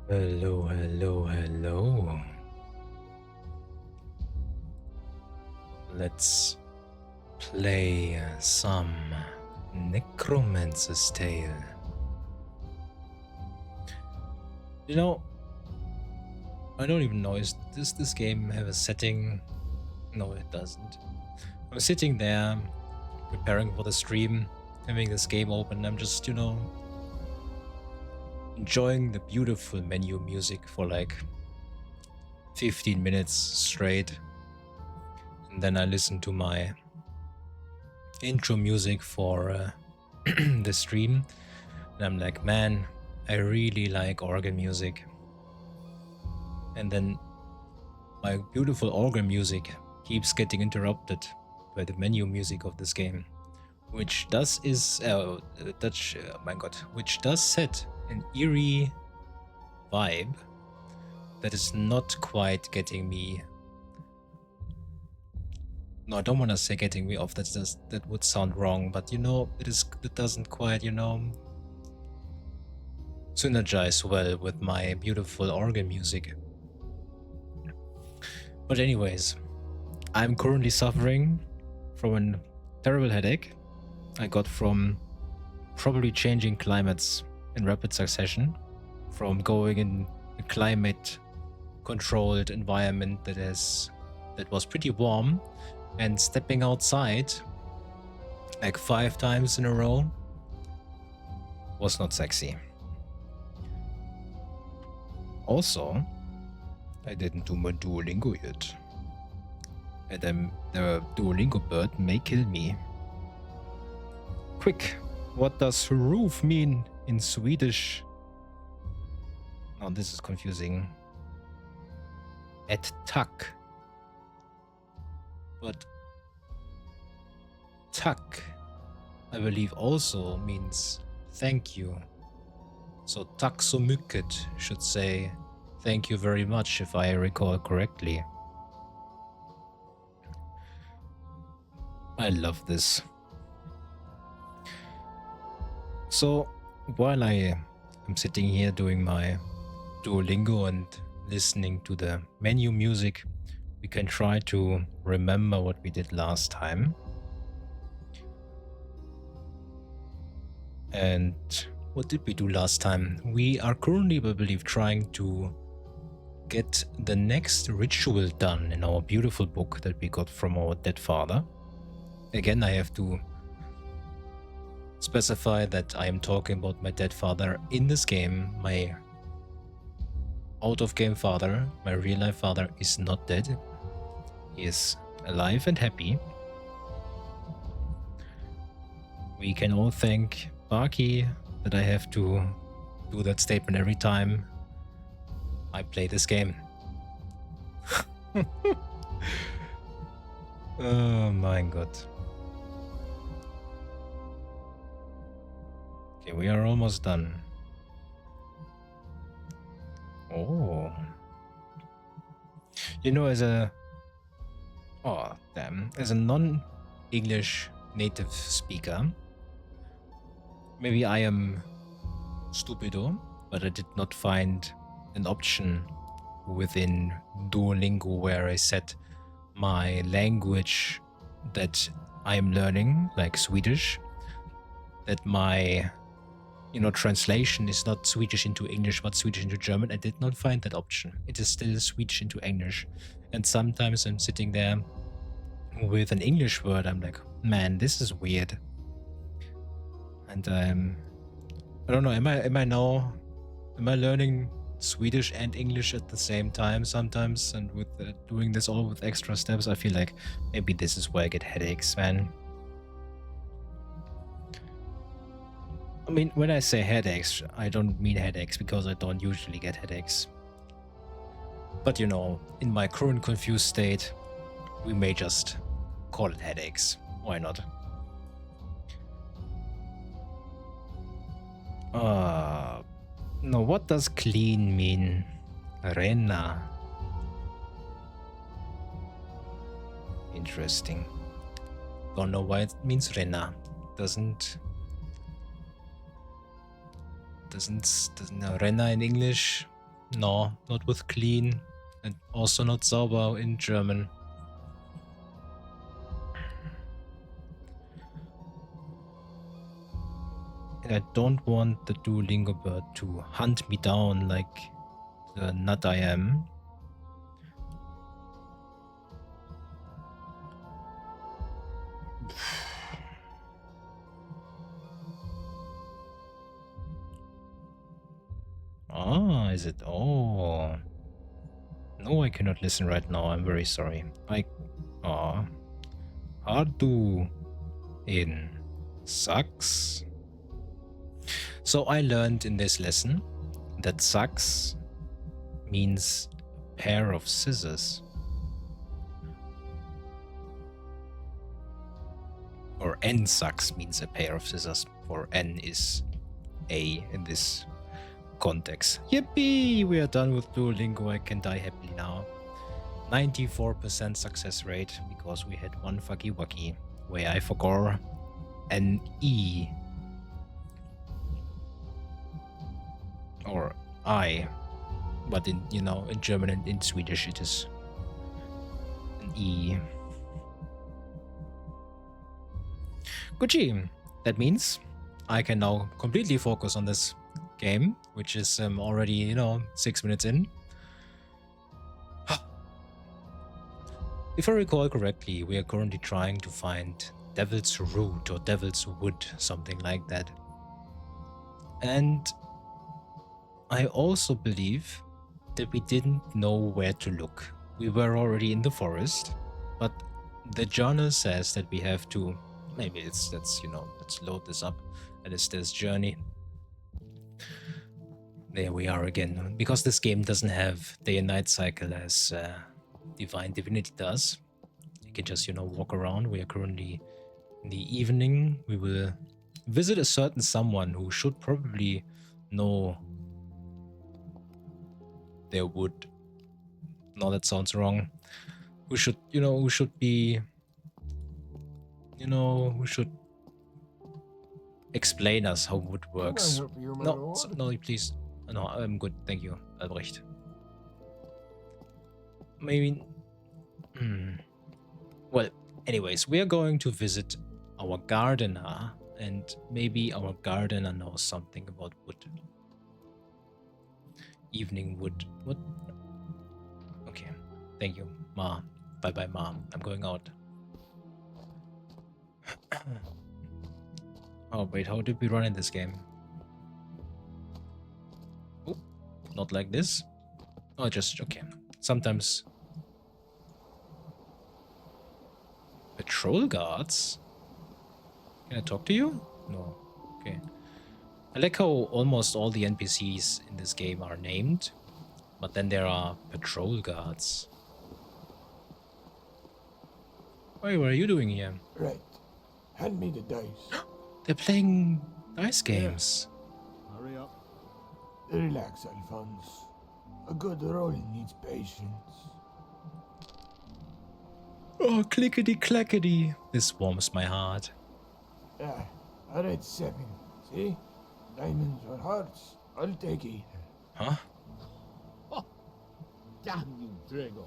Hello, hello, hello. Let's play some Necromancer's Tale. You know, I don't even know, does this game have a setting? No, it doesn't. I'm sitting there, preparing for the stream, having this game open. I'm just, enjoying the beautiful menu music for like 15 minutes straight. And then I listen to my intro music for the stream. And I'm like, man, I really like organ music. And then my beautiful organ music keeps getting interrupted by the menu music of this game, which does set an eerie vibe that is not quite getting me. No, I don't want to say getting me off. That would sound wrong, but it doesn't quite synergize well with my beautiful organ music. But anyways, I'm currently suffering from a terrible headache I got from probably changing climates in rapid succession, from going in a climate controlled environment that was pretty warm and stepping outside like 5 times in a row was not sexy. Also, I didn't do my Duolingo yet. And then the Duolingo bird may kill me. Quick, what does roof mean in Swedish? Oh, this is confusing. Ett tack. But tack, I believe, also means thank you. So tack så mycket should say thank you very much, if I recall correctly. I love this. So while I am sitting here doing my Duolingo and listening to the menu music, we can try to remember what we did last time. And what did we do last time? We are currently, I believe, trying to get the next ritual done in our beautiful book that we got from our dead father. Again, I have to specify that I am talking about my dead father in this game. My out-of-game father, my real-life father, is not dead. He is alive and happy. We can all thank Baki that I have to do that statement every time I play this game. Oh my god. Okay, we are almost done. Oh. As a non-English native speaker, maybe I am stupido, but I did not find an option within Duolingo where I set my language that I'm learning, like Swedish, that my translation is not Swedish into English but Swedish into German. I did not find that option. It is still Swedish into English. And sometimes I'm sitting there with an English word, I'm like, man, this is weird. And I don't know, am I learning Swedish and English at the same time sometimes? And with doing this all with extra steps, I feel like maybe this is where I get headaches, man. I mean, when I say headaches, I don't mean headaches because I don't usually get headaches. But in my current confused state, we may just call it headaches. Why not? No, what does clean mean? Rena. Interesting. Don't know why it means Rena. Doesn't Rena in English No, not with clean, and also not sauber in German. And I don't want the Duolingo bird to hunt me down like the nut I am. Ah, is it? Oh. No, I cannot listen right now. I'm very sorry. Hardu in sucks. So I learned in this lesson that sucks means a pair of scissors. Or N sucks means a pair of scissors, for N is A in this context. Yippee! We are done with Duolingo. I can die happily now. 94% success rate because we had one fucky wucky where I forgot an E. Or I. But in, you know, in German and in Swedish it is an E. Gucci. That means I can now completely focus on this game, which is already, you know, 6 minutes in. If I recall correctly, we are currently trying to find Devil's Root or Devil's Wood, something like that. And I also believe that we didn't know where to look. We were already in the forest, but the journal says that we have to, maybe let's load this up. And it's this journey. There we are again. Because this game doesn't have day and night cycle as Divine Divinity does. You can just, walk around. We are currently in the evening. We will visit a certain someone who should probably know their wood. No, that sounds wrong. Who should explain us how wood works. No, please. No, I'm good. Thank you, Albrecht. Maybe... Well, anyways, we are going to visit our gardener, and maybe our gardener knows something about wood. Evening wood. What? Okay. Thank you, Ma. Bye-bye, Ma. I'm going out. Oh, wait. How did we run in this game? Oh, not like this. Oh, just... Okay. Sometimes... Patrol guards? Can I talk to you? No. Okay. I like how almost all the NPCs in this game are named, but then there are patrol guards. Hey, what are you doing here? Right. Hand me the dice. They're playing dice games. Yeah. Hurry up. Relax, Alphonse. A good roll needs patience. Oh, clickety clackety. This warms my heart. Ah, I read 7. See? Diamonds or hearts. I'll take either. Huh? Oh, damn you, Drago.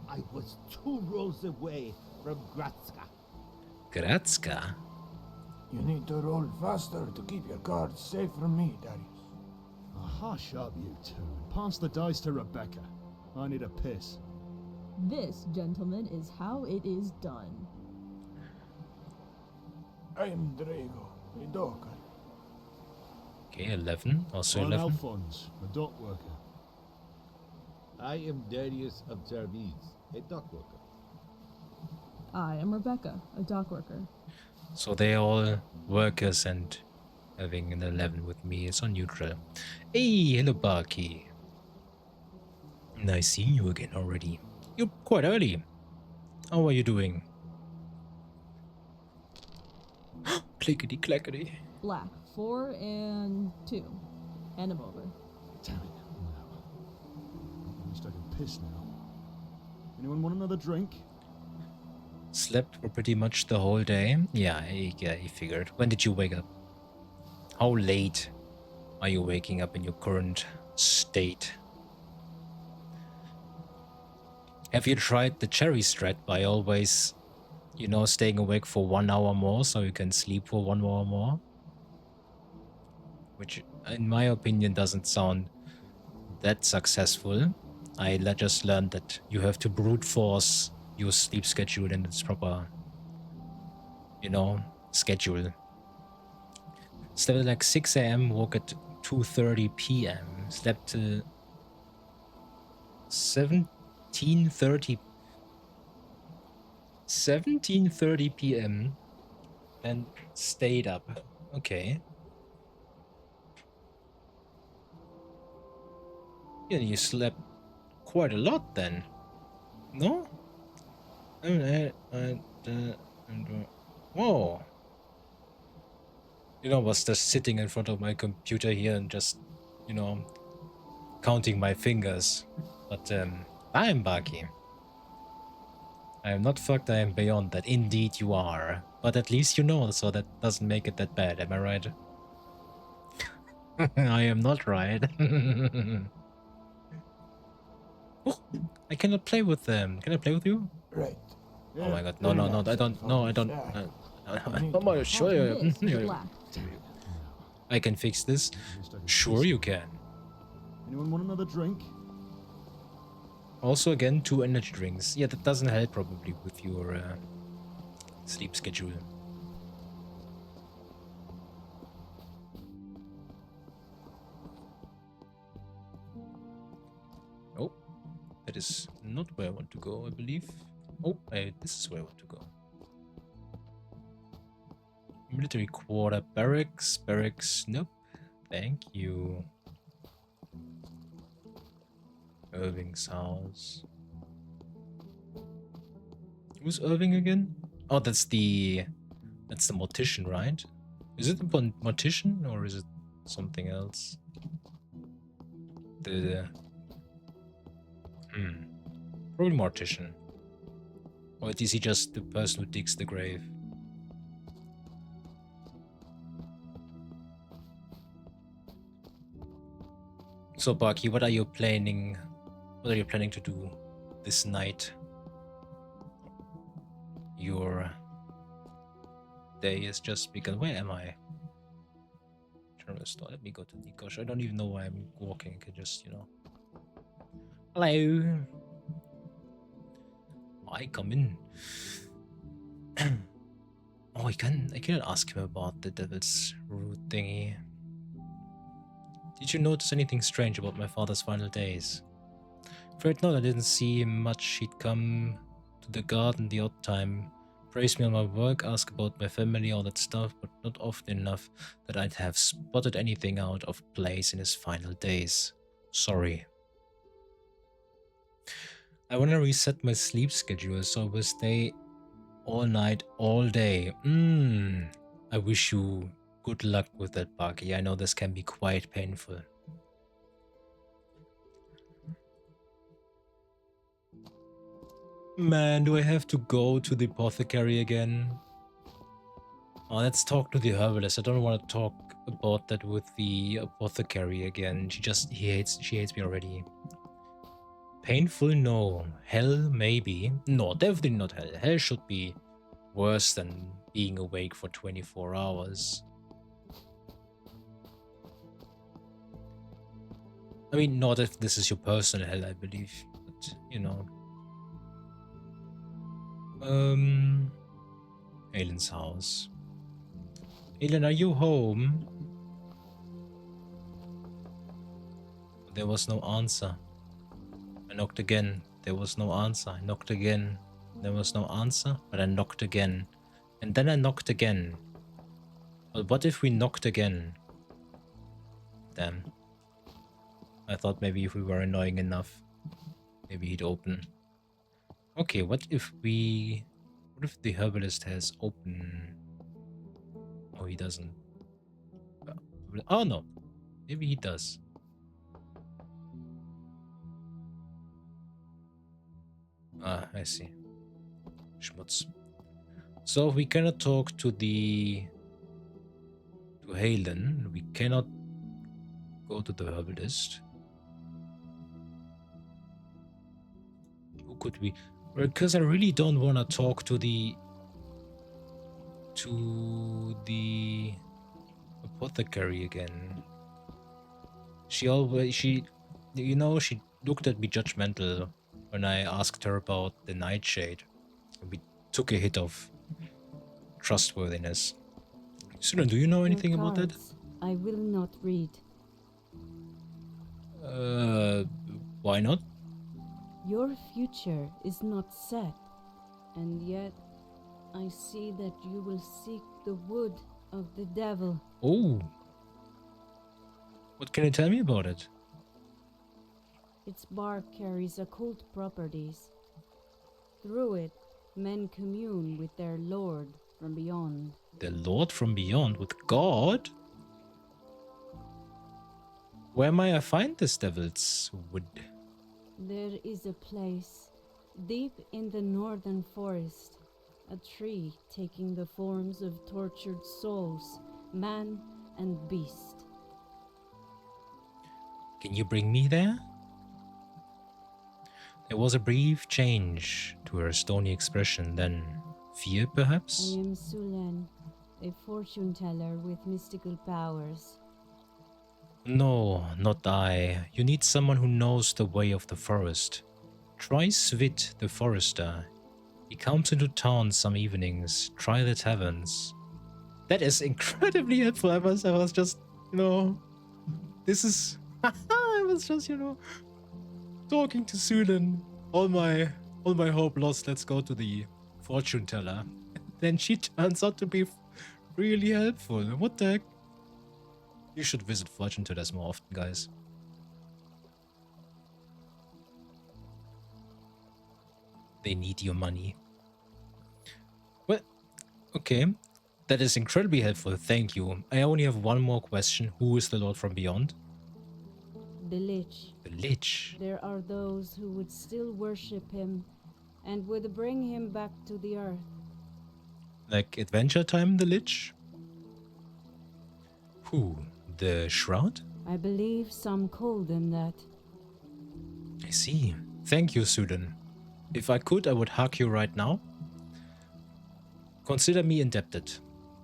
I was 2 rolls away from Gratska. Gratska? You need to roll faster to keep your cards safe from me, Darius. Oh, hush up, you two. Pass the dice to Rebecca. I need a piss. This, gentlemen, is how it is done. I'm Drago, a docker. Okay, 11. Also I'm 11. Alphonse, a dock worker. I am Darius of Jarvis, a dock worker. I am Rebecca, a dock worker. So they're all workers, and having an 11 with me is on neutral. Hey, hello, Barky. Nice seeing you again already. You're quite early. How are you doing? Clickety clackety. Black, 4 and 2. Hand them over. Damn it. Well, at least I can piss now. Anyone want another drink? Slept for pretty much the whole day. Yeah, I figured. When did you wake up? How late are you waking up in your current state? Have you tried the cherry strat by always, you know, staying awake for 1 hour more so you can sleep for 1 hour more? Which, in my opinion, doesn't sound that successful. I just learned that you have to brute force your sleep schedule in its proper, you know, schedule. Slept at like 6 a.m., woke at 2:30 p.m., slept till 17:30 p.m. and stayed up. Okay. Yeah, you slept quite a lot then. No? Whoa. You know, I was just sitting in front of my computer here and just, you know, counting my fingers. But I am Baki. I am not fucked, I am beyond that. Indeed you are. But at least you know, so that doesn't make it that bad, am I right? I am not right. Oh, I cannot play with them. Can I play with you? Right. Oh my god, no, no, no, I don't, no, I don't. I'm not sure. This is black. I can fix this. Sure you can. Anyone want another drink? Also, again, 2 energy drinks. Yeah, that doesn't help probably with your sleep schedule. Oh, that is not where I want to go, I believe. Oh, this is where I want to go. Military quarter, barracks, nope. Thank you. Irving's house. Who's Irving again? Oh, that's the mortician, right? Is it the mortician or is it something else? Probably mortician. Or is he just the person who digs the grave? So, Baki, what are you planning to do this night? Your day is just begun. Where am I? General store. Let me go to Nikosh. I don't even know why I'm walking. I can just, you know. Hello. I come in. Oh, I cannot ask him about the devil's root thingy. Did you notice anything strange about my father's final days? Afraid not, I didn't see him much. He'd come to the garden the odd time, praise me on my work, ask about my family, all that stuff, but not often enough that I'd have spotted anything out of place in his final days. Sorry. I want to reset my sleep schedule so I will stay all night, all day. I wish you good luck with that, Baki. I know this can be quite painful. Man, do I have to go to the apothecary again? Oh, let's talk to the herbalist. I don't want to talk about that with the apothecary again. She hates me already. Painful? No. Hell? Maybe. No, definitely not hell. Hell should be worse than being awake for 24 hours. I mean, not if this is your personal hell, I believe. But, you know. Aylin's house. Aylin, are you home? There was no answer. I knocked again. There was no answer. I knocked again. There was no answer, but I knocked again. And then I knocked again. But what if we knocked again? Damn. I thought maybe if we were annoying enough, maybe he'd open. Okay, what if the herbalist has open? Oh, he doesn't. Oh no, maybe he does. Ah, I see. Schmutz. So we cannot talk to Halen. We cannot go to the herbalist. Who could we? Because I really don't want to talk to the apothecary again. She looked at me judgmental when I asked her about the nightshade. We took a hit of trustworthiness. Sunan, do you know anything Your about that? cards, I will not read. Why not? Your future is not set, and yet I see that you will seek the wood of the devil. Oh. What can you tell me about it? Its bark carries occult properties. Through it, men commune with their lord from beyond. The Lord from beyond with God? Where may I find this devil's wood? There is a place, deep in the northern forest, a tree taking the forms of tortured souls, man and beast. Can you bring me there? There was a brief change to her stony expression, then fear, I perhaps? am Sulen, a fortune teller with mystical powers. No, not I. You need someone who knows the way of the forest. Try Svit, the forester. He comes into town some evenings. Try the taverns. That is incredibly helpful. I was just, this is... I was just, talking to Sudan. All my hope lost. Let's go to the fortune teller. Then she turns out to be really helpful. What the heck? You should visit fortune tellers more often, guys. They need your money. Well, okay. That is incredibly helpful. Thank you. I only have one more question. Who is the Lord from Beyond? The Lich. The Lich. There are those who would still worship him and would bring him back to the earth. Like Adventure Time, the Lich? Who? The Shroud? I believe some call them that. I see. Thank you, Sudan. If I could, I would hug you right now. Consider me indebted.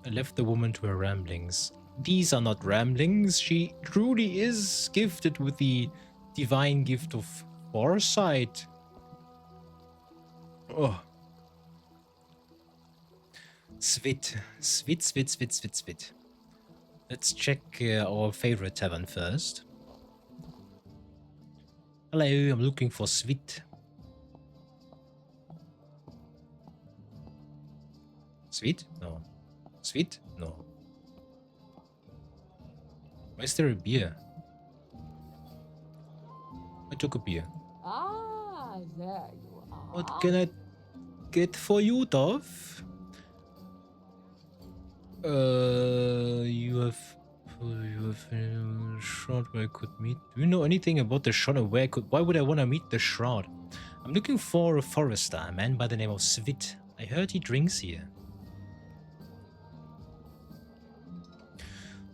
I left the woman to her ramblings. These are not ramblings. She truly is gifted with the divine gift of foresight. Oh. Svit. Svit. Let's check our favorite tavern first. Hello, I'm looking for Svit. Sweet? No. Sweet? No. Why is there a beer? I took a beer. Ah, there you are. What can I get for you, Dove? You have a shroud where I could meet. Do you know anything about the shroud and where I could? Why would I want to meet the shroud? I'm looking for a forester, a man by the name of Svit. I heard he drinks here.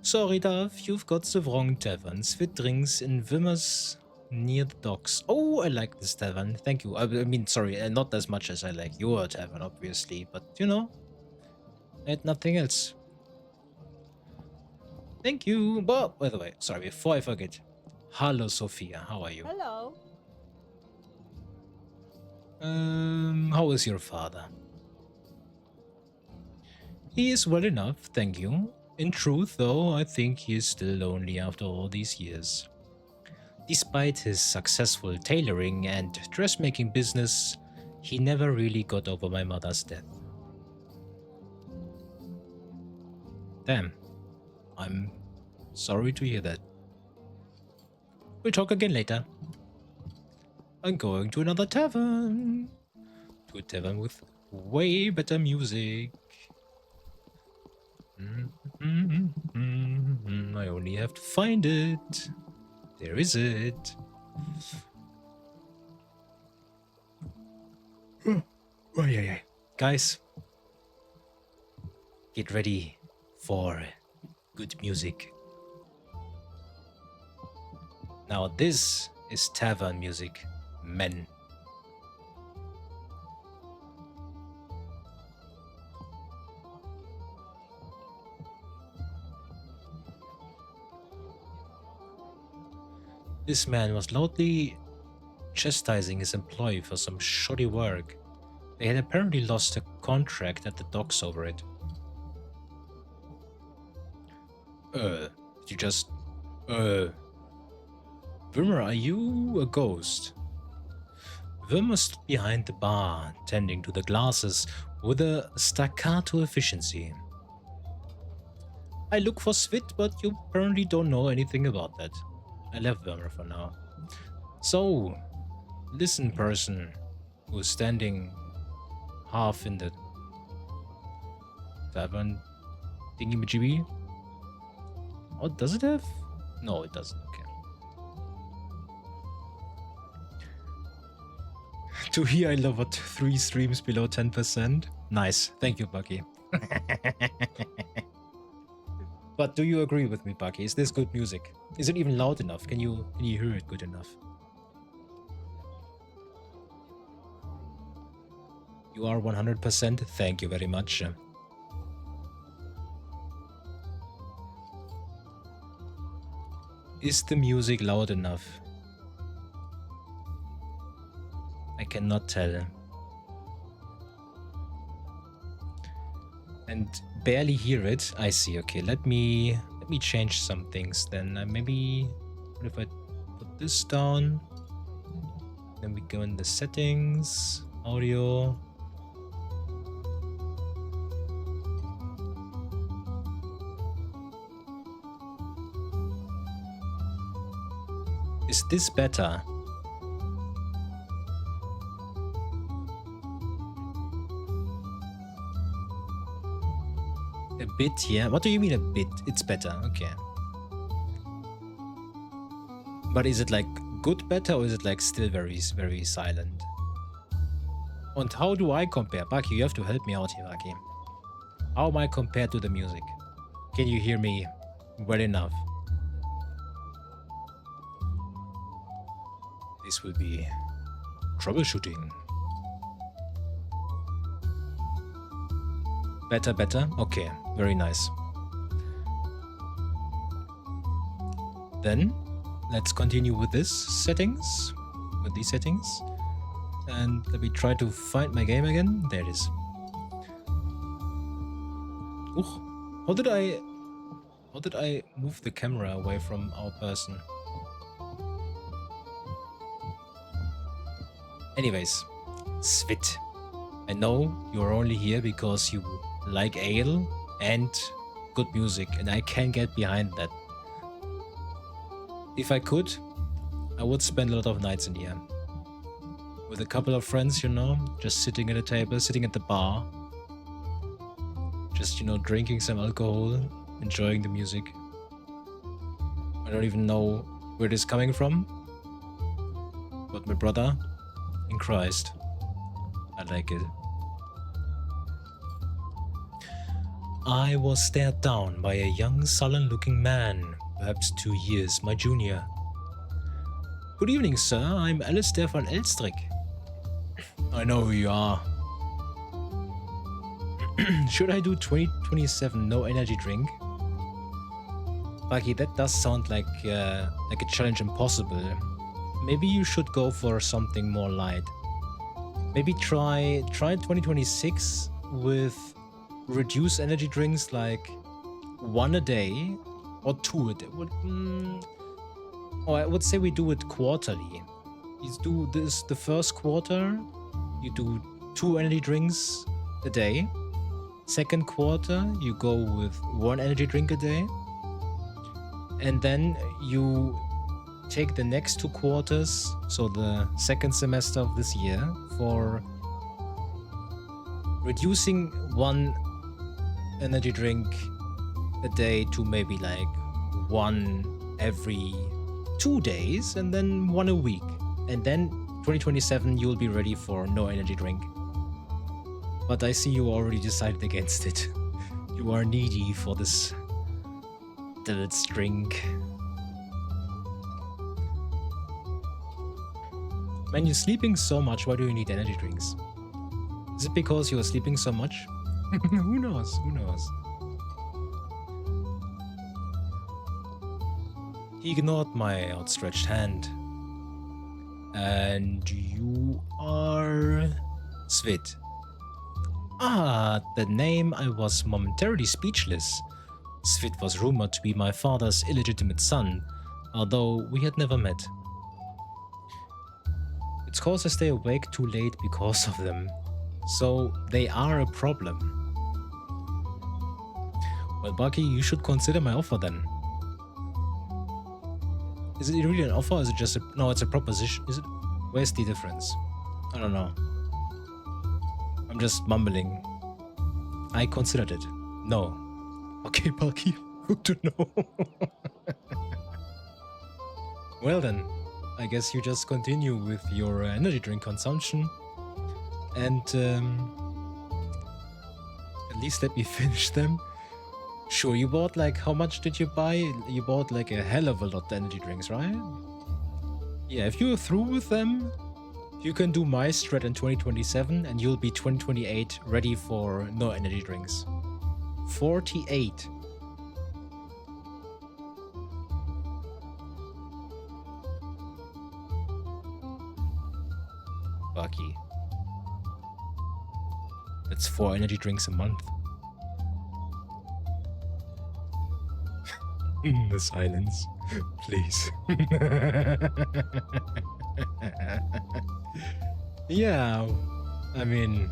Sorry, Dove, you've got the wrong tavern. Svit drinks in Wimmers near the docks. Oh, I like this tavern. Thank you. I mean, sorry, not as much as I like your tavern, obviously, but I had nothing else. Thank you. But by the way, sorry, before I forget. Hello, Sophia. How are you? Hello. How is your father? He is well enough, thank you. In truth, though, I think he is still lonely after all these years. Despite his successful tailoring and dressmaking business, he never really got over my mother's death. Damn. I'm sorry to hear that. We'll talk again later. I'm going to another tavern. To a tavern with way better music. I only have to find it. There is it. Oh, yeah. Guys, get ready for good music. Now this is tavern music, men. This man was loudly chastising his employee for some shoddy work. They had apparently lost a contract at the docks over it. Did you just... Wimmer, are you a ghost? Wimmer stood behind the bar, tending to the glasses with a staccato efficiency. I look for Svit, but you apparently don't know anything about that. I left Wimmer for now. So, listen, person who's standing half in the tavern thingy-majiggy. Oh, does it have? No, it doesn't. Okay. To hear I love what 3 streams below 10%. Nice. Thank you, Bucky. But do you agree with me, Bucky? Is this good music? Is it even loud enough? Can you hear it good enough? You are 100%. Thank you very much. Is the music loud enough? I cannot tell. And barely hear it. I see. Okay, let me change some things then. Maybe what if I put this down? Then we go in the settings, audio. Is this better? A bit, yeah. What do you mean a bit? It's better, okay. But is it like good better or is it like still very, very silent? And how do I compare? Baki, you have to help me out here, Baki. How am I compared to the music? Can you hear me well enough? This will be troubleshooting. Better, better? Okay, very nice. Then, let's continue with this settings. With these settings. And let me try to find my game again. There it is. Ooh, how did I move the camera away from our person? Anyways, Svit. I know you're only here because you like ale and good music, and I can get behind that. If I could, I would spend a lot of nights in here. With a couple of friends, you know, just sitting at a table, sitting at the bar. Just, you know, drinking some alcohol, enjoying the music. I don't even know where it is coming from. But my brother, in Christ, I like it. I was stared down by a young, sullen-looking man, perhaps 2 years my junior. Good evening, sir. I'm Alistair von Elstrick. I know who you are. Should I do 2027 no energy drink? Bucky, that does sound like a challenge impossible. Maybe you should go for something more light. Maybe try 2026 with reduced energy drinks, like 1 a day or 2 a day. Or I would say we do it quarterly. You do this the first quarter, you do 2 energy drinks a day. Second quarter, you go with 1 energy drink a day. And then you take the next 2 quarters, so the second semester of this year, for reducing 1 energy drink a day to maybe like 1 every 2 days, and then 1 a week. And then 2027 you'll be ready for no energy drink. But I see you already decided against it. You are needy for this devil's drink. Man, you're sleeping so much, why do you need energy drinks? Is it because you're sleeping so much? Who knows? Who knows? He ignored my outstretched hand. And you are... Svit. Ah, the name. I was momentarily speechless. Svit was rumored to be my father's illegitimate son, although we had never met. It's cause I stay awake too late because of them. So they are a problem. Well, Bucky, you should consider my offer then. Is it really an offer or is it just a... No, it's a proposition. Is it? Where's the difference? I don't know. I'm just mumbling. I considered it. No. Okay, Bucky. Good to know. Well then, I guess you just continue with your energy drink consumption. And at least let me finish them. Sure, you bought like, how much did you buy? You bought like a hell of a lot of energy drinks, right? Yeah, if you're through with them, you can do my strat in 2027 and you'll be 2028 ready for no energy drinks. 48. Bucky. That's 4 energy drinks a month. The silence, please. Yeah, I mean,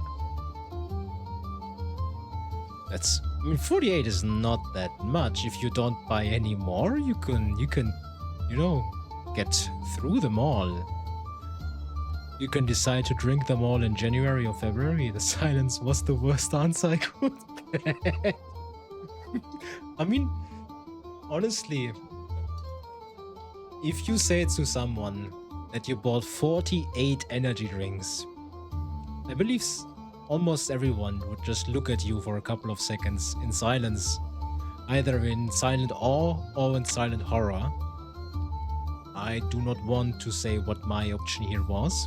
that's... I mean, 48 is not that much. If you don't buy any more, you can, you know, get through them all. You can decide to drink them all in January or February. The silence was the worst answer I could get. I mean, honestly, if you say to someone that you bought 48 energy drinks, I believe almost everyone would just look at you for a couple of seconds in silence, either in silent awe or in silent horror. I do not want to say what my option here was,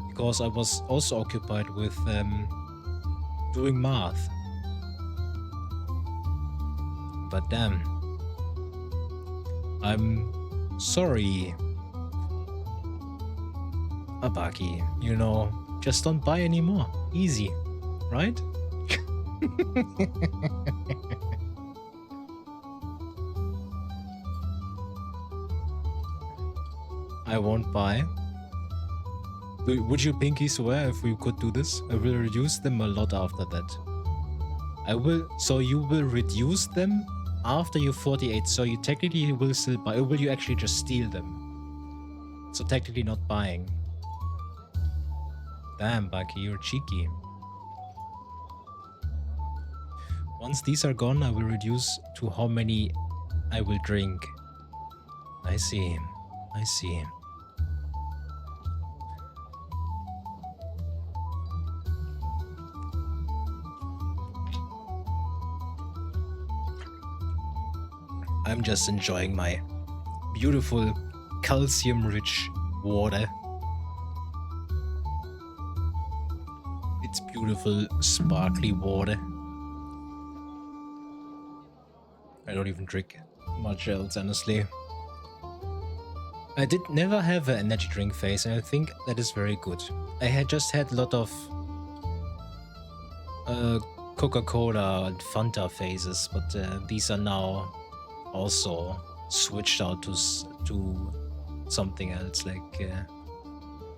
because I was also occupied with doing math. But damn, I'm sorry, Abaki, you know, just don't buy anymore. Easy, right? I won't buy. Would you pinky swear if we could do this? I will reduce them a lot after that. I will. So you will reduce them after you're 48. So you technically will still buy, or will you actually just steal them? So technically not buying. Damn, Bucky, you're cheeky. Once these are gone, I will reduce to how many I will drink. I see. I see. I'm just enjoying my beautiful calcium-rich water. It's beautiful, sparkly water. I don't even drink much else, honestly. I did never have an energy drink phase, and I think that is very good. I had just had a lot of Coca-Cola and Fanta phases, but these are now also switched out to something else, like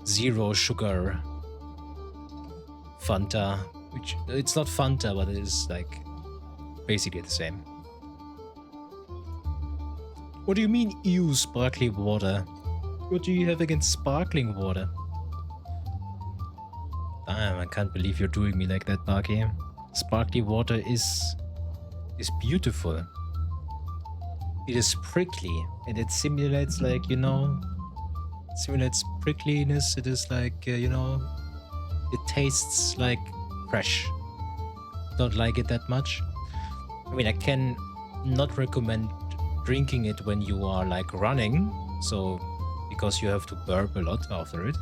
zero sugar Fanta, which it's not Fanta, but it is like basically the same. What do you mean, ew, sparkly water? What do you have against sparkling water? Damn, I can't believe you're doing me like that, Bucky. Sparkly water is beautiful. It is prickly, and it simulates, like, you know, simulates prickliness. It is like, you know, it tastes like fresh. Don't like it that much. I mean, I can not recommend drinking it when you are like running, so because you have to burp a lot after it.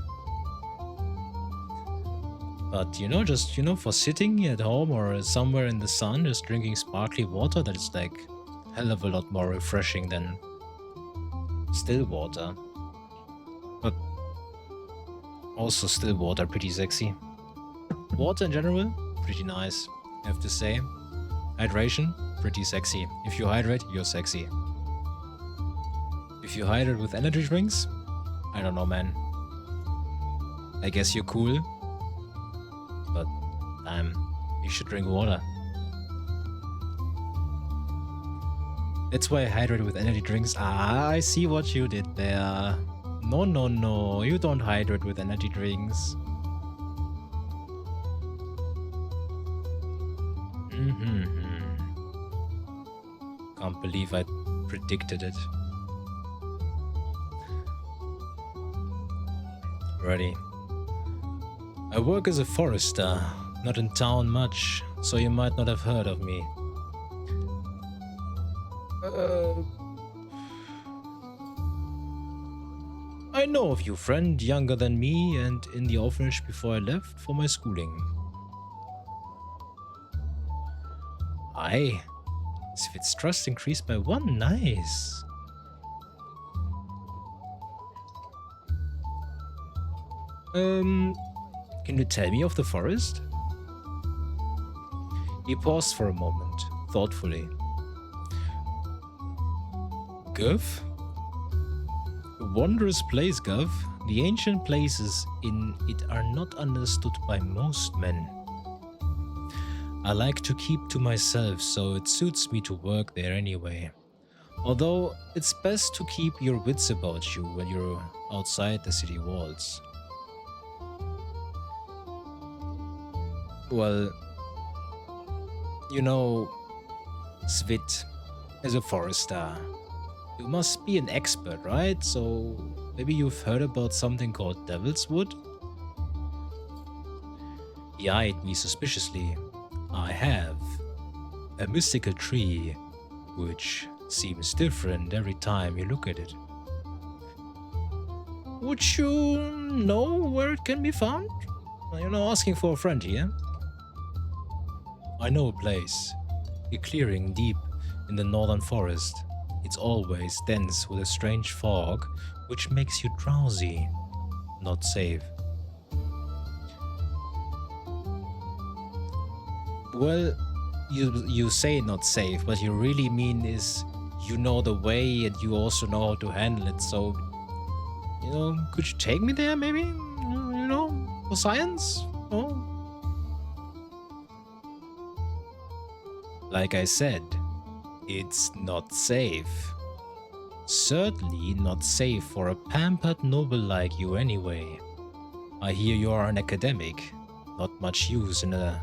But, you know, just, you know, for sitting at home or somewhere in the sun, just drinking sparkly water that is like hell of a lot more refreshing than still water. But also still water pretty sexy. Water in general, pretty nice, I have to say. Hydration, pretty sexy. If you hydrate, you're sexy. If you hydrate with energy drinks, I don't know, man. I guess you're cool. But, damn, you should drink water. That's why I hydrate with energy drinks. Ah, I see what you did there. No, no, no. You don't hydrate with energy drinks. Can't believe I predicted it. Ready. I work as a forester, not in town much, so you might not have heard of me. I know of you, friend, younger than me and in the orphanage before I left for my schooling. Aye. Svit's trust increased by 1, nice. Can you tell me of the forest? He paused for a moment, thoughtfully. Guv? A wondrous place, Guv. The ancient places in it are not understood by most men. I like to keep to myself, so it suits me to work there anyway. Although, it's best to keep your wits about you when you're outside the city walls. Well, you know, Svit, as a forester, you must be an expert, right? So maybe you've heard about something called Devil's Wood? He eyed me suspiciously. I have. A mystical tree, which seems different every time you look at it. Would you know where it can be found? You're not asking for a friend here. I know a place. A clearing deep in the northern forest. It's always dense with a strange fog, which makes you drowsy. Not safe. Well, you say not safe, but you really mean is you know the way and you also know how to handle it, so, you know, could you take me there maybe? You know, for science? Oh. Like I said, it's not safe. Certainly not safe for a pampered noble like you anyway. I hear you are an academic. Not much use in a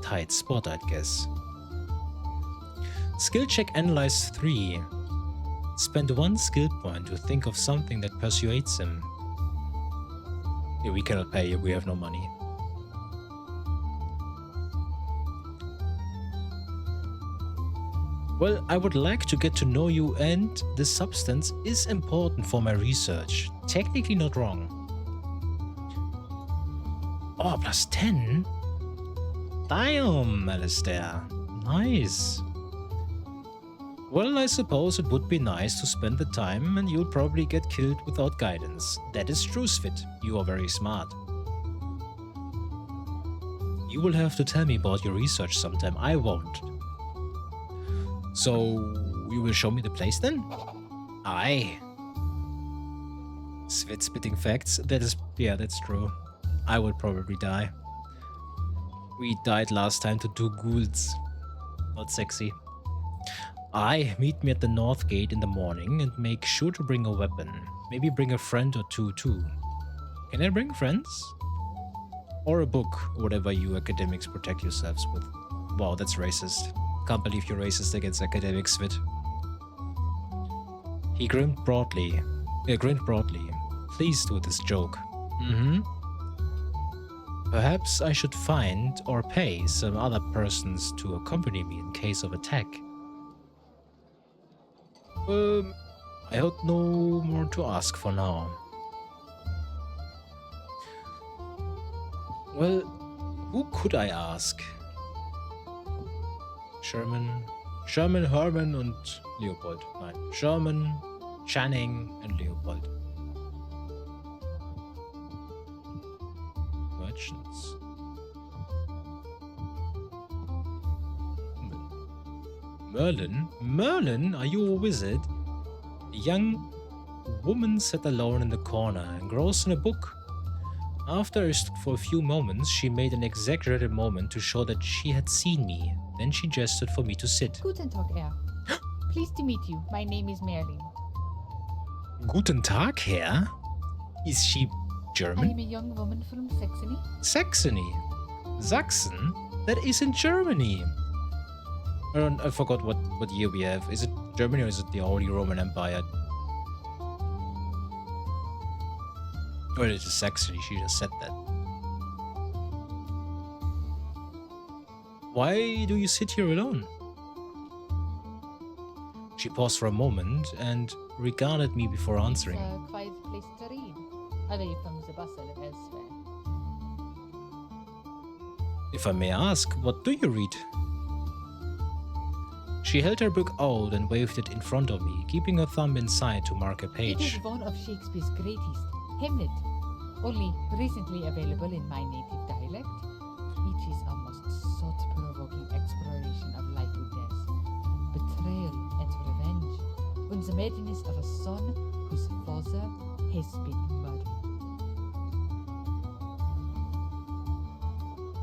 tight spot, I'd guess. Skill check analyze 3. Spend 1 skill point to think of something that persuades him. Yeah, we cannot pay you, we have no money. Well, I would like to get to know you, and this substance is important for my research. Technically not wrong. Oh, plus 10? Damn, Alistair. Nice. Well, I suppose it would be nice to spend the time, and you'll probably get killed without guidance. That is true, Svit. You are very smart. You will have to tell me about your research sometime. I won't. So, you will show me the place then? Aye. Svit spitting facts. That is, yeah, that's true. I would probably die. We died last time to 2 ghouls. Not sexy. Aye, meet me at the north gate in the morning and make sure to bring a weapon. Maybe bring a friend or 2 too. Can I bring friends? Or a book, or whatever you academics protect yourselves with. Wow, that's racist. Can't believe you're racist against academics, Svit. He grinned broadly, pleased with his joke. Perhaps I should find or pay some other persons to accompany me in case of attack. I have no more to ask for now. Well, who could I ask? Sherman, Sherman, Herman und Leopold. Nein, Sherman, Channing und Leopold. Merchants. Merlin? Merlin? Are you a wizard? A young woman sat alone in the corner, engrossed in a book. After I stood for a few moments, she made an exaggerated movement to show that she had seen me. Then she gestured for me to sit. Guten Tag, Herr. Pleased to meet you. My name is Merlin. Guten Tag, Herr? Is she I German? am a young woman from Saxony. Saxony? Sachsen? That is in Germany. I forgot what year we have. Is it Germany or is it the Holy Roman Empire? Or it is Saxony, she just said that. Why do you sit here alone? She paused for a moment and regarded me before answering. It's a quiet place to read, away from the bustle of elsewhere. If I may ask, what do you read? She held her book out and waved it in front of me, keeping her thumb inside to mark a It page. is one of Shakespeare's greatest, Hamlet, only recently available in my native dialect. It is a most thought-provoking exploration of life and death, betrayal and revenge, and the madness of a son whose father has been murdered.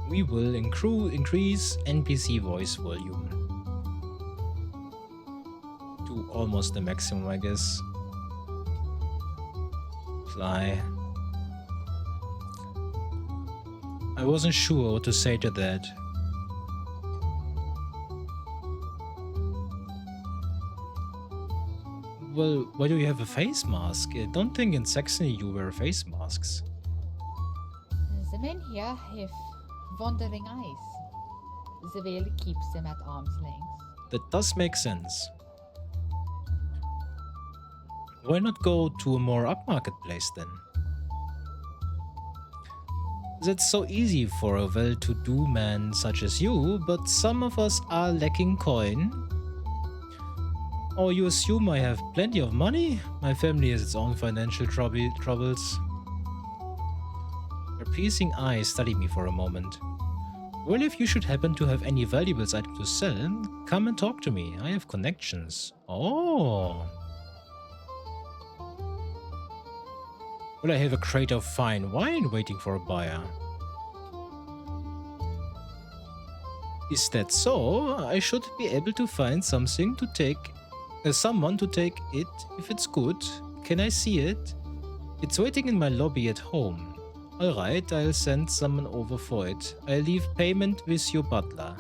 We will increase NPC voice volume to almost the maximum, I guess. Fly. I wasn't sure what to say to that. Well, why do you have a face mask? I don't think in Saxony you wear face masks. The men here have wandering eyes. The veil keeps them at arm's length. That does make sense. Why not go to a more upmarket place then? That's so easy for a well-to-do man such as you, but some of us are lacking coin. Or you assume I have plenty of money? My family has its own financial troubles. Her piercing eyes studied me for a moment. Well, if you should happen to have any valuables items to sell, come and talk to me. I have connections. Oh. Well, I have a crate of fine wine waiting for a buyer. Is that so? I should be able to find something to take, someone to take it if it's good. Can I see it? It's waiting in my lobby at home. Alright, I'll send someone over for it. I'll leave payment with your butler.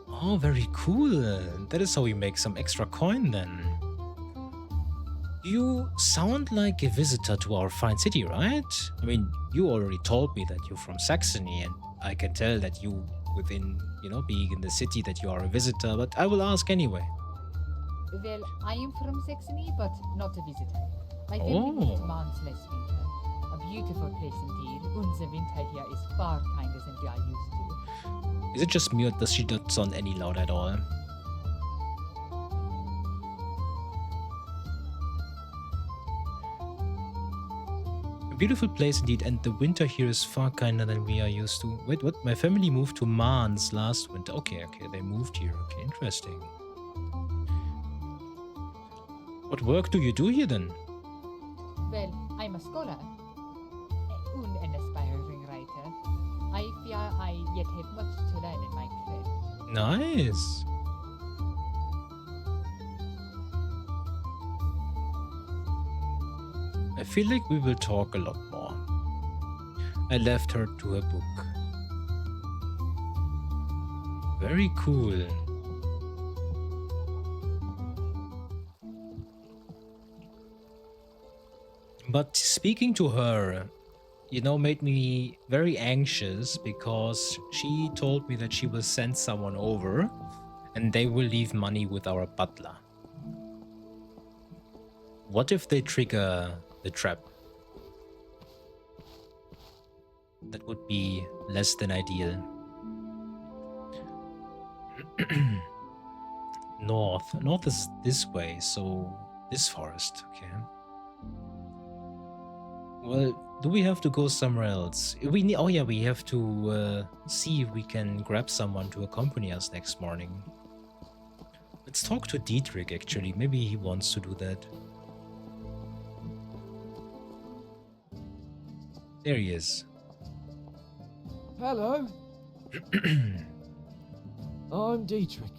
Oh, very cool. That is how we make some extra coin then. You sound like a visitor to our fine city, right? I mean, you already told me that you're from Saxony, and I can tell that you, within, being in the city, that you are a visitor, but I will ask anyway. Well, I am from Saxony, but not a visitor. My family moved to Mons last winter. A beautiful place indeed, and the winter here is far kinder than we are used to. Is it just me, or does she not sound any loud at all? Beautiful place indeed, and the winter here is far kinder than we are used to. Wait, what? My family moved to Mons last winter. Okay, they moved here. Okay, interesting. What work do you do here then? Well, I'm a scholar, and an aspiring writer. I fear I yet have much to learn in my craft. Nice. I feel like we will talk a lot more. I left her to her book. Very cool. But speaking to her, made me very anxious because she told me that she will send someone over and they will leave money with our butler. What if they trigger the trap? That would be less than ideal. North. North is this way, so this forest. Okay. Well, do we have to go somewhere else? We need. Oh yeah, we have to see if we can grab someone to accompany us next morning. Let's talk to Dietrich. Actually, maybe he wants to do that. There he is. Hello. I'm Dietrich,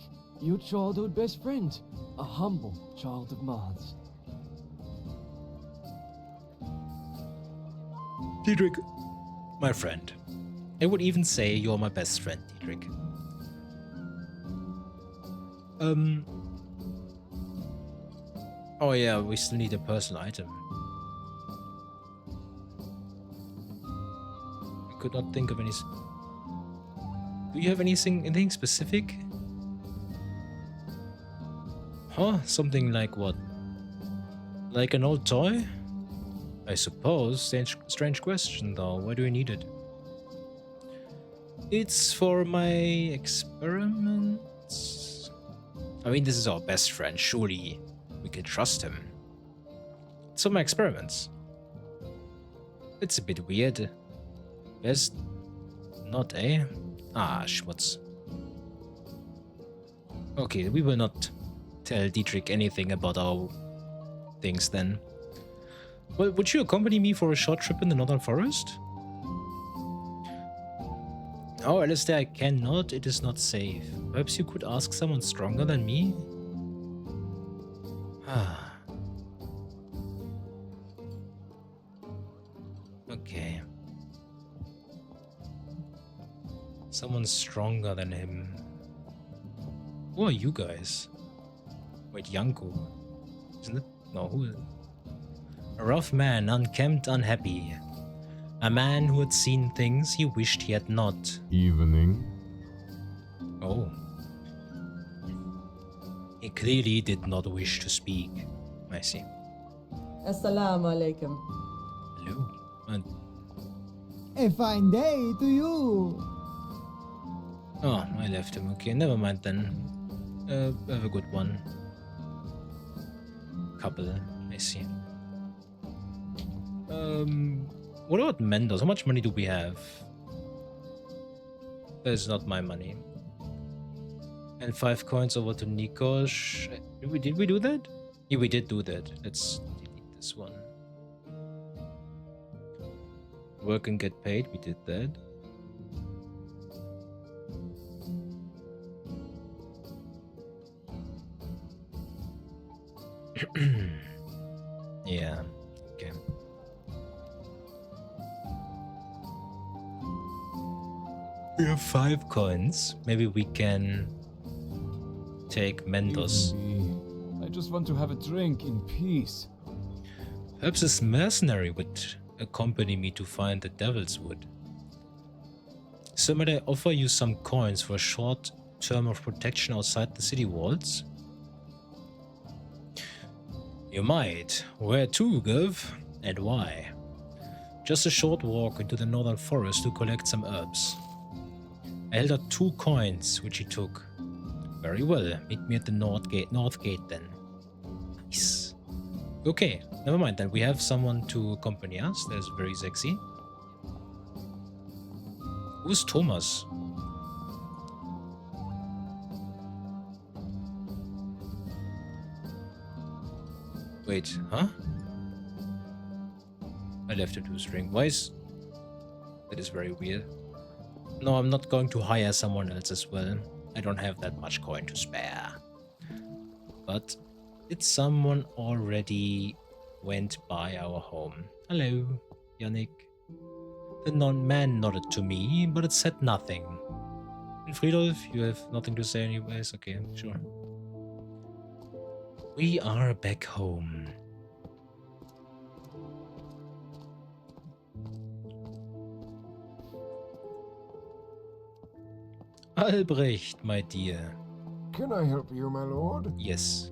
your childhood best friend, a humble child of Mars. Dietrich, my friend. I would even say you're my best friend, Dietrich. Oh yeah, we still need a personal item. I could not think of any. Do you have anything specific? Huh? Something like what? Like an old toy? I suppose. Strange question though. Why do you need it? It's for my experiments. I mean, this is our best friend. Surely we can trust him. It's for my experiments. It's a bit weird. Best not, eh? Ah, schmutz. Okay, we will not tell Dietrich anything about our things then. Well, would you accompany me for a short trip in the Northern Forest? Oh, Alistair, I cannot. It is not safe. Perhaps you could ask someone stronger than me? Ah. Okay. Someone stronger than him. Who are you guys? Wait, Yanko. Isn't it? No, who? A rough man, unkempt, unhappy. A man who had seen things he wished he had not. Evening. Oh. He clearly did not wish to speak. I see. Assalamu alaikum. Hello. A fine day to you. Oh, I left him. Okay, never mind then. Have a good one. Couple, I see. What about Mendos? How much money do we have? That is not my money. And 5 coins over to Nikos. Did we do that? Yeah, we did do that. Let's delete this one. Work and get paid. We did that. Yeah. Okay. We have 5 coins. Maybe we can take Mendos. I just want to have a drink in peace. Perhaps this mercenary would accompany me to find the Devil's Wood. So might I offer you some coins for a short term of protection outside the city walls? You might. Where to, Gov? And why? Just a short walk into the northern forest to collect some herbs. I held out 2 coins, which he took. Very well. Meet me at the north gate then. Nice. Okay, never mind then. We have someone to accompany us. That's very sexy. Who's Thomas? Wait, huh? I left him to a string. Why is... That is very weird. No, I'm not going to hire someone else as well. I don't have that much coin to spare. But did someone already went by our home? Hello, Yannick. The man nodded to me, but it said nothing. And Friedolf, you have nothing to say anyways? Okay, sure. We are back home. Albrecht, my dear. Can I help you, my lord? Yes.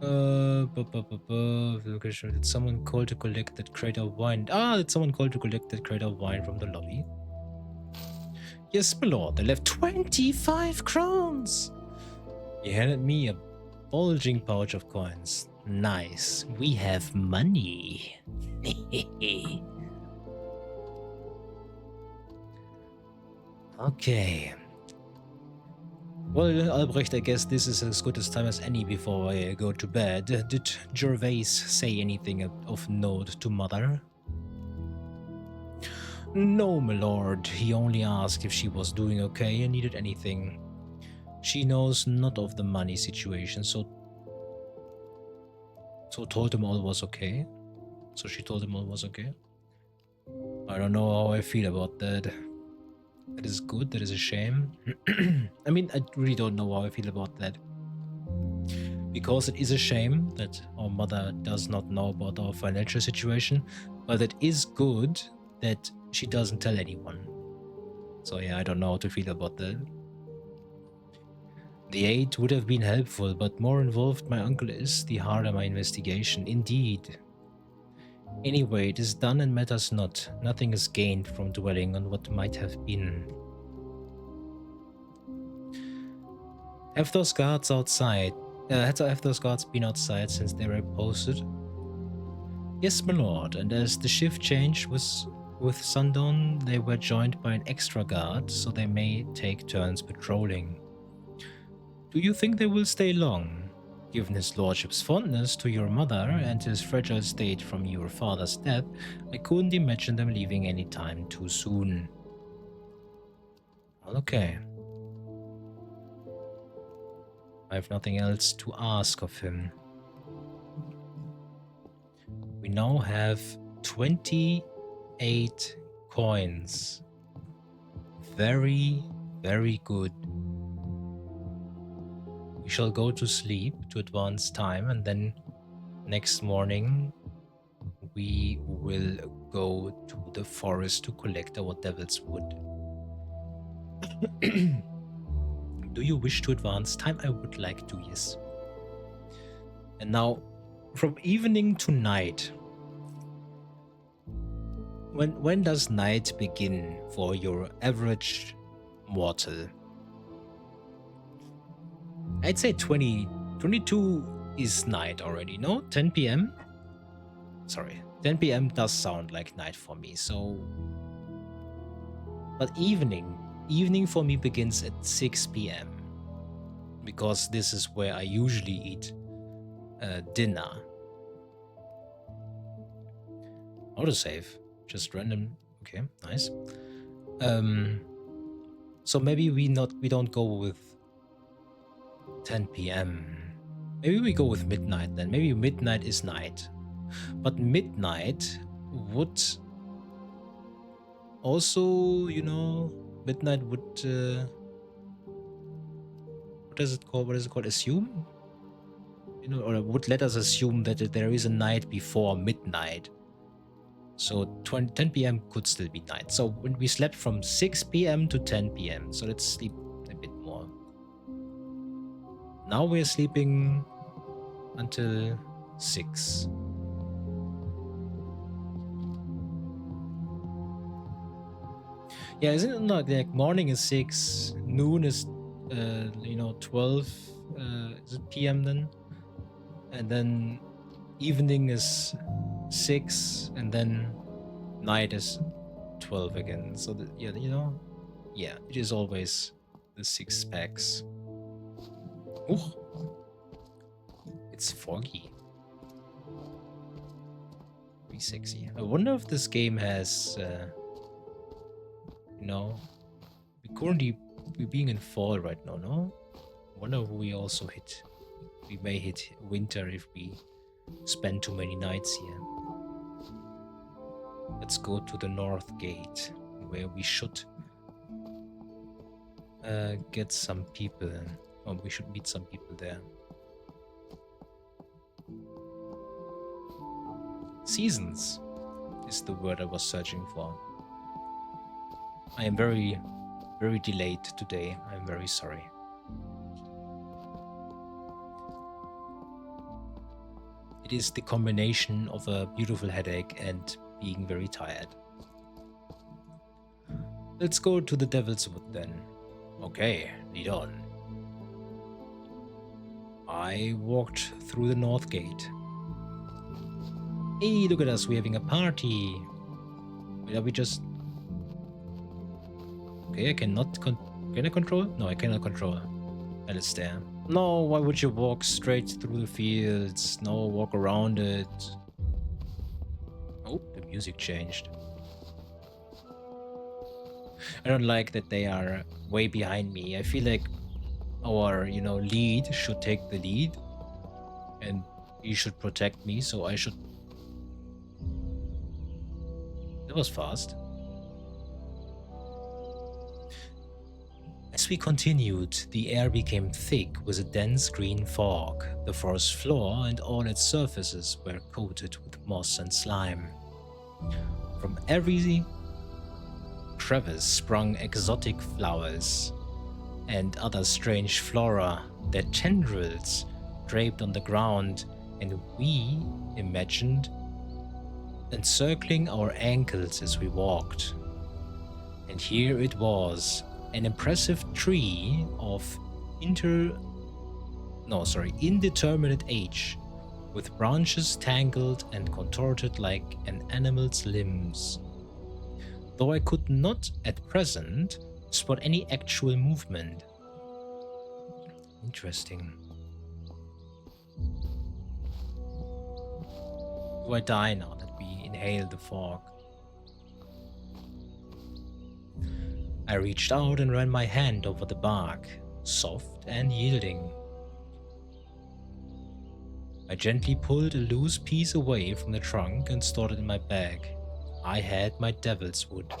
Did someone call to collect that crate of wine? Ah, did someone call to collect that crate of wine from the lobby? Yes, my lord, they left 25 crowns. He handed me a bulging pouch of coins. Nice, we have money. Okay. Well, Albrecht, I guess this is as good a time as any before I go to bed. Did Gervais say anything of note to Mother? No, my lord. He only asked if she was doing okay and needed anything. She knows not of the money situation, so told him all was okay. So she told him all was okay. I don't know how I feel about that. That is good, that is a shame. I mean, I really don't know how I feel about that. Because it is a shame that our mother does not know about our financial situation, but it is good that she doesn't tell anyone. So yeah, I don't know how to feel about that. The aid would have been helpful, but more involved my uncle is, the harder my investigation. Indeed. Anyway, it is done and matters not. Nothing is gained from dwelling on what might have been. Have those guards outside? Have those guards been outside since they were posted? Yes, my lord, and as the shift changed with sundown, they were joined by an extra guard, so they may take turns patrolling. Do you think they will stay long? Given his lordship's fondness to your mother and his fragile state from your father's death, I couldn't imagine them leaving any time too soon. Well, okay. I have nothing else to ask of him. We now have 28 coins. Very, very good. We shall go to sleep to advance time, and then next morning we will go to the forest to collect our devil's wood. Do you wish to advance time? I would like to, yes. And now, from evening to night, when does night begin for your average mortal? I'd say 22 is night already, no? 10 p.m.? Sorry, 10 p.m. does sound like night for me, so... But evening for me begins at 6 p.m. because this is where I usually eat dinner. Autosave, just random. Okay, nice. So maybe we don't go with 10 p.m. Maybe we go with midnight then. Maybe midnight is night. But midnight would also, you know, midnight would what is it called? Assume? You know, or would let us assume that there is a night before midnight. So 10 p.m. could still be night. So when we slept from 6 p.m. to 10 p.m. So let's sleep a bit more. Now we're sleeping until 6. Yeah, isn't it not like morning is 6, noon is 12 is it PM then? And then evening is 6, and then night is 12 again. So that, yeah, yeah, it is always the 6 packs. Ooh, it's foggy. Very sexy. I wonder if this game has, we're being in fall right now, no? I wonder if we also we may hit winter if we spend too many nights here. Let's go to the north gate, where we should get some people, or we should meet some people there. Seasons is the word I was searching for. I am very, very delayed today. I'm very sorry. It is the combination of a beautiful headache and being very tired. Let's go to the Devil's Wood then. Okay, lead on. I walked through the north gate. Hey, look at us, we're having a party. Wait, are we just... Okay, I cannot can I control? No, I cannot control. Alistair. No, why would you walk straight through the fields? No, walk around it. Oh, the music changed. I don't like that they are way behind me. I feel like our, lead should take the lead. And he should protect me, so I should... That was fast. As we continued, the air became thick with a dense green fog. The forest floor and all its surfaces were coated with moss and slime. From every crevice sprung exotic flowers and other strange flora, their tendrils draped on the ground, and we imagined encircling our ankles as we walked. And here it was, an impressive tree of indeterminate age, with branches tangled and contorted like an animal's limbs. Though I could not at present spot any actual movement. Interesting. Do I die now that we inhale the fog? I reached out and ran my hand over the bark, soft and yielding. I gently pulled a loose piece away from the trunk and stored it in my bag. I had my Devil's Wood.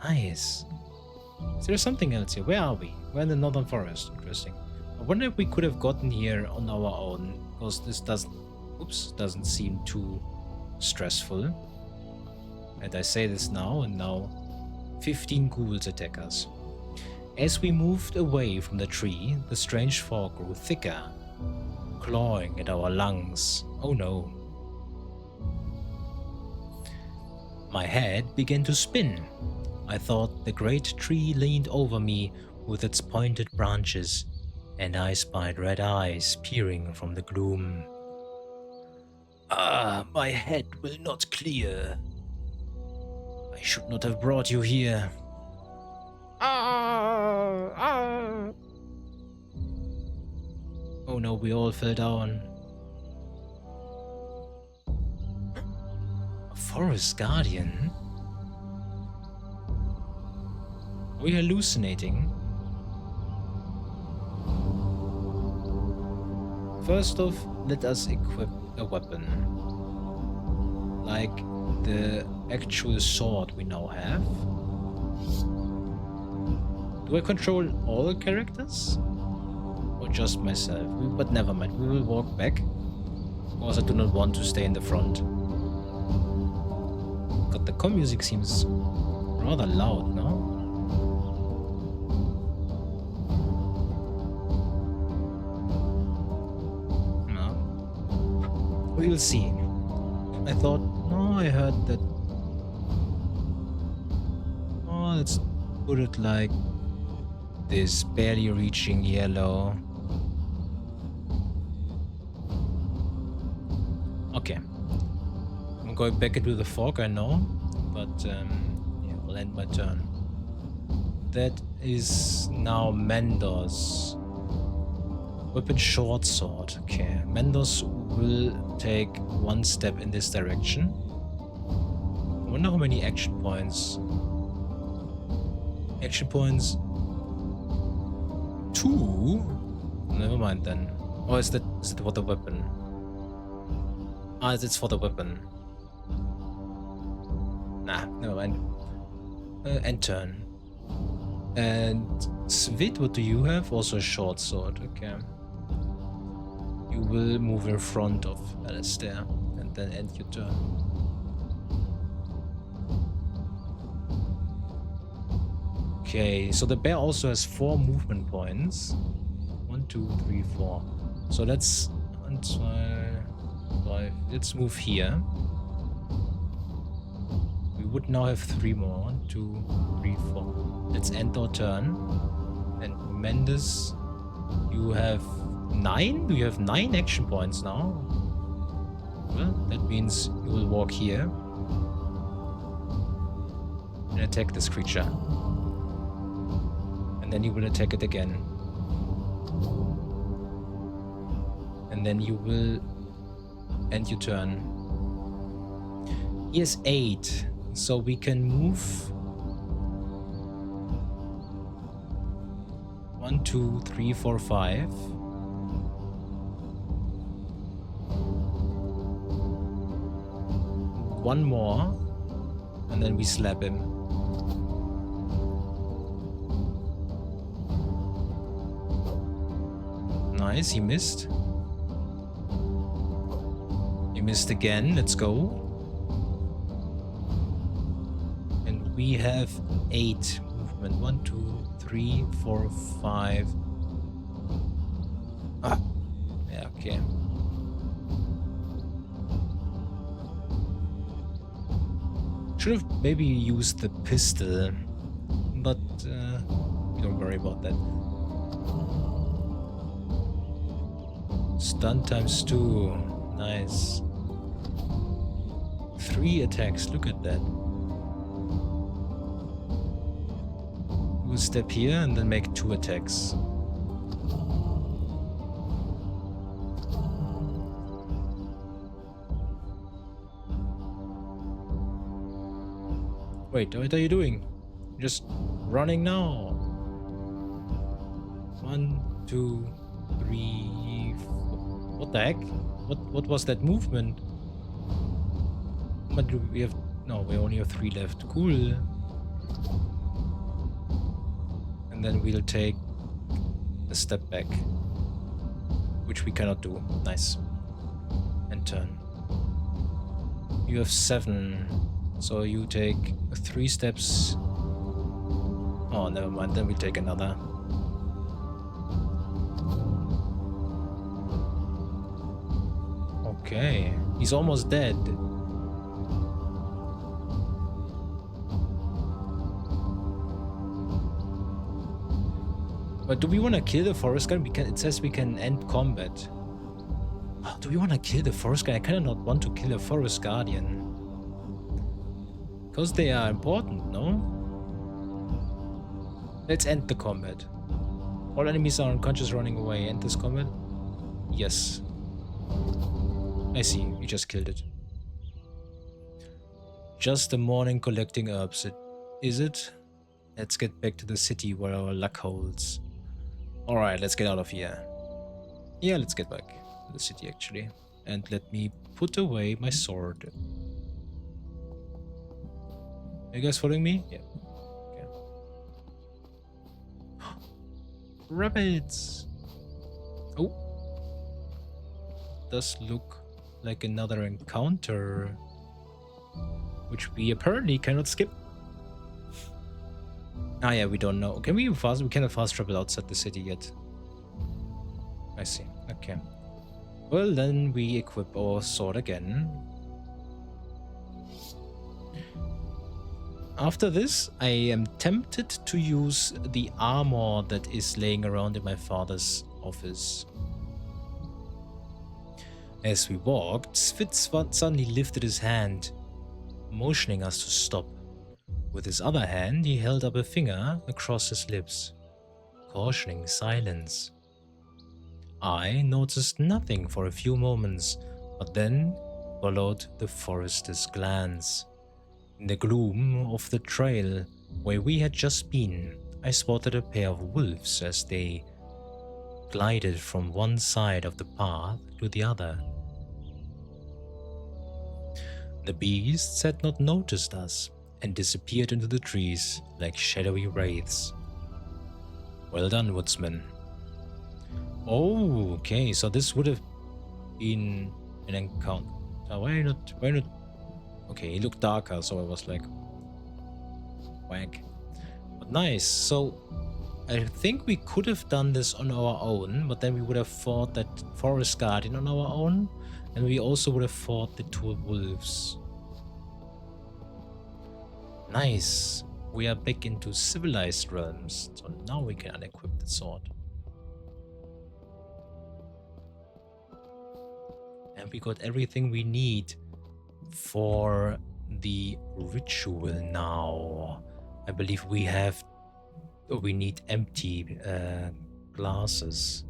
Nice. Is there something else here? Where are we? We're in the Northern Forest. Interesting. I wonder if we could have gotten here on our own, because this doesn't seem too stressful. And I say this now, and now 15 ghouls attack us. As we moved away from the tree, the strange fog grew thicker, clawing at our lungs. Oh no. My head began to spin. I thought the great tree leaned over me with its pointed branches, and I spied red eyes peering from the gloom. Ah, my head will not clear. I should not have brought you here. Oh no, we all fell down. A forest guardian? Are we hallucinating? First off, let us equip a weapon. Like the actual sword we now have. Do I control all characters? Or just myself? But never mind, we will walk back. Because I do not want to stay in the front. God, the com music seems rather loud, no? No. We'll see. I thought, no, I heard that. Oh, let's put it like this, barely reaching yellow. Okay. I'm going back into the fog, I know, but yeah, I'll end my turn. That is now Mendos. Weapon short sword. Okay, Mendos will take one step in this direction. I wonder how many action points. Action points 2? Never mind then. Or is it for the weapon? Ah, it's for the weapon. Nah, never mind. End turn. And Svit, what do you have? Also a short sword, okay. You will move in front of Alistair and then end your turn. Okay, so the bear also has 4 movement points. 1, 2, 3, 4. So let's 1, 2, 5. Let's move here. We would now have 3 more. 1, 2, 3, 4. Let's end our turn. And Mendes, you have 9? Do you have 9 action points now? Well, that means you will walk here and attack this creature. And then you will attack it again. And then you will end your turn. He has 8, so we can move 1, 2, 3, 4, 5. One more, and then we slap him. Nice, he missed. He missed again, let's go. And we have 8 movement. 1, 2, 3, 4, 5. Ah, yeah, okay. Should have maybe used the pistol, but don't worry about that. Stun times 2, nice. 3 attacks, look at that. We'll step here and then make 2 attacks. Wait, what are you doing? Just running now. 1, 2, 3, 4. What the heck? What was that movement? But we have no, we only have 3 left. Cool. And then we'll take a step back, which we cannot do. Nice. And turn. You have 7. So you take 3 steps. Oh, never mind. Then we take another. Okay. He's almost dead. But do we want to kill the forest guy? It says we can end combat. Oh, do we want to kill the forest guy? I kind of not want to kill a forest guardian. Because they are important, no? Let's end the combat. All enemies are unconscious running away. End this combat? Yes. I see, we just killed it. Just a morning collecting herbs, is it? Let's get back to the city where our luck holds. Alright, let's get out of here. Yeah, let's get back to the city actually. And let me put away my sword. Are you guys following me? Yeah. Okay. Rabbits! Oh. Does look like another encounter, which we apparently cannot skip. Ah yeah, we don't know. Can we fast? We cannot fast travel outside the city yet. I see. Okay. Well, then we equip our sword again. After this, I am tempted to use the armor that is laying around in my father's office. As we walked, Svitz suddenly lifted his hand, motioning us to stop. With his other hand, he held up a finger across his lips, cautioning silence. I noticed nothing for a few moments, but then followed the forester's glance. In the gloom of the trail where we had just been, I spotted a pair of wolves as they glided from one side of the path to the other. The beasts had not noticed us and disappeared into the trees like shadowy wraiths. Well done, woodsman. Oh, okay, so this would have been an encounter. Why not? Okay, he looked darker, so I was like, whack. But nice. So I think we could have done this on our own, but then we would have fought that forest guardian on our own, and we also would have fought the two wolves. Nice. We are back into civilized realms, so now we can unequip the sword. And we got everything we need for the ritual now. I believe we need empty glasses,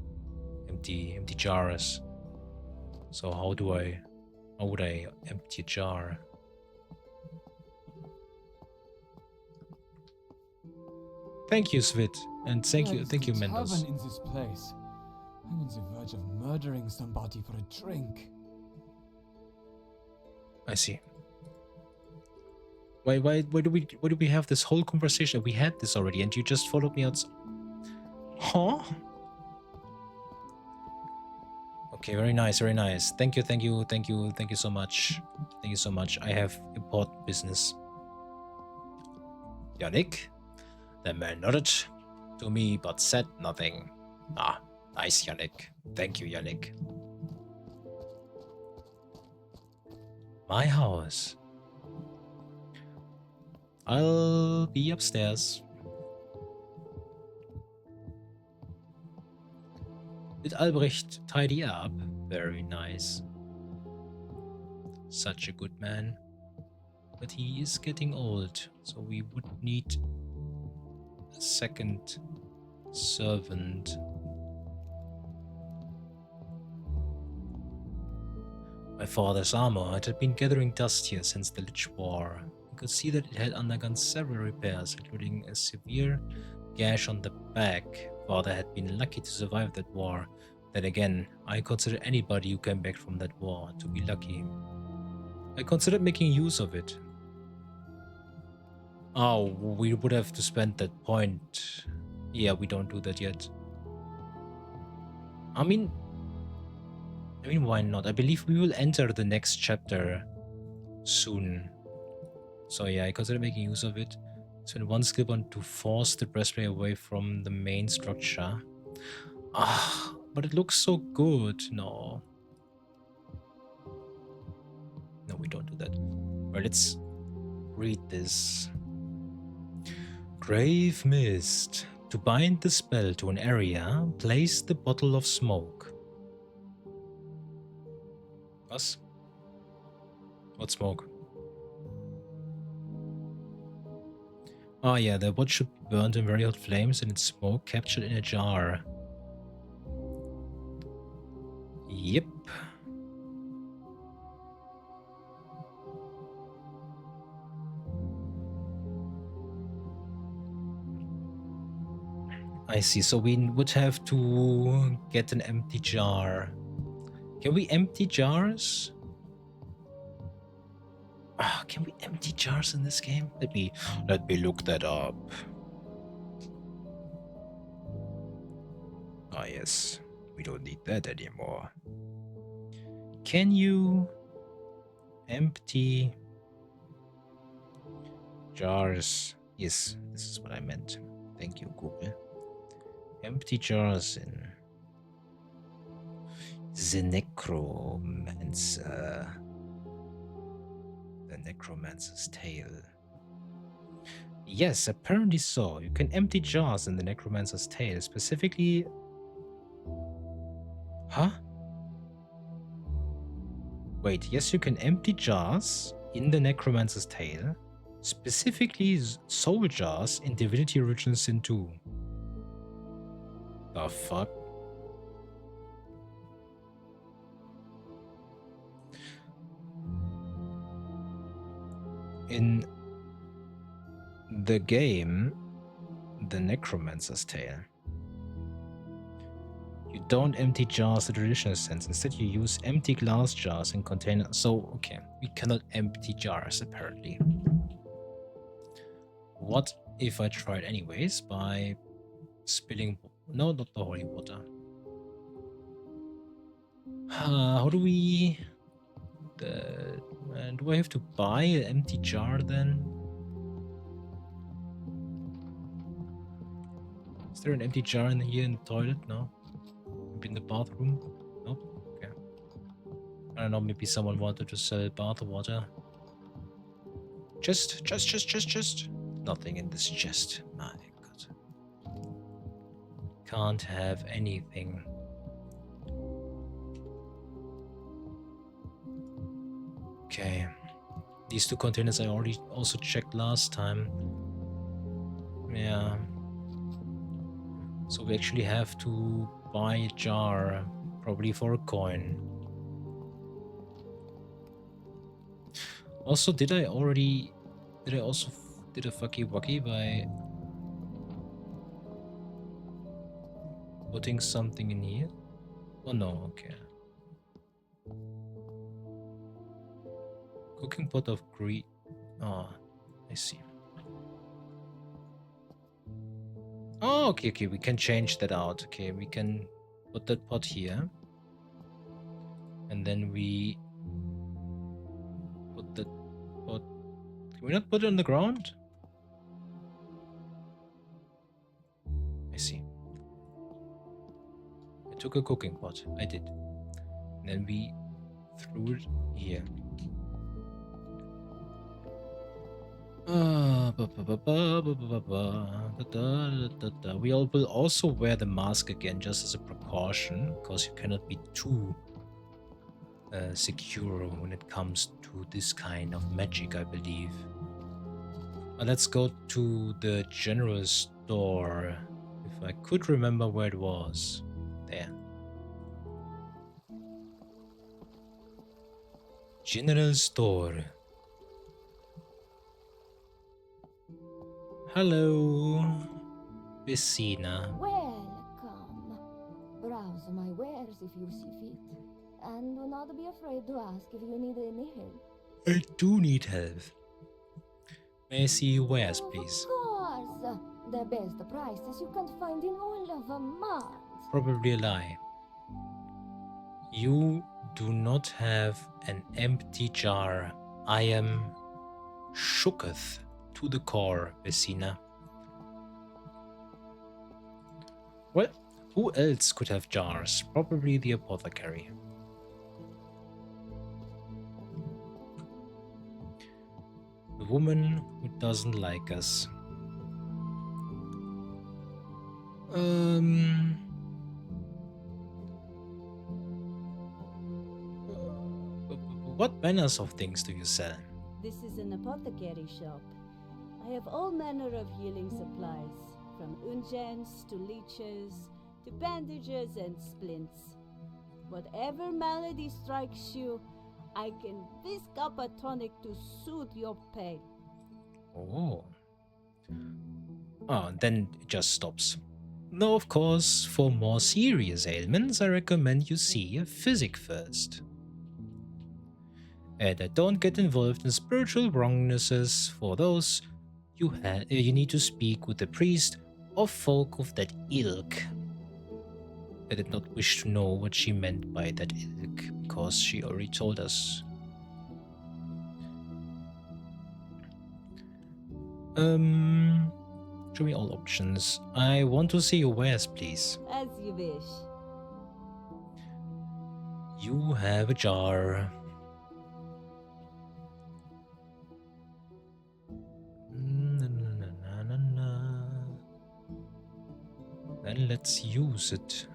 empty jars. So how would I empty a jar? Thank you, Svit, and thank you, Mendos. In this place. I'm on the verge of murdering somebody for a drink. I see. Why do we have this whole conversation? We had this already, and you just followed me out. Huh? Okay, very nice, very nice. Thank you so much. Thank you so much. I have important business. Yannick? The man nodded to me but said nothing. Ah, nice, Yannick. Thank you, Yannick. My house. I'll be upstairs. Did Albrecht tidy up? Very nice. Such a good man. But he is getting old, so we would need a second servant. My father's armor had been gathering dust here since the Lich War. You could see that it had undergone several repairs, including a severe gash on the back. Father had been lucky to survive that war. Then again, I consider anybody who came back from that war to be lucky. I considered making use of it. Oh, we would have to spend that point. Yeah, we don't do that yet. I mean, why not? I believe we will enter the next chapter soon. So yeah, I consider making use of it. Spend one skill point to force the breastplate away from the main structure. Ah, but it looks so good. No. No, we don't do that. Well, let's read this. Grave Mist. To bind the spell to an area, place the bottle of smoke. Was? What smoke? Oh yeah, the wood should be burned in very hot flames and its smoke captured in a jar. Yep. I see, so we would have to get an empty jar. Can we empty jars? Can we empty jars in this game? Let me look that up. Ah yes, we don't need that anymore. Can you empty jars? Yes, this is what I meant. Thank you, Google. Empty jars in the Necromancer. The Necromancer's Tale. Yes, apparently so. You can empty jars in the Necromancer's Tale, specifically... Huh? Wait, yes, you can empty jars in the Necromancer's Tale, specifically soul jars in Divinity Original Sin 2. The fuck? In the game, The Necromancer's Tale, you don't empty jars in the traditional sense. Instead, you use empty glass jars and containers. So, okay, we cannot empty jars, apparently. What if I tried anyways by spilling... No, not the holy water. How do we... do I have to buy an empty jar then? Is there an empty jar in here in the toilet? No. Maybe in the bathroom? Nope. Okay. I don't know, maybe someone wanted to sell bath water. Chest. Nothing in this chest. My God. Can't have anything. Okay. These two containers I already also checked last time. Yeah. So we actually have to buy a jar, probably for a coin. Also, did I also did a fucky wucky by putting something in here? Oh no, okay. Cooking pot of green. Oh, I see. Oh, okay, we can change that out. Okay, we can put that pot here. And then we put that pot. Can we not put it on the ground? I see. I took a cooking pot. I did. And then we threw it here. We all will also wear the mask again just as a precaution, because you cannot be too secure when it comes to this kind of magic, I believe. Let's go to the general store. If I could remember where it was. There. General store. Hello, Vecina. Welcome. Browse my wares if you see fit. And do not be afraid to ask if you need any help. I do need help. May I see your wares, please? Of course. The best prices you can find in all of Mars. Probably a lie. You do not have an empty jar. I am shooketh to the core, Vecina. Well, who else could have jars? Probably the apothecary. The woman who doesn't like us. What manners of things do you sell? This is an apothecary shop. I have all manner of healing supplies, from unguents to leeches, to bandages and splints. Whatever malady strikes you, I can whisk up a tonic to soothe your pain. Oh. Oh, then it just stops. No, of course, for more serious ailments, I recommend you see a physic first. And don't get involved in spiritual wrongnesses. For those, you need to speak with the priest or folk of that ilk. I did not wish to know what she meant by that ilk, because she already told us. Show me all options. I want to see your wares, please. As you wish. You have a jar. Then let's use it.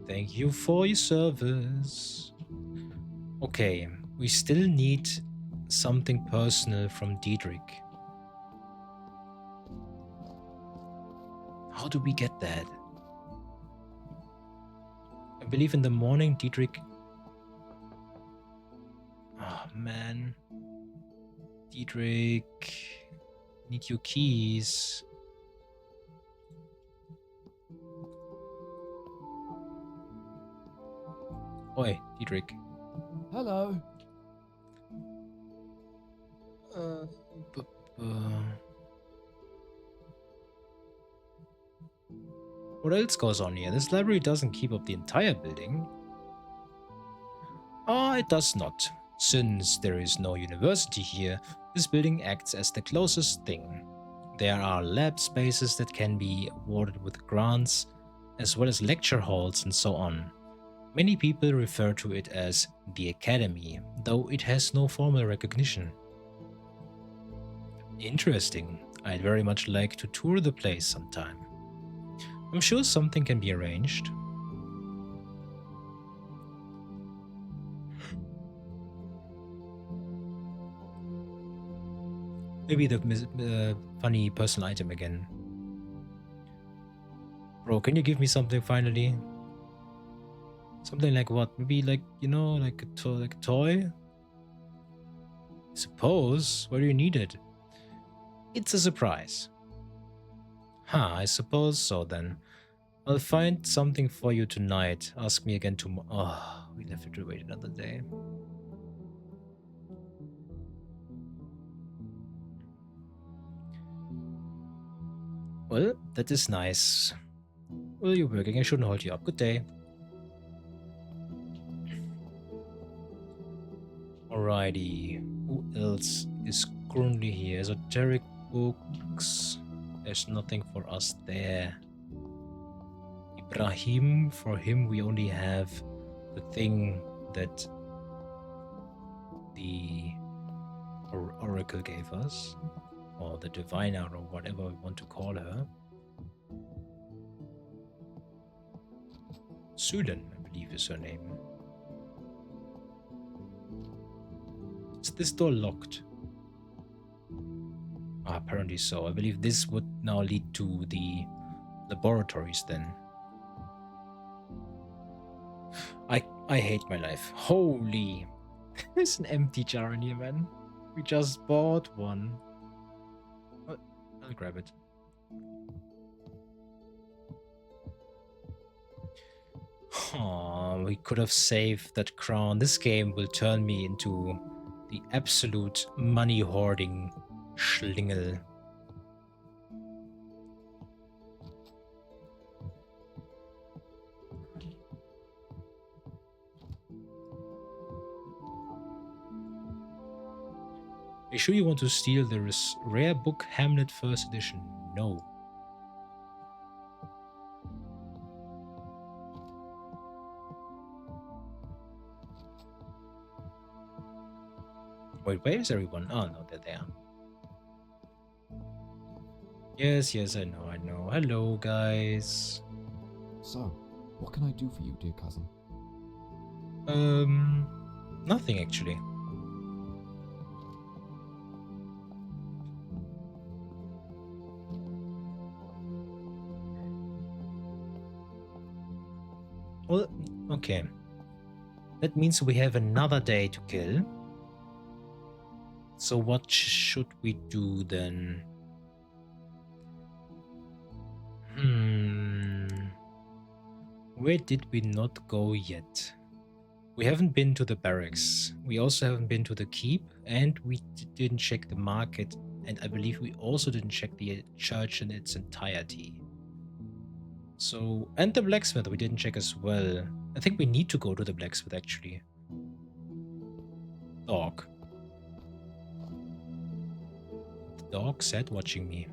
Thank you for your service. Okay, we still need something personal from Diedrich. How do we get that? I believe in the morning Diedrich... Oh man. Diedrich... Need your keys. Oi, Diedrich. Hello. What else goes on here? This library doesn't keep up the entire building. Ah, it does not. Since there is no university here, this building acts as the closest thing. There are lab spaces that can be awarded with grants, as well as lecture halls and so on. Many people refer to it as the Academy, though it has no formal recognition. Interesting. I'd very much like to tour the place sometime. I'm sure something can be arranged. Maybe the funny personal item again. Bro, can you give me something finally? Something like what? Maybe like, you know, like a toy? I suppose. Where do you need it? It's a surprise. Huh, I suppose so then. I'll find something for you tonight. Ask me again tomorrow. Oh, we'll have to wait another day. Well, that is nice. Well, you're working. I shouldn't hold you up. Good day. Alrighty. Who else is currently here? Esoteric books. There's nothing for us there. Ibrahim, for him we only have the thing that the oracle gave us, or the diviner, or whatever we want to call her. Sudan, I believe, is her name. Is this door locked? Ah, apparently so. I believe this would now lead to the laboratories then. I hate my life. Holy. There's an empty jar in here, man. We just bought one. I'll grab it. Oh, we could have saved that crown. This game will turn me into the absolute money hoarding schlingel. Are you sure you want to steal the rare book Hamlet First Edition? No. Wait, where is everyone? Oh no, they're there. Yes, I know. Hello, guys. So, what can I do for you, dear cousin? Nothing actually. Well, okay. That means we have another day to kill. So what should we do then? Where did we not go yet? We haven't been to the barracks. We also haven't been to the keep, and we didn't check the market, and I believe we also didn't check the church in its entirety. So, and the blacksmith we didn't check as well. I think we need to go to the blacksmith actually. Dog. The dog sat watching me.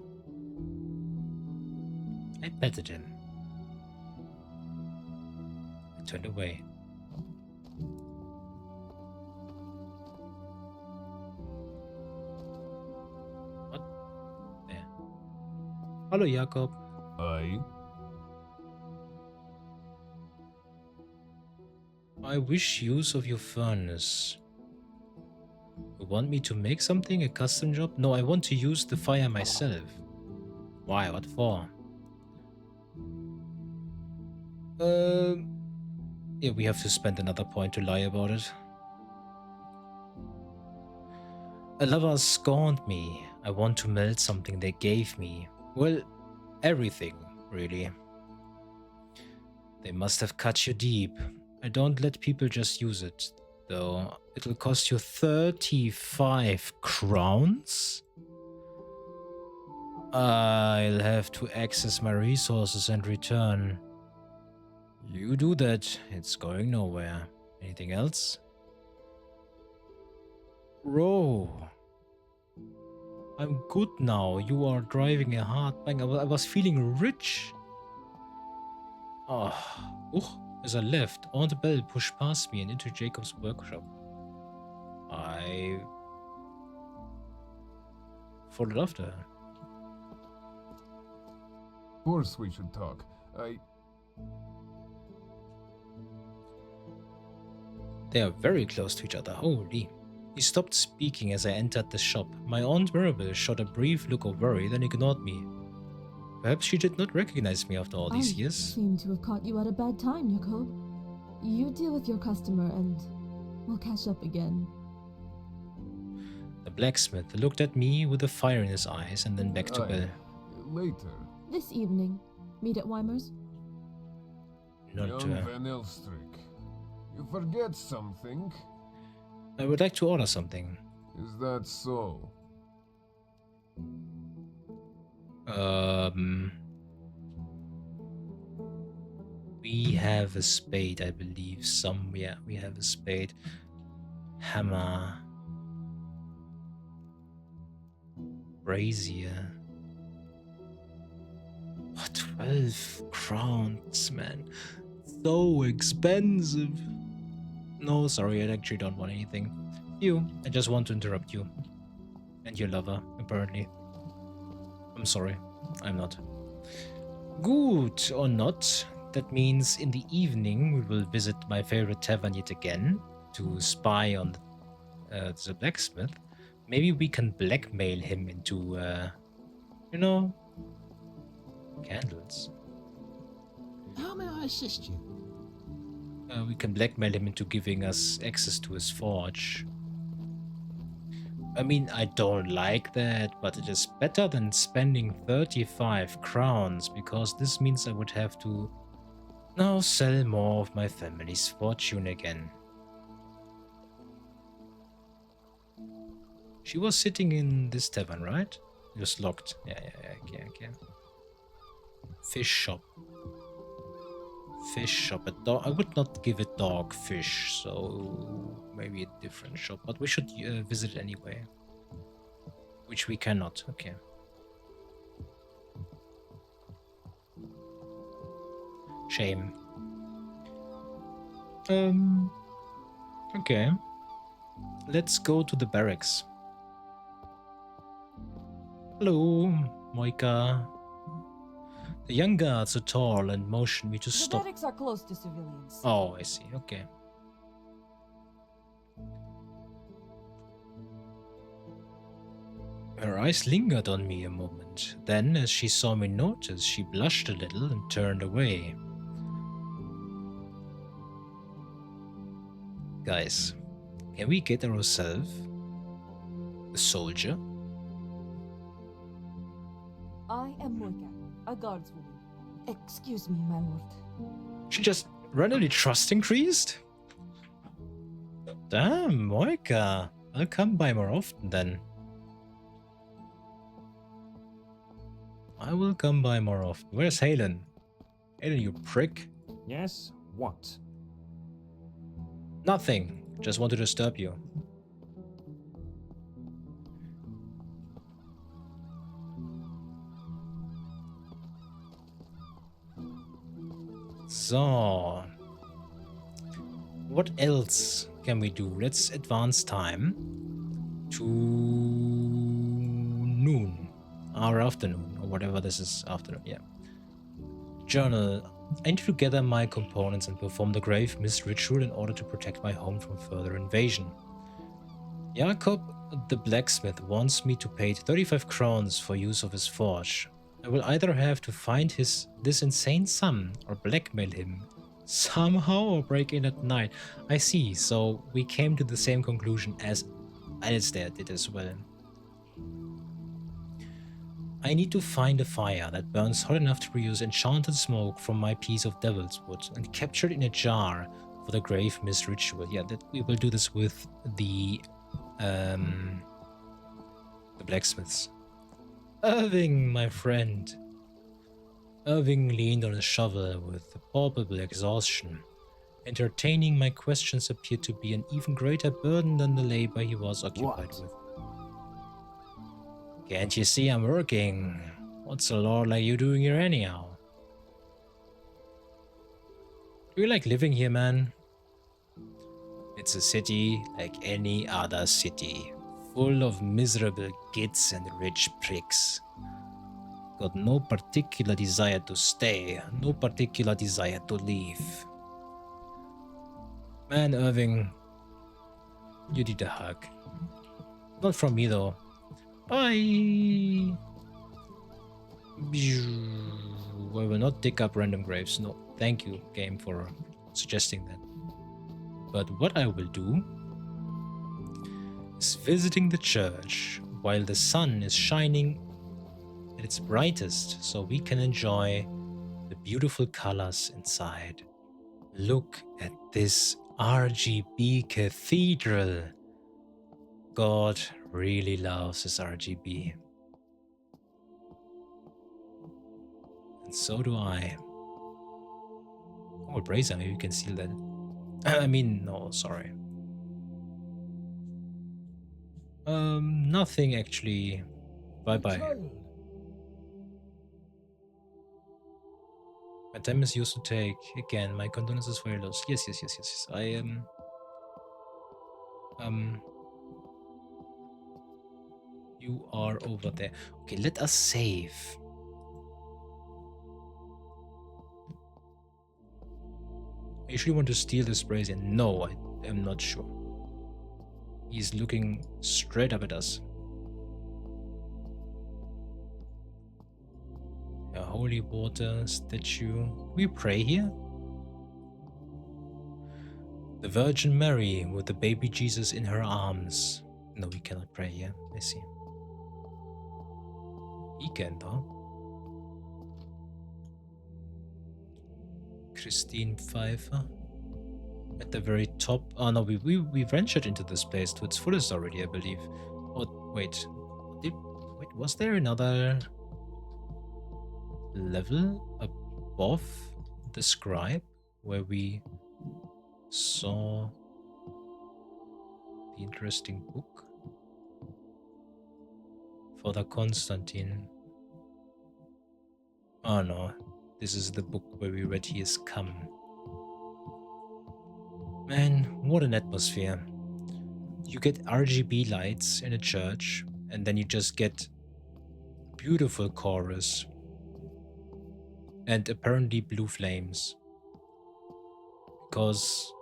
I petted him. I turned away. What? There. Hello, Jakob. Aye. I wish use of your furnace. You want me to make something? A custom job? No, I want to use the fire myself. Why? What for? Yeah, we have to spend another point to lie about it. A lover scorned me. I want to melt something they gave me. Well, everything, really. They must have cut you deep. I don't let people just use it, though. It'll cost you 35 crowns? I'll have to access my resources and return. You do that, it's going nowhere. Anything else? Bro. I'm good now. You are driving a hard bang. I was feeling rich. As I left, Aunt Belle pushed past me and into Jacob's workshop. I folded after her. Of course we should talk. They are very close to each other. Holy. He stopped speaking as I entered the shop. My Aunt Mirabel shot a brief look of worry, then ignored me. Perhaps she did not recognize me after all these years. I seem to have caught you at a bad time, Jakob. You deal with your customer and we'll catch up again. The blacksmith looked at me with a fire in his eyes and then back to Belle. Later. This evening, meet at Weimer's. Not Young Van Elstrick. You forget something. I would like to order something. Is that so? We have a spade, I believe. Yeah, we have a spade. Hammer. Brazier. Oh, 12 crowns, man. So expensive. No, sorry, I actually don't want anything. I just want to interrupt you. And your lover, apparently. I'm sorry, I'm not. Good or not, that means in the evening we will visit my favorite tavern yet again to spy on the blacksmith. Maybe we can blackmail him into, candles. How may I assist you? We can blackmail him into giving us access to his forge. I mean, I don't like that, but it is better than spending 35 crowns, because this means I would have to now sell more of my family's fortune again. She was sitting in this tavern, right? It was locked. Yeah, okay. Fish shop. Fish shop. I would not give it dog fish, so maybe a different shop. But we should visit anyway. Which we cannot. Okay. Shame. Okay. Let's go to the barracks. Hello, Moika. The young guards are tall and motion me to stop. The barracks are close to civilians. Oh, I see. Okay. Her eyes lingered on me a moment. Then, as she saw me notice, she blushed a little and turned away. Guys, can we get ourselves a soldier? I am Moika, a guardswoman. Excuse me, my lord. She just randomly trust increased? Damn, Moika. I'll come by more often then. I will come by more often. Where's Halen? Halen, you prick. Yes? What? Nothing. Just want to disturb you. So, what else can we do? Let's advance time to noon, or afternoon, or whatever this is, afternoon, yeah. Journal. I need to gather my components and perform the grave mist ritual in order to protect my home from further invasion. Jakob, the blacksmith, wants me to pay 35 crowns for use of his forge. I will either have to find this insane sum or blackmail him somehow or break in at night. I see, so we came to the same conclusion as Alistair did as well. I need to find a fire that burns hot enough to produce enchanted smoke from my piece of devil's wood and capture it in a jar for the grave mist ritual. Yeah, that we will do this with the blacksmiths. Irving, my friend. Irving leaned on his shovel with palpable exhaustion. Entertaining my questions appeared to be an even greater burden than the labor he was occupied with. Can't you see I'm working? What's a lord like you doing here anyhow? Do you like living here, man? It's a city like any other city. full of miserable gits and rich pricks. Got no particular desire to stay, no particular desire to leave. Man, Irving, you need a hug. Not from me, though. Bye! I will not dig up random graves. No, thank you, game, for suggesting that. But what I will do is visiting the church while the sun is shining at its brightest, so we can enjoy the beautiful colors inside. Look at this RGB cathedral. God really loves his RGB. And so do I. Oh, Brazier, maybe you can seal that. I mean, no, sorry. Nothing actually. Bye-bye. My time is used to take. Again, my condolences for your loss. Yes. I am... You are over there. Okay, let us save. I usually want to steal this brazier. No, I am not sure. He's looking straight up at us. A holy water statue. We pray here? The Virgin Mary with the baby Jesus in her arms. No, we cannot pray here. I see. He can, though. Christine Pfeiffer. At the very top. Oh no, we ventured into this place to its fullest already, I believe. Oh, wait. Wait, was there another level above the scribe where we saw the interesting book? Father Constantine. Oh no, this is the book where we read He is come. Man, what an atmosphere. You get RGB lights in a church, and then you just get beautiful chorus. And apparently blue flames. Because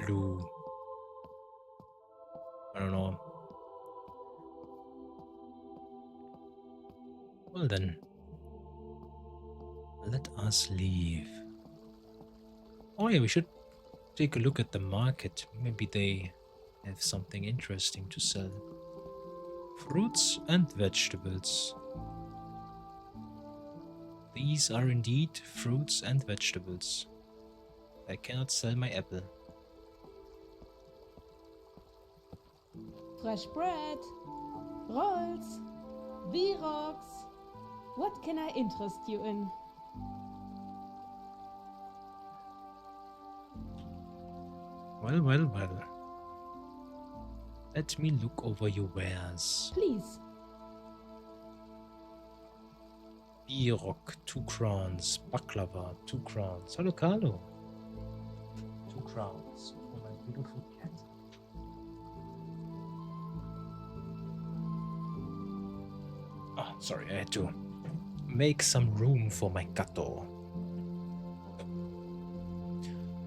blue. I don't know. Well then. Let us leave. Oh yeah, we should take a look at the market. Maybe they have something interesting to sell. Fruits and vegetables. These are indeed fruits and vegetables. I cannot sell my apple. Fresh bread, rolls, V-Rocks. What can I interest you in? Well. Let me look over your wares. Please. Birok, 2 crowns. Baklava, 2 crowns. Hallo Carlo. 2 crowns for my beautiful cat. Ah, sorry, I had to make some room for my gato.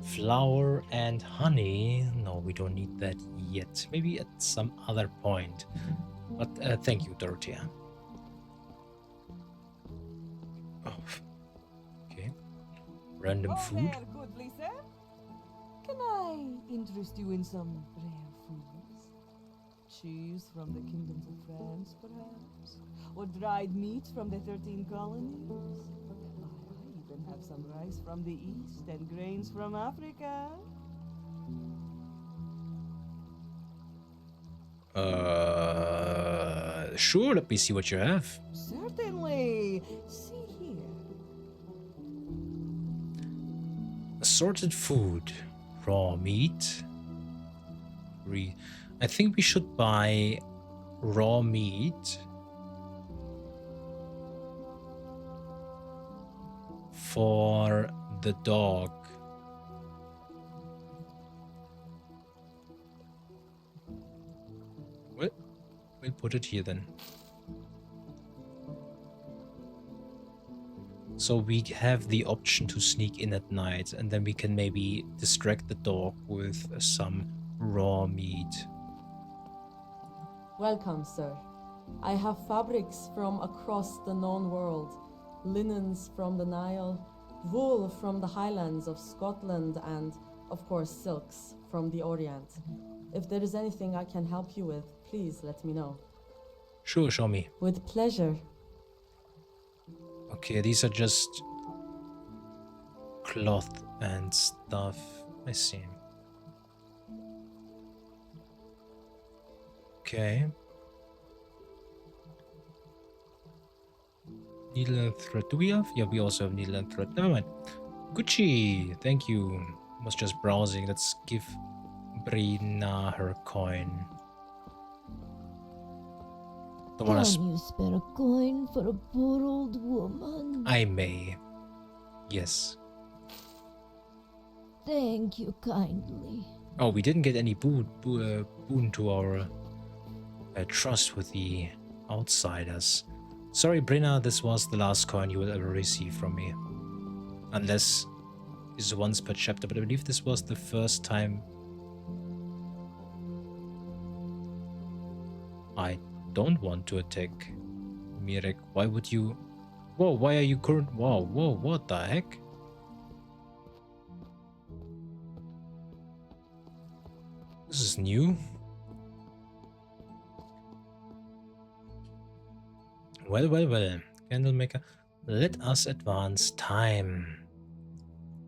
Flour and honey. No, we don't need that yet. Maybe at some other point. But thank you, Dorothea. Oh, okay. Random food. There, goodly sir. Can I interest you in some rare foods? Cheese from the kingdoms of France, perhaps? Or dried meats from the 13 colonies? I even have some rice from the east and grains from Africa. Sure, let me see what you have. Certainly. See here. Assorted food. Raw meat. I think we should buy raw meat for the dog. What? We'll put it here then. So we have the option to sneak in at night, and then we can maybe distract the dog with some raw meat. Welcome, sir. I have fabrics from across the known world, linens from the Nile, wool from the highlands of Scotland, and, of course, silks from the Orient. If there is anything I can help you with, please let me know. Sure, show me. With pleasure. Okay, these are just cloth and stuff. I see. Okay. Needle and thread. Do we have? Yeah, we also have needle and thread. Never mind. Gucci, thank you. Was just browsing. Let's give Brina her coin. Can you spare a coin for a poor old woman? I may. Yes. Thank you kindly. Oh, we didn't get any boon to our trust with the outsiders. Sorry, Brina, this was the last coin you will ever receive from me. Unless it's once per chapter, but I believe this was the first time I don't want to attack Mirek. Why would you? Whoa, why are you current? Whoa, what the heck? This is new. Well. Candlemaker, let us advance time.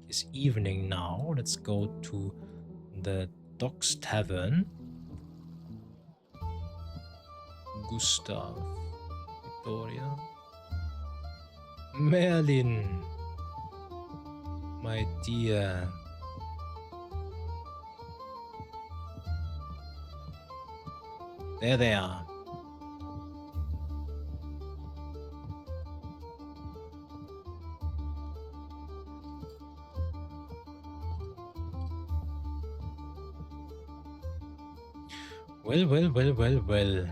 It's evening now. Let's go to the Docks Tavern. Gustav, Victoria, Merlin, my dear. There they are. Well.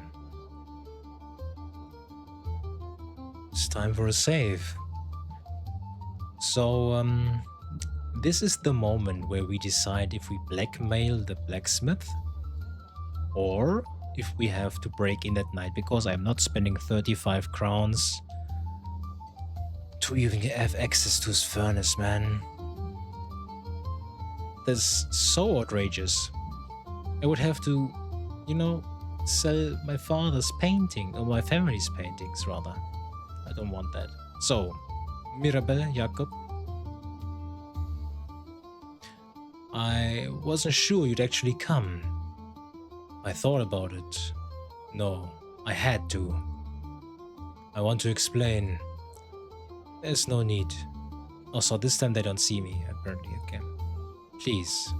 It's time for a save. So, this is the moment where we decide if we blackmail the blacksmith or if we have to break in at night, because I'm not spending 35 crowns to even have access to his furnace, man. That's so outrageous. I would have to, you know, sell my father's painting, or my family's paintings, rather. I don't want that. So, Mirabelle, Jakob. I wasn't sure you'd actually come. I thought about it. No, I had to. I want to explain. There's no need. Oh, so this time they don't see me, apparently, okay. Please.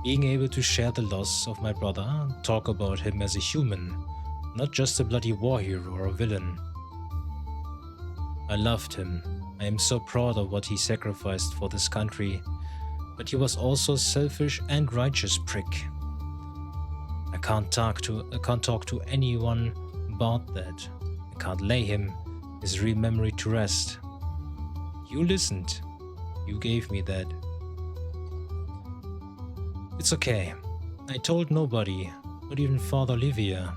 Being able to share the loss of my brother, talk about him as a human, not just a bloody war hero or a villain. I loved him. I am so proud of what he sacrificed for this country, but he was also a selfish and righteous prick. I can't talk to anyone about that. I can't lay his real memory to rest. You listened. You gave me that. It's okay. I told nobody, not even Father Olivia,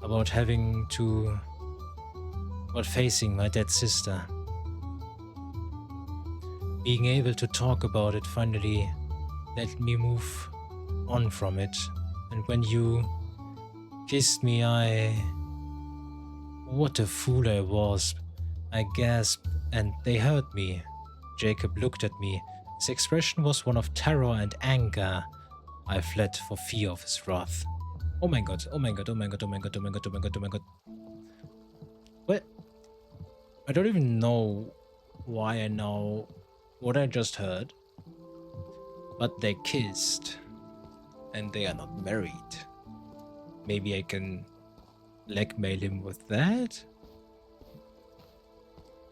about facing my dead sister. Being able to talk about it finally let me move on from it. And when you kissed me, what a fool I was. I gasped and they hurt me. Jacob looked at me. His expression was one of terror and anger. I fled for fear of his wrath. Oh my god, oh my god. What? I don't even know why I know what I just heard. But they kissed. And they are not married. Maybe I can blackmail him with that?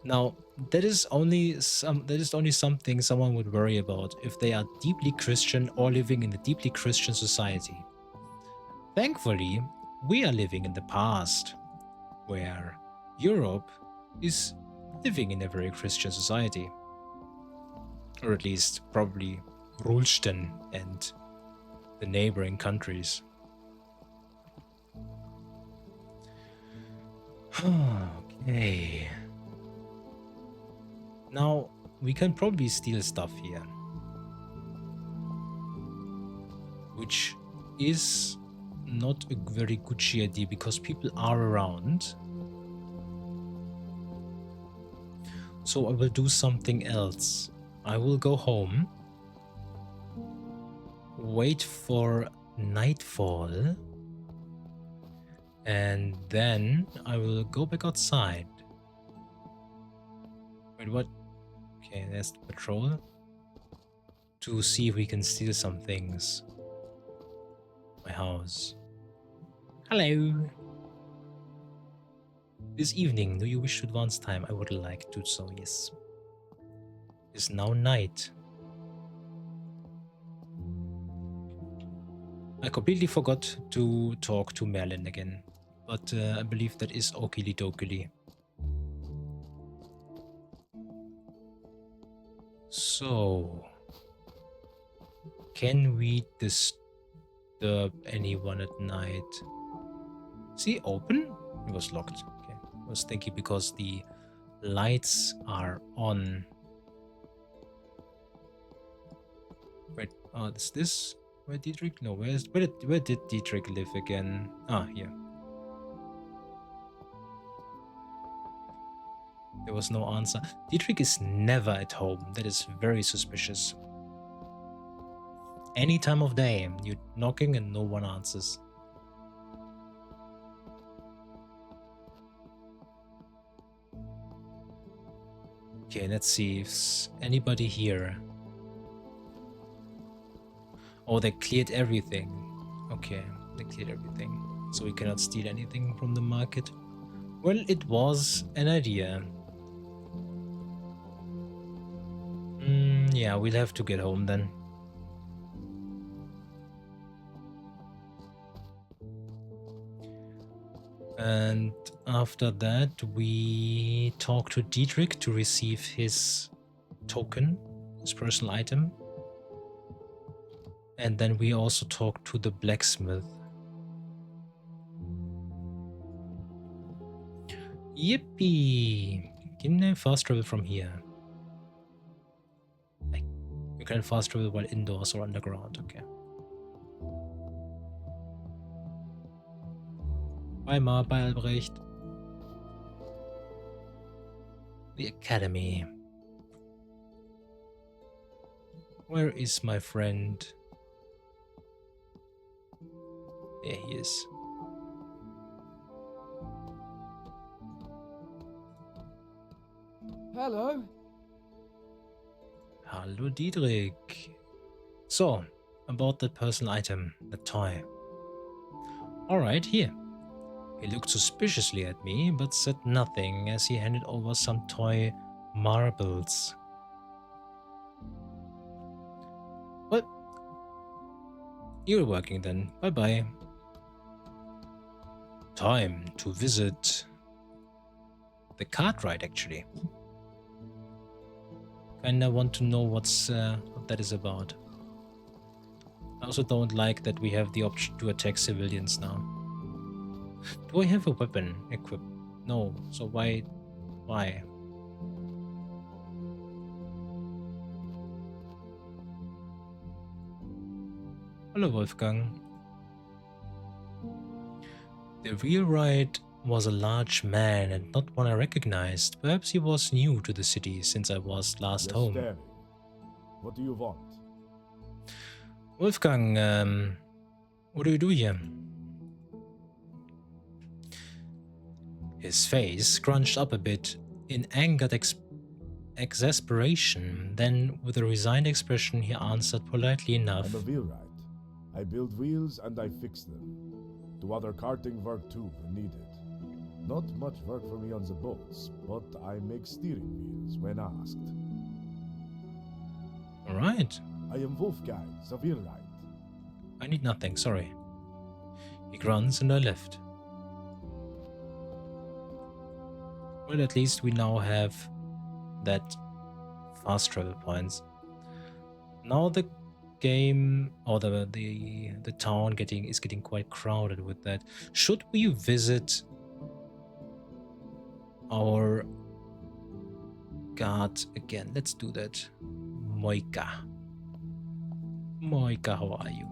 Now, that is only something someone would worry about if they are deeply Christian or living in a deeply Christian society. Thankfully, we are living in the past, where Europe is living in a very Christian society. Or at least probably Rulsten and the neighboring countries. Okay. Now, we can probably steal stuff here. Which is not a very good idea because people are around. So I will do something else. I will go home, wait for nightfall, and then I will go back outside. Wait, what? Okay, there's the patrol. To see if we can steal some things. My house. Hello. This evening, do you wish to advance time? I would like to do so, yes. It's now night. I completely forgot to talk to Merlin again, but I believe that is okily dokily. So, can we disturb anyone at night? See, open? It was locked. Okay, I was thinking because the lights are on. Wait, is this where Dietrich? No, where did Dietrich live again? Ah, here. There was no answer. Dietrich is never at home. That is very suspicious. Any time of day, you're knocking and no one answers. Okay, let's see if anybody here. Oh, they cleared everything. Okay, they cleared everything. So we cannot steal anything from the market. Well, it was an idea. Yeah, we'll have to get home then. And after that, we talk to Dietrich to receive his token, his personal item. And then we also talk to the blacksmith. Yippee! Can I fast travel from here? You can fast travel while indoors or underground, okay. Bye Ma, bye Albrecht. The academy. Where is my friend? There he is. Hello. Hallo Dietrich. So, about that personal item, the toy. Alright, here. He looked suspiciously at me, but said nothing as he handed over some toy marbles. What? You're working then. Bye-bye. Time to visit the Cartwright, actually. Kinda want to know what that is about. I also don't like that we have the option to attack civilians now. Do I have a weapon equipped? No, so why? Hello, Wolfgang. The wheelwright was a large man and not one I recognized. Perhaps he was new to the city since I was last home. Staring. What do you want? Wolfgang, what do you do here? His face scrunched up a bit in angered exasperation. Then, with a resigned expression, he answered politely enough. I'm a wheelwright. I build wheels and I fix them. Do other carting work too when needed. Not much work for me on the boats, but I make steering wheels when asked. Alright. I am Wolfgang, the wheelwright. I need nothing, sorry. He grunts and I left. Well, at least we now have that fast travel points. Now the game or the town is getting quite crowded with that. Should we visit our guard again? Let's do that. Moika. Moika, how are you?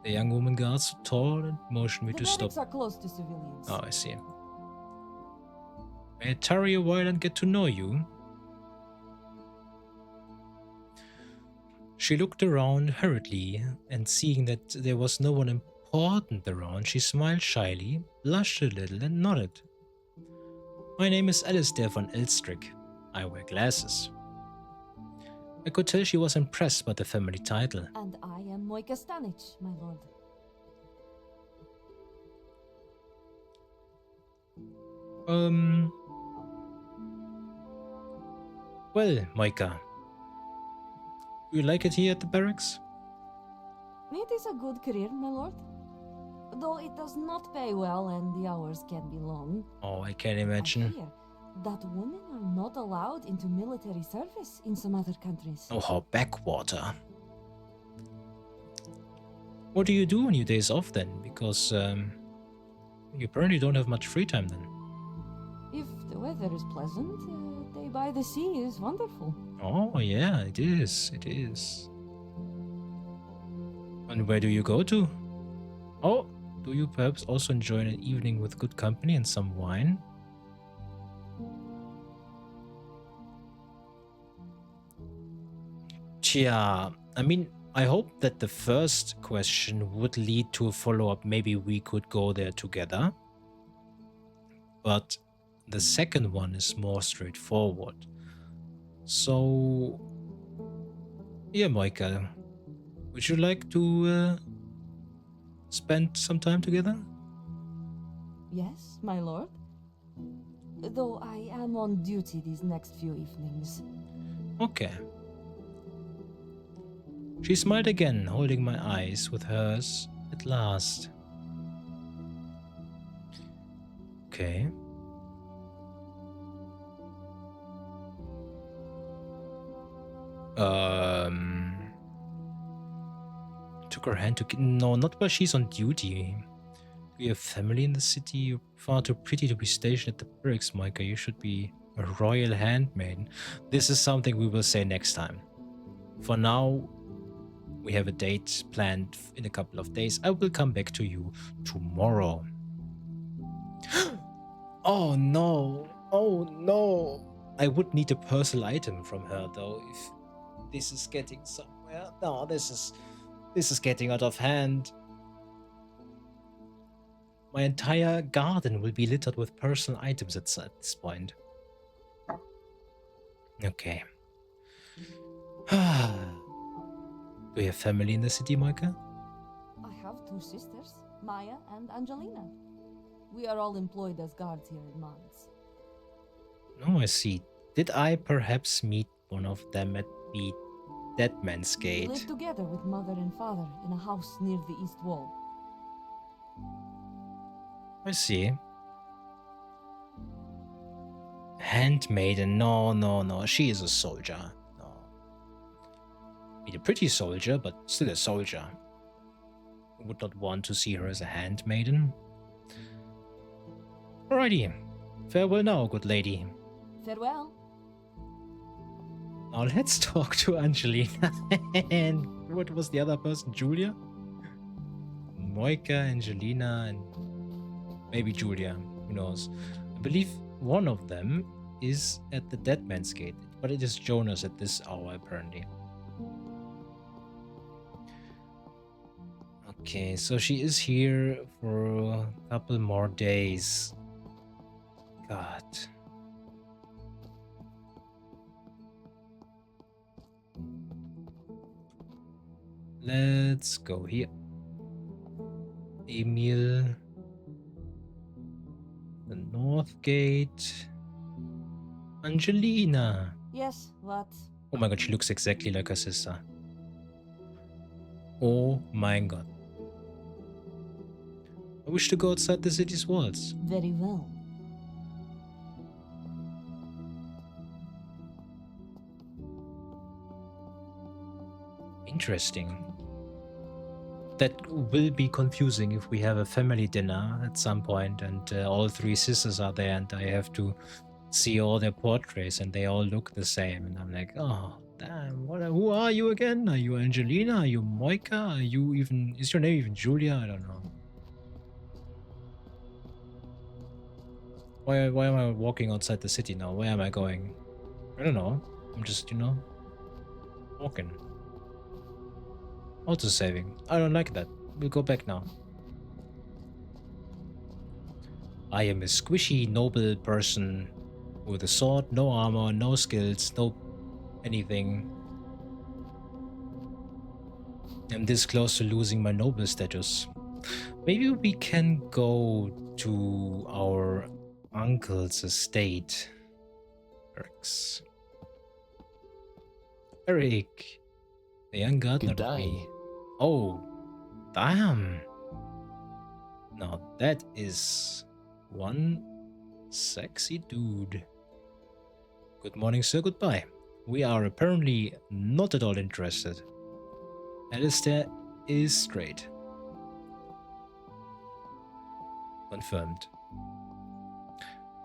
The young woman guards tall and motioned me to stop. The barracks are close to civilians. Oh, I see. May I tarry a while and get to know you? She looked around hurriedly, and seeing that there was no one important around, she smiled shyly, blushed a little, and nodded. My name is Alistair von Elstrick. I wear glasses. I could tell she was impressed by the family title. And I am Moika Stanich, my lord. Well, Moika, do you like it here at the barracks? It is a good career, my lord. Though it does not pay well and the hours can be long. Oh, I can imagine. I hear that women are not allowed into military service in some other countries. Oh, how backwater. What do you do on your days off then? Because you apparently don't have much free time then. If the weather is pleasant, a day by the sea is wonderful. Oh, yeah, it is. It is. And where do you go to? Oh, do you perhaps also enjoy an evening with good company and some wine? Tja, I mean, I hope that the first question would lead to a follow-up. Maybe we could go there together. But the second one is more straightforward. So, yeah, Moika, would you like to spend some time together? Yes, my lord. Though I am on duty these next few evenings. Okay. She smiled again, holding my eyes with hers at last. Okay. Took her hand to... No, not while she's on duty. Do you have family in the city? You're far too pretty to be stationed at the barracks, Micah. You should be a royal handmaiden. This is something we will say next time. For now, we have a date planned in a couple of days. I will come back to you tomorrow. Oh no. Oh no. I would need a personal item from her though if this is getting somewhere. No, this is getting out of hand. My entire garden will be littered with personal items at this point. Okay. Do you have family in the city, Micah? I have two sisters, Maya and Angelina. We are all employed as guards here in Mons. Oh, I see. Did I perhaps meet one of them at the Dead Man's We Gate? live together with mother and father in a house near the east wall. I see. Handmaiden, no. She is a soldier. No. Be a pretty soldier, but still a soldier. I would not want to see her as a handmaiden. Alrighty. Farewell now, good lady. Farewell. Now let's talk to Angelina. And what was the other person? Julia? Moika, Angelina, and maybe Julia. Who knows? I believe one of them is at the Dead Man's Gate, but it is Jonas at this hour, apparently. Okay, so she is here for a couple more days. God. Let's go here. Emil. The North Gate. Angelina. Yes, what? Oh my god, she looks exactly like her sister. Oh my god. I wish to go outside the city's walls. Very well. Interesting. That will be confusing if we have a family dinner at some point and all three sisters are there and I have to see all their portraits and they all look the same. And I'm like, oh, damn, who are you again? Are you Angelina? Are you Moika? Are you even, is your name even Julia? I don't know. Why am I walking outside the city now? Where am I going? I don't know. I'm just, walking. Auto-saving. I don't like that. We'll go back now. I am a squishy, noble person with a sword, no armor, no skills, no anything. I'm this close to losing my noble status. Maybe we can go to our uncle's estate. Eric. The young gardener. Good day. Oh, damn. Now that is one sexy dude. Good morning, sir. Goodbye. We are apparently not at all interested. Alistair is straight. Confirmed.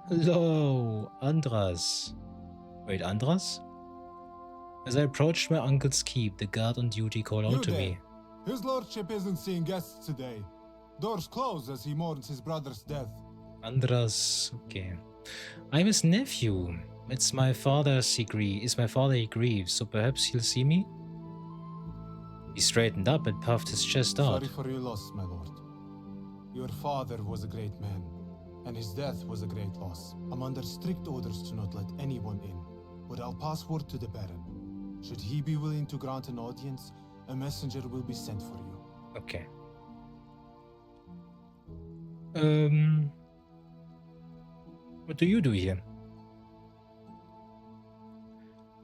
Hello, Andras. Wait, Andras? As I approached my uncle's keep, the guard on duty called out to me. His lordship isn't seeing guests today. Doors closed as he mourns his brother's death. Andras, okay. I'm his nephew. It's my father's he grieves, so perhaps he'll see me? He straightened up and puffed his chest out. Sorry for your loss, my lord. Your father was a great man, and his death was a great loss. I'm under strict orders to not let anyone in, but I'll pass word to the Baron. Should he be willing to grant an audience, a messenger will be sent for you. Okay. What do you do here?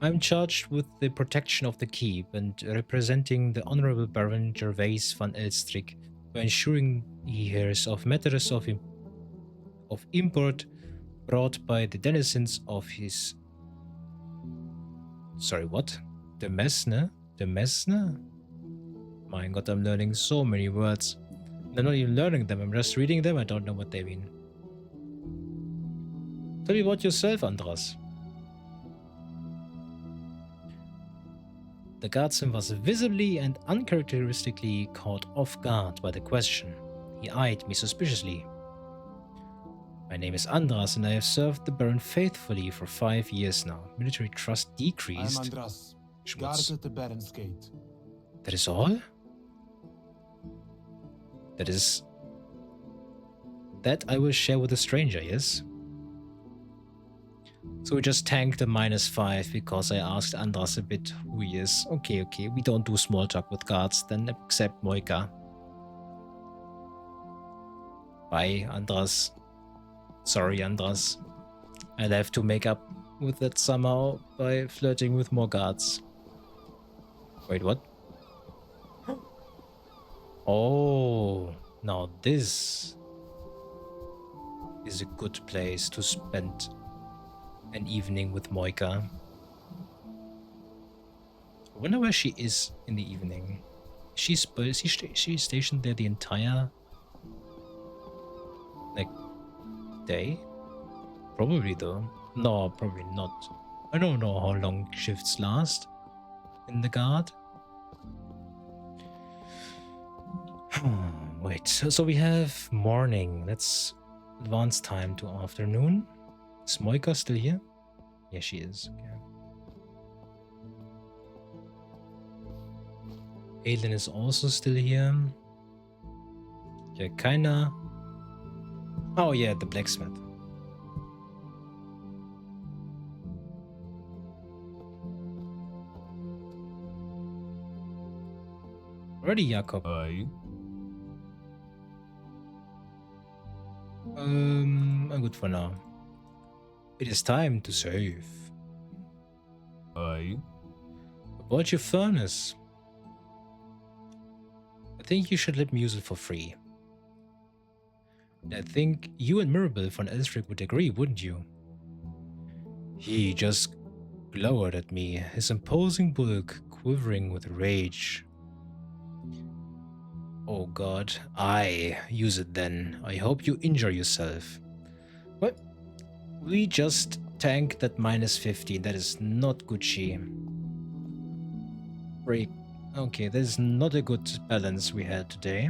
I'm charged with the protection of the keep and representing the Honorable Baron Gervais van Elstrick by ensuring he hears of matters of import brought by the denizens of his... Sorry, what? The Messner? The Messner? My god, I'm learning so many words. I'm not even learning them, I'm just reading them, I don't know what they mean. Tell me about yourself, Andras. The guardsman was visibly and uncharacteristically caught off guard by the question. He eyed me suspiciously. My name is Andras and I have served the Baron faithfully for 5 years now. Military trust decreased. I'm Andras, guard at the Baron's gate. That is all? That I will share with a stranger, yes? So we just tanked a -5 because I asked Andras a bit who he is. Okay, we don't do small talk with guards, then accept Moika. Bye, Andras. Sorry, Andras. I'll have to make up with that somehow by flirting with more guards. Wait, what? Oh, now this is a good place to spend an evening with Moika. I wonder where she is in the evening. She's stationed there the entire day? Probably though. No, probably not. I don't know how long shifts last in the guard. Wait, so we have morning. Let's advance time to afternoon. Is Moika still here? Yeah, she is. Okay. Aiden is also still here. Yeah, kinda. Oh yeah, the blacksmith. Ready, Jakob? Aye. I'm good for now. It is time to save. Aye. About your furnace. I think you should let me use it for free. I think you and Mirabel von Elstrick would agree, wouldn't you? He just glowered at me, his imposing bulk quivering with rage. Oh god, I use it then. I hope you injure yourself. What? We just tanked that minus 15. That is not Gucci. Break. Okay, that is not a good balance we had today.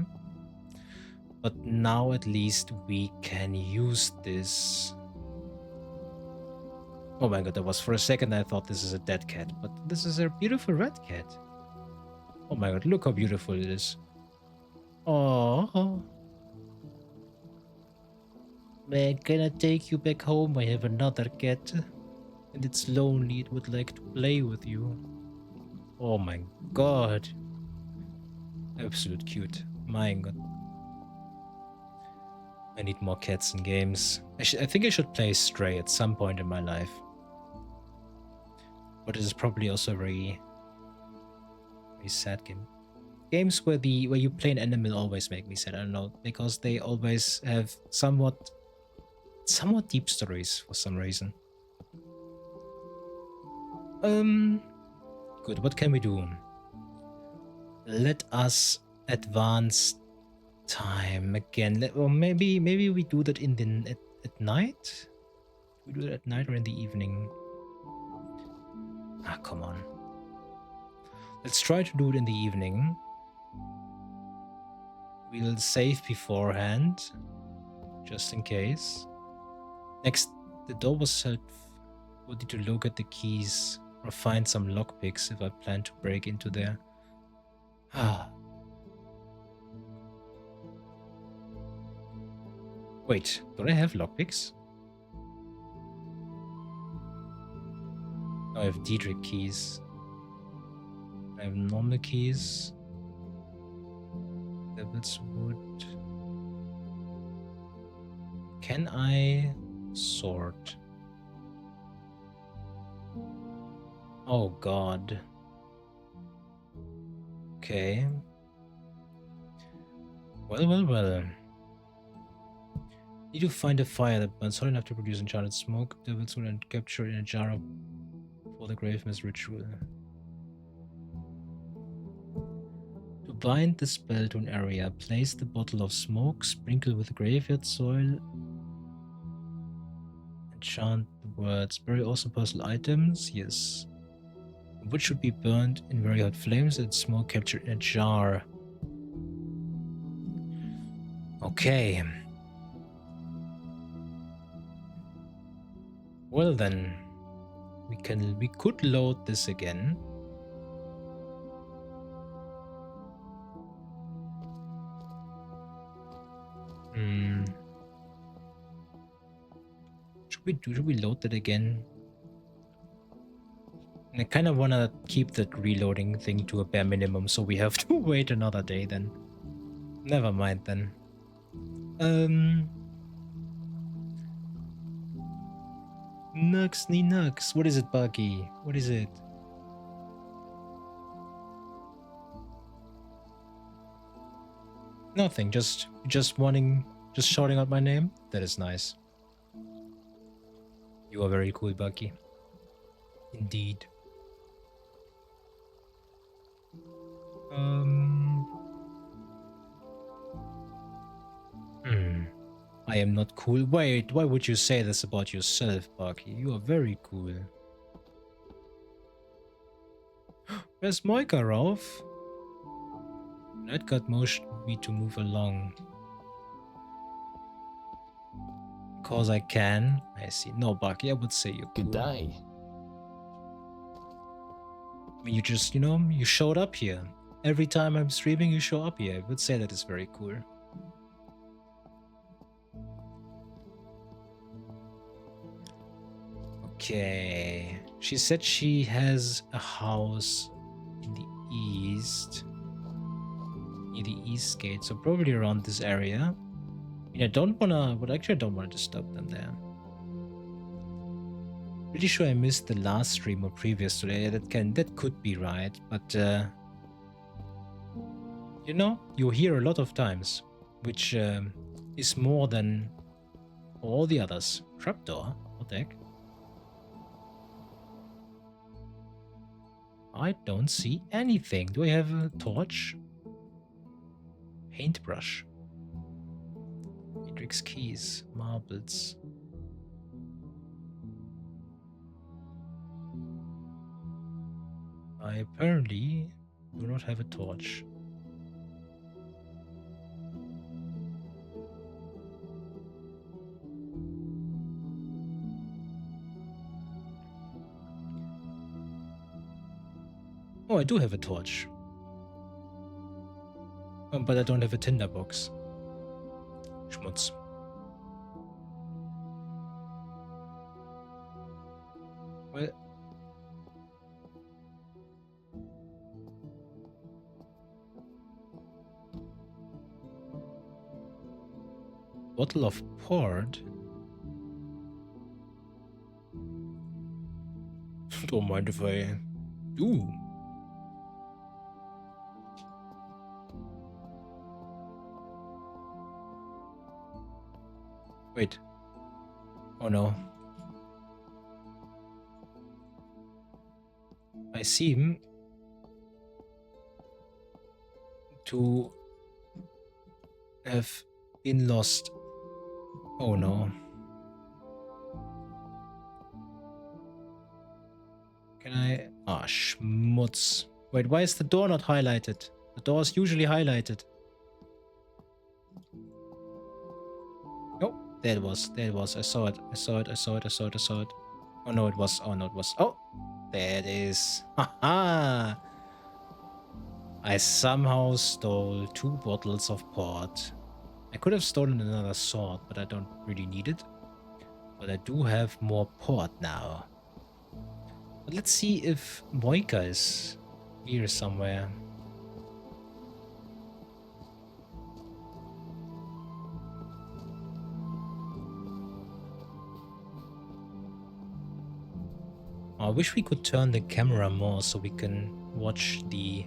But now at least we can use this. Oh my god, that was for a second I thought this is a dead cat, but this is a beautiful red cat. Oh my god, look how beautiful it is. Oh. Man, can I take you back home? I have another cat. And it's lonely, it would like to play with you. Oh my god. Absolute cute. My god. I need more cats in games. I think I should play Stray at some point in my life. But it is probably also a very sad game. Games where you play an animal always make me sad. I don't know, because they always have somewhat deep stories for some reason. Good. What can we do? Let us advance time again. Or maybe we do that at night. We do it at night or in the evening. Ah, come on. Let's try to do it in the evening. We'll save beforehand, just in case. Next, the door was held. We'll need to look at the keys or find some lockpicks if I plan to break into there. Ah. Wait, do I have lockpicks? I have Diedrich keys. I have normal keys. Devil's Wood. Can I sort? Oh god. Okay. Well. Need to find a fire that burns hot enough to produce enchanted smoke, Devil's Wood, and capture in a jar for the Grave Mist ritual. To bind the spell to an area, place the bottle of smoke, sprinkle with graveyard soil, enchant the words. Very awesome personal items, yes. Wood should be burned in very hot flames and smoke captured in a jar. Okay. Well then, we could load this again. Should we load that again? I kind of want to keep that reloading thing to a bare minimum, so we have to wait another day then. Never mind then. Nux. What is it, Buggy? What is it? Nothing, just shouting out my name? That is nice. You are very cool, Bucky. Indeed. I am not cool. Wait, why would you say this about yourself, Bucky? You are very cool. Where's Moika, Ralph? Nightguard motioned me to move along. Because I can. I see. No, Bucky, I would say you're cool. Good day. I mean, you just, you showed up here. Every time I'm streaming, you show up here. I would say that is very cool. Okay. She said she has a house in the east. Near the east gate, so probably around this area. I mean, I don't want to disturb them there. Pretty sure I missed the last stream or previous today. That could be right, but you're here a lot of times, which is more than all the others. Trapdoor? What the heck? I don't see anything. Do I have a torch? Paintbrush. Matrix keys. Marbles. I apparently do not have a torch. Oh, I do have a torch. But I don't have a tinderbox. Schmutz. Well... Bottle of port? Don't mind if I do. Wait. Oh no. I seem to have been lost. Oh no. Can I... Ah, schmutz. Wait, why is the door not highlighted? The door is usually highlighted. Oh, there it was. There it was. I saw it. I saw it. I saw it. I saw it. I saw it. Oh no, it was. Oh no, it was. Oh, there it is. Haha. I somehow stole 2 bottles of port. I could have stolen another sword, but I don't really need it. But I do have more port now. But let's see if Moika is here somewhere. I wish we could turn the camera more so we can watch the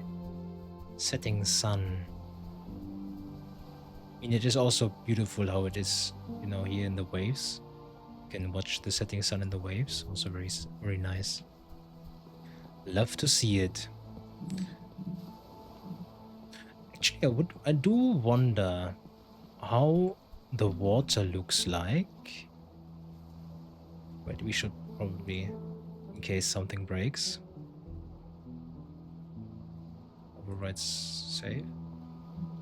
setting sun. I mean, it is also beautiful how it is, you know, here in the waves. You can watch the setting sun in the waves. Also very, very nice. Love to see it. Actually, I do wonder how the water looks like. Wait, we should probably, in case something breaks. Override save.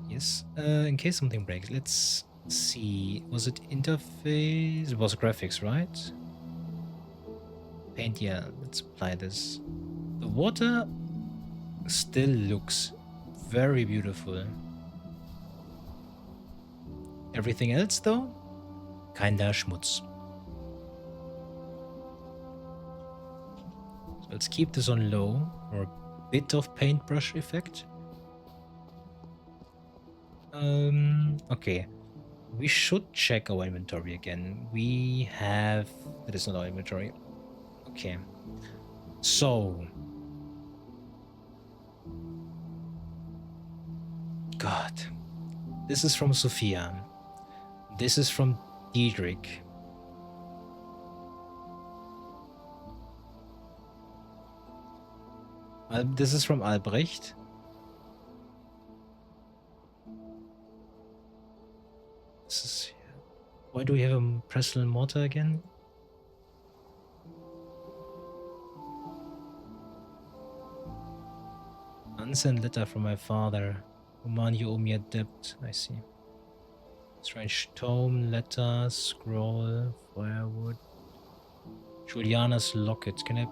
Yes. In case something breaks, let's see. Was it interface? It was graphics, right? Paint, yeah. Let's apply this. The water still looks very beautiful. Everything else, though, kinda schmutz. So let's keep this on low for a bit of paintbrush effect. Okay. We should check our inventory again. We have... That is not our inventory. Okay. So... God. This is from Sophia. This is from Diedrich. This is from Albrecht. This is... Why do we have a pestle mortar again? Unsent letter from my father. Roman, you owe me a debt. I see. Strange tome, letter, scroll, firewood. Juliana's locket. Can I...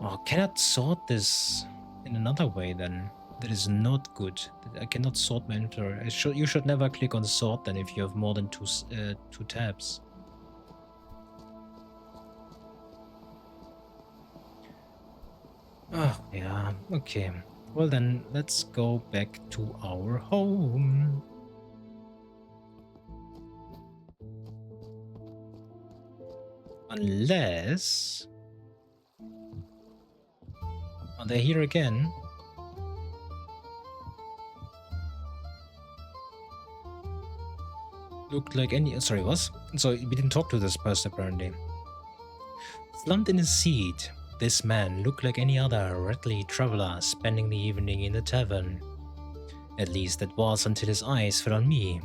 Oh, cannot sort this in another way then. That is not good. I cannot sort my inventory. You should never click on sort then if you have more than two tabs. Oh, yeah, okay. Well then, let's go back to our home. Unless... Are they here again? looked like any... Sorry, was? So we didn't talk to this person apparently. Slumped in his seat, this man looked like any other rattly traveler spending the evening in the tavern. At least that was until his eyes fell on me.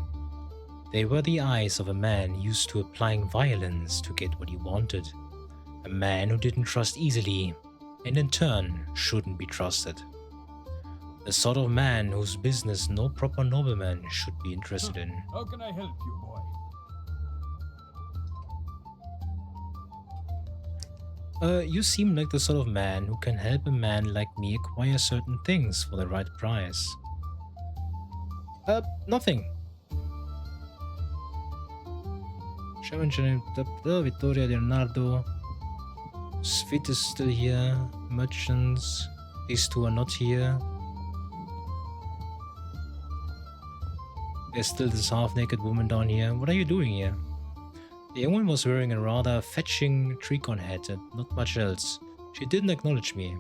They were the eyes of a man used to applying violence to get what he wanted. A man who didn't trust easily, and in turn shouldn't be trusted. The sort of man whose business no proper nobleman should be interested in. How can I help you, boy? You seem like the sort of man who can help a man like me acquire certain things for the right price. Nothing. Vittoria, Leonardo. Svit is still here. Merchants. These two are not here. There's still this half-naked woman down here. What are you doing here? The young one was wearing a rather fetching tricon hat and not much else. She didn't acknowledge me.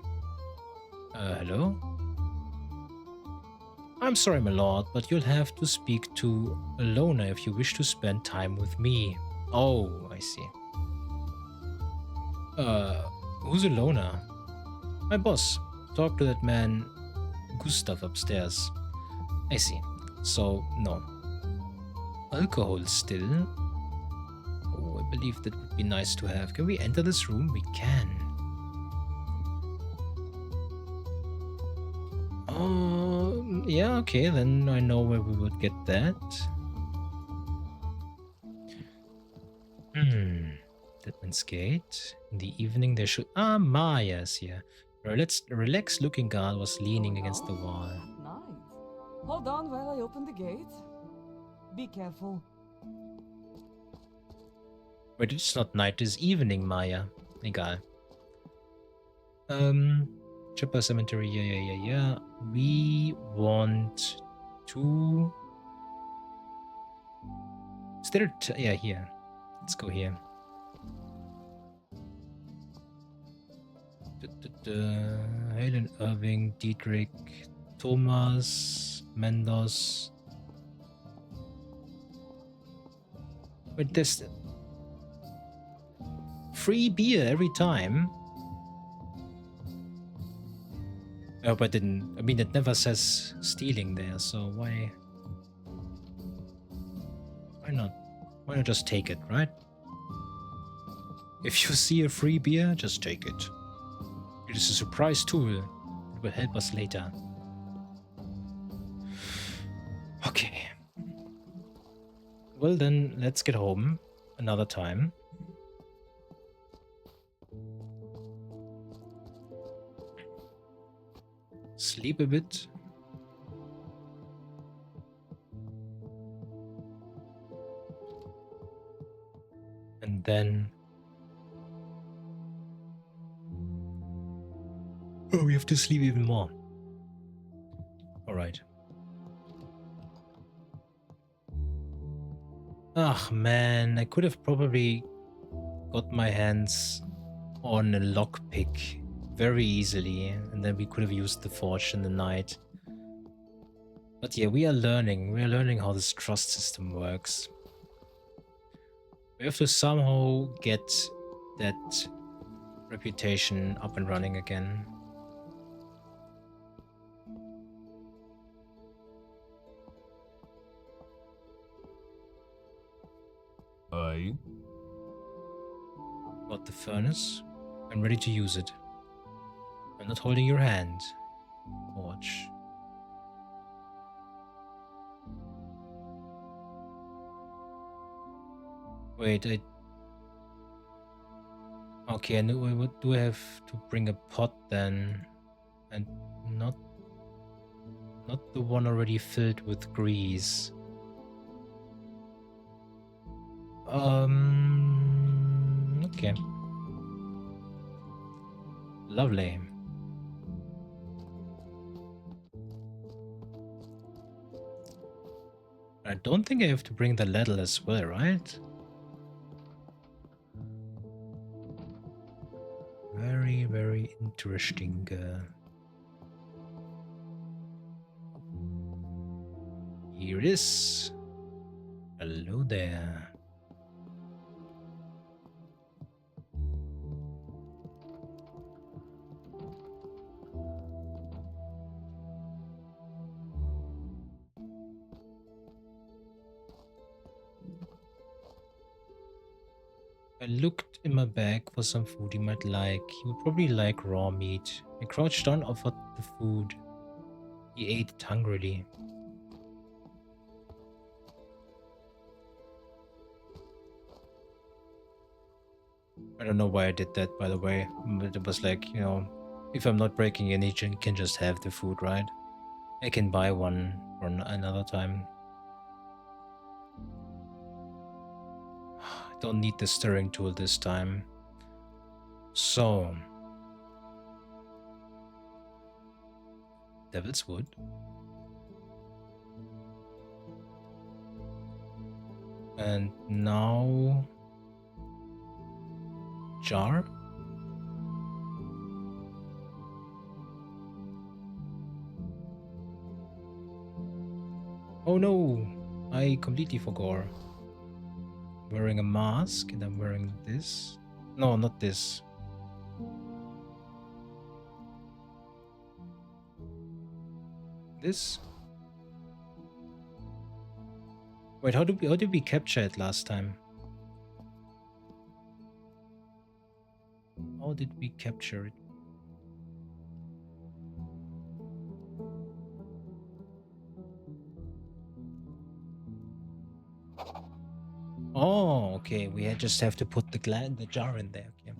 Hello? I'm sorry, my lord, but you'll have to speak to a loner if you wish to spend time with me. Oh, I see. Who's a loner? My boss. Talk to that man, Gustav, upstairs. I see. So, no. Alcohol still? Oh, I believe that would be nice to have. Can we enter this room? We can. Yeah, okay, then I know where we would get that. Deadman's Gate. In the evening there should... Ah, Maya's here. Relaxed looking girl was leaning against the wall. Night. Hold on while I open the gate. Be careful. Wait, it's not night, it's evening, Maya. Egal. Chipper Cemetery, yeah. We want to... Is there... Yeah, here. Let's go here. Helen Irving, Dietrich, Thomas, Mendos. Wait, this... Free beer every time? I hope I didn't... I mean, it never says stealing there, so why... Why not? Why not just take it, right? If you see a free beer, just take it. It is a surprise tool. It will help us later. Okay. Well then, let's get home another time. Sleep a bit. And then... Oh, we have to sleep even more. Alright. Ah, man, I could have probably got my hands on a lockpick very easily, and then we could have used the forge in the night. But yeah, we are learning how this trust system works. We have to somehow get that reputation up and running again. Aye. Got the furnace. I'm ready to use it. I'm not holding your hand. Watch. Wait, okay, I know. What do I have to bring a pot then? And not the one already filled with grease. Okay. Lovely. I don't think I have to bring the ladle as well, right? Very, very interesting. Here it is. Hello there. I looked in my bag for some food he might like. He would probably like raw meat. I crouched down, offered the food. He ate it hungrily. I don't know why I did that, by the way. But it was like, you know, if I'm not breaking any, you can just have the food, right? I can buy one for another time. I don't need the stirring tool this time. So, Devil's Wood. And now jar. Oh no, I completely forgot. Wearing a mask and I'm wearing this. No, not this. This? Wait, how did we capture it last time? How did we capture it? Oh, okay. We just have to put the jar in there. Okay.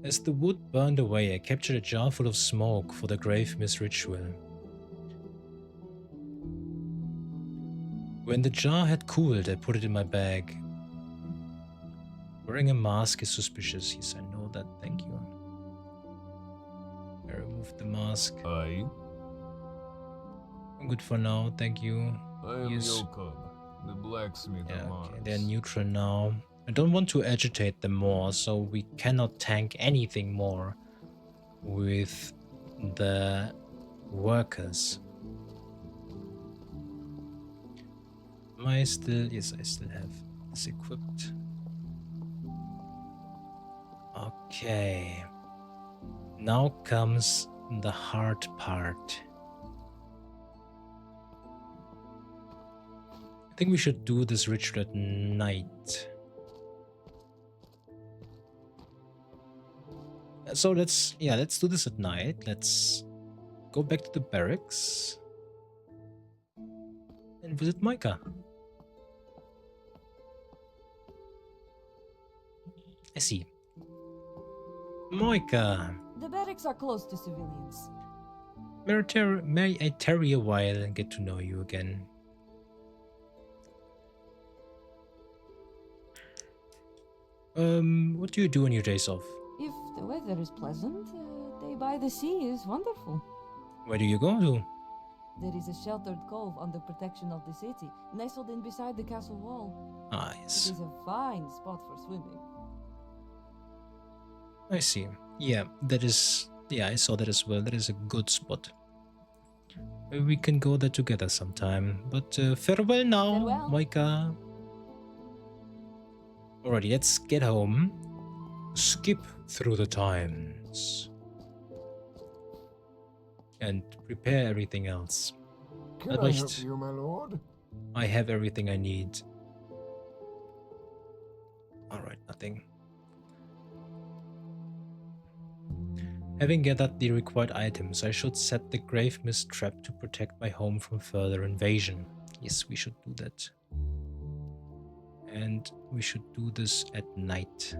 As the wood burned away, I captured a jar full of smoke for the grave mist ritual. When the jar had cooled, I put it in my bag. Wearing a mask is suspicious. Yes, I know that. Thank you. I removed the mask. Aye. I'm good for now. Thank you. I am Yes. Jakob, the blacksmith of Mars. Okay, they're neutral now. I don't want to agitate them more, so we cannot tank anything more with the workers. Am I still? Yes, I still have this equipped. Okay. Now comes the hard part. I think we should do this ritual at night. So let's do this at night. Let's go back to the barracks and visit Micah. I see. Micah. The barracks are close to civilians. May I tarry a while and get to know you again? What do you do on your days off? If the weather is pleasant, a day by the sea is wonderful. Where do you go to? There is a sheltered cove under protection of the city, nestled in beside the castle wall. Ah, yes. It is a fine spot for swimming. I see. Yeah, that is... Yeah, I saw that as well. That is a good spot. Maybe we can go there together sometime. But farewell now, Farewell. Micah. Alrighty, let's get home. Skip through the times. And prepare everything else. Can I help you, my lord? I have everything I need. Alright, nothing. Having gathered the required items, I should set the grave mist trap to protect my home from further invasion. Yes, we should do that. And we should do this at night.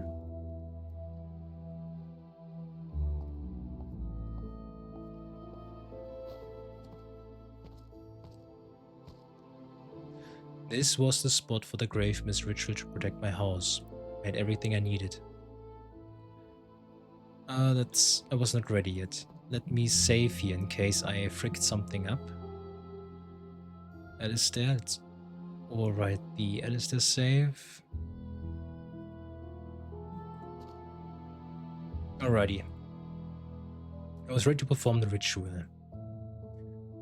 This was the spot for the grave mist ritual to protect my house. I had everything I needed. I was not ready yet. Let me save here in case I fricked something up. Alistair, alright, the Alistair save. Alrighty. I was ready to perform the ritual.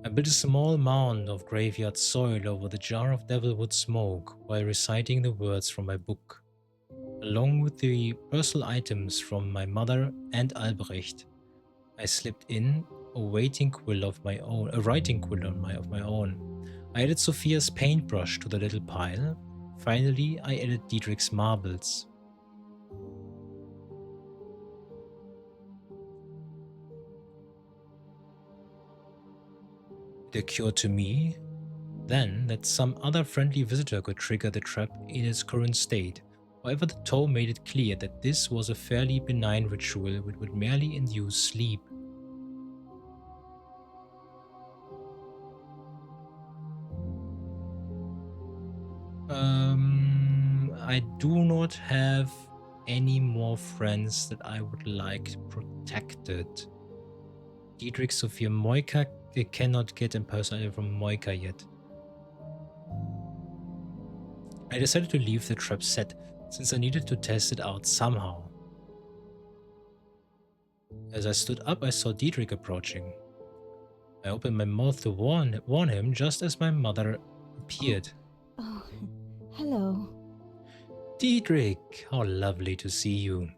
I built a small mound of graveyard soil over the jar of devilwood smoke while reciting the words from my book. Along with the personal items from my mother and Albrecht, I slipped in a writing quill of my own. I added Sophia's paintbrush to the little pile. Finally, I added Dietrich's marbles. It occurred to me then that some other friendly visitor could trigger the trap in its current state. However, the toe made it clear that this was a fairly benign ritual which would merely induce sleep. I do not have any more friends that I would like protected. Dietrich, Sophia, Moika, they cannot get impersonated from Moika yet. I decided to leave the trap set since I needed to test it out somehow. As I stood up, I saw Dietrich approaching. I opened my mouth to warn him just as my mother appeared. Oh, hello. Dietrich, how lovely to see you.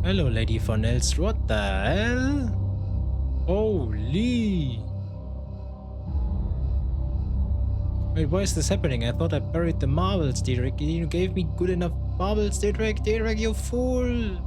Hello, Lady von Elst. What the hell? Holy! Wait, why is this happening? I thought I buried the marbles, Dietrich. You gave me good enough marbles, Dietrich. Dietrich, you fool!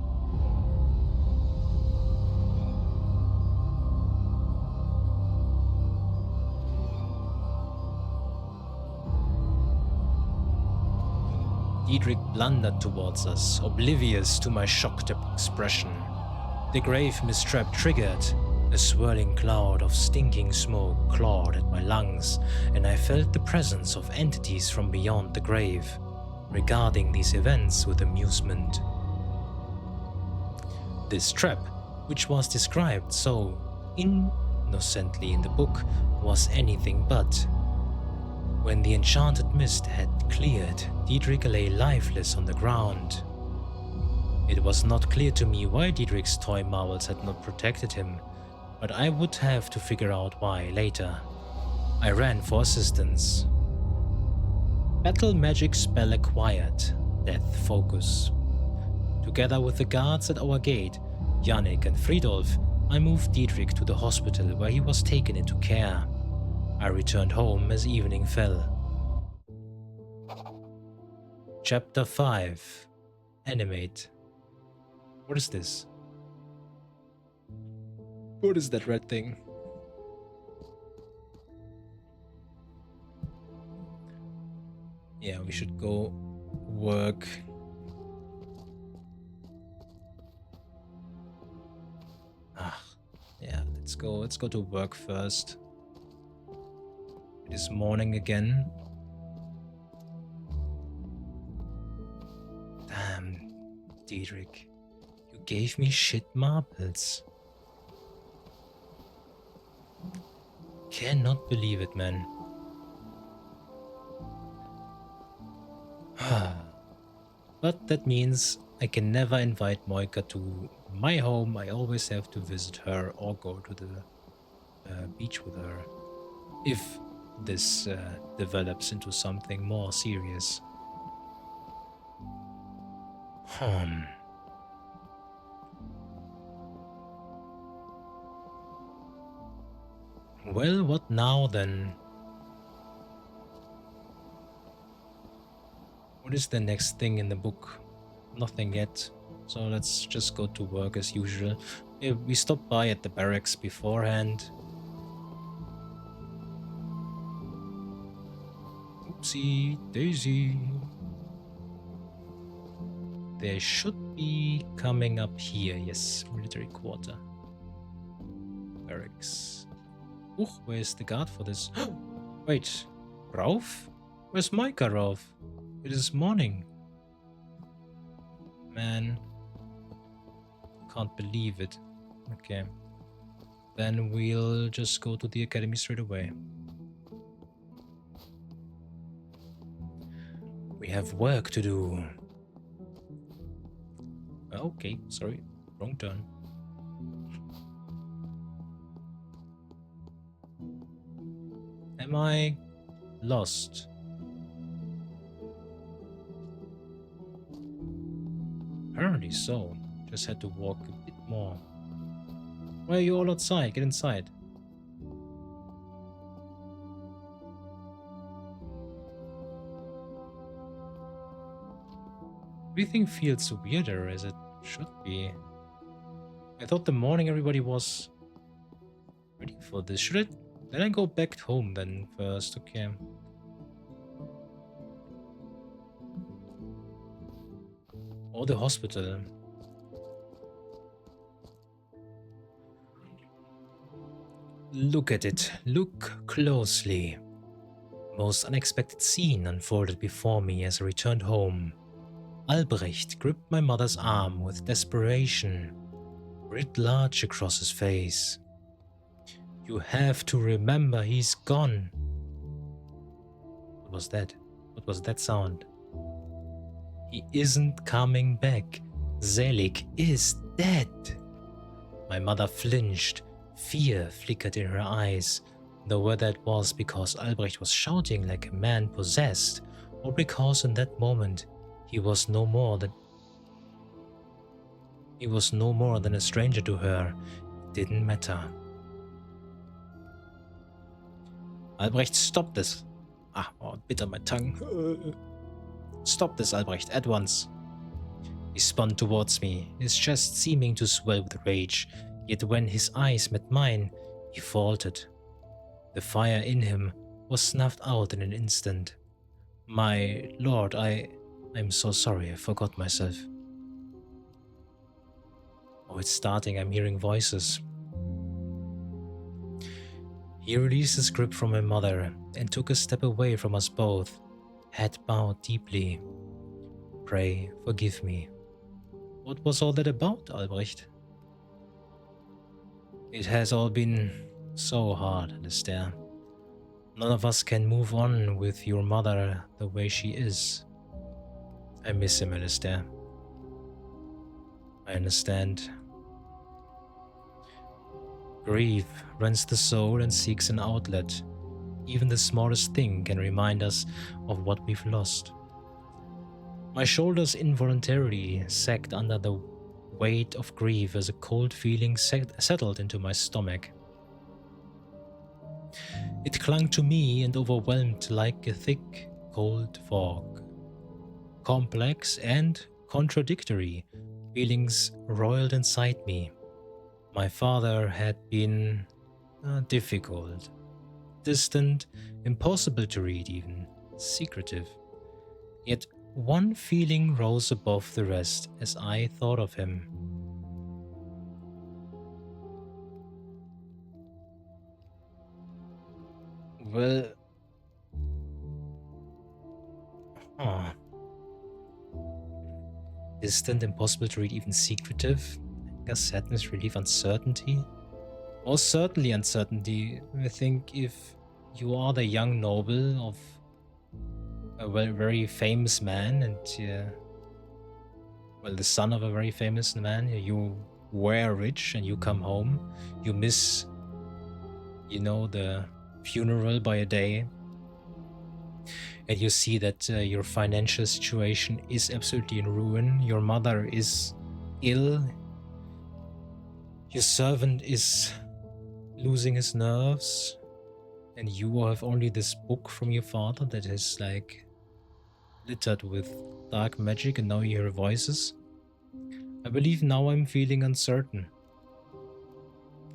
Dietrich blundered towards us, oblivious to my shocked expression. The grave mistrap triggered. A swirling cloud of stinking smoke clawed at my lungs, and I felt the presence of entities from beyond the grave, regarding these events with amusement. This trap, which was described so innocently in the book, was anything but. When the enchanted mist had cleared, Dietrich lay lifeless on the ground. It was not clear to me why Dietrich's toy marbles had not protected him, but I would have to figure out why later. I ran for assistance. Battle magic spell acquired. Death focus. Together with the guards at our gate, Yannick and Friedolf, I moved Dietrich to the hospital where he was taken into care. I returned home as evening fell. Chapter 5. Animate. What is this? What is that red thing? Yeah, we should go work. Yeah, let's go to work first. It is morning again. Damn, Dietrich, you gave me shit marbles. Cannot believe it, man. But that means I can never invite Moika to my home. I always have to visit her or go to the beach with her. If this develops into something more serious. Well, what now then? What is the next thing in the book? Nothing yet. So let's just go to work as usual. We stopped by at the barracks beforehand. Oopsie daisy. They should be coming up here. Yes, military quarter. Barracks. Where's the guard for this? Wait, Rauf? Where's Moika, Rauf? It is morning. Man. Can't believe it. Okay. Then we'll just go to the academy straight away. We have work to do. Okay, sorry. Wrong turn. Am I lost? Apparently so. Just had to walk a bit more. Why are you all outside? Get inside. Everything feels weirder as it should be. I thought the morning everybody was ready for this. Should I? Then I go back home then first, okay. Or the hospital. Look at it. Look closely. Most unexpected scene unfolded before me as I returned home. Albrecht gripped my mother's arm with desperation, writ large across his face. You have to remember he's gone. What was that? What was that sound? He isn't coming back. Selig is dead. My mother flinched. Fear flickered in her eyes, though whether it was because Albrecht was shouting like a man possessed, or because in that moment he was no more than a stranger to her, it didn't matter. Albrecht, stop this. Bit on my tongue. Stop this, Albrecht, at once. He spun towards me, his chest seeming to swell with rage, yet when his eyes met mine, he faltered. The fire in him was snuffed out in an instant. My lord, I'm so sorry, I forgot myself. Oh, it's starting, I'm hearing voices. He released his grip from my mother and took a step away from us both, head bowed deeply. Pray, forgive me. What was all that about, Albrecht? It has all been so hard, Alistair. None of us can move on with your mother the way she is. I miss him, Alistair. I understand. Grief rends the soul and seeks an outlet. Even the smallest thing can remind us of what we've lost. My shoulders involuntarily sagged under the weight of grief as a cold feeling settled into my stomach. It clung to me and overwhelmed like a thick, cold fog. Complex and contradictory feelings roiled inside me. My father had been difficult, distant, impossible to read even, secretive. Yet one feeling rose above the rest as I thought of him. Well, distant, impossible to read, even secretive. Anger, sadness, relief, uncertainty. Most certainly uncertainty. I think if you are the young noble of a very famous man and the son of a very famous man, you were rich and you come home, you miss, the funeral by a day, and you see that your financial situation is absolutely in ruin, your mother is ill, your servant is losing his nerves, and you have only this book from your father that is like littered with dark magic, and now you hear voices. I believe now I'm feeling uncertain.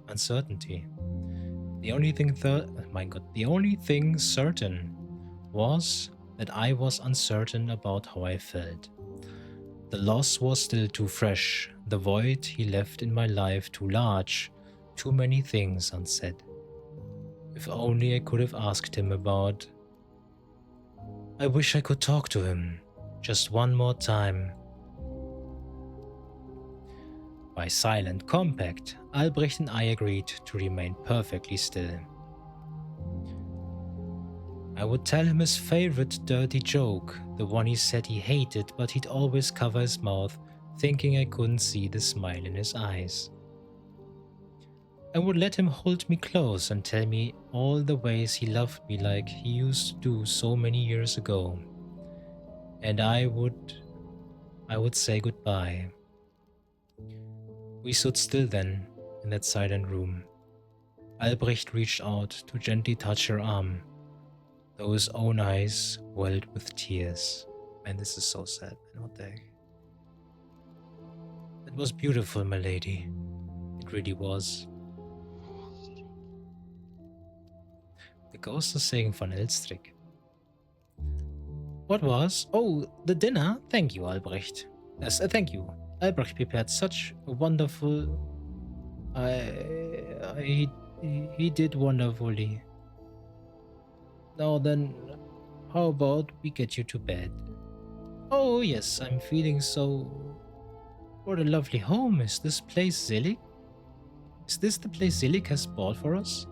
Uncertainty. The only thing certain was that I was uncertain about how I felt. The loss was still too fresh, the void he left in my life too large, too many things unsaid. If only I could have asked him about. I wish I could talk to him, just one more time. By silent compact, Albrecht and I agreed to remain perfectly still. I would tell him his favorite dirty joke, the one he said he hated, but he'd always cover his mouth, thinking I couldn't see the smile in his eyes. I would let him hold me close and tell me all the ways he loved me like he used to do so many years ago. And I would say goodbye. We stood still then, in that silent room. Albrecht reached out to gently touch her arm, though his own eyes welled with tears. Man, this is so sad, man. What the heck? It was beautiful, my lady. It really was. The ghost is saying Van Elstrick. What was? Oh, the dinner? Thank you, Albrecht. Yes, thank you. Albrecht prepared such a wonderful... He did wonderfully. Now then, how about we get you to bed? Oh yes, I'm feeling so... What a lovely home. Is this place Zelig? Is this the place Zelig has bought for us?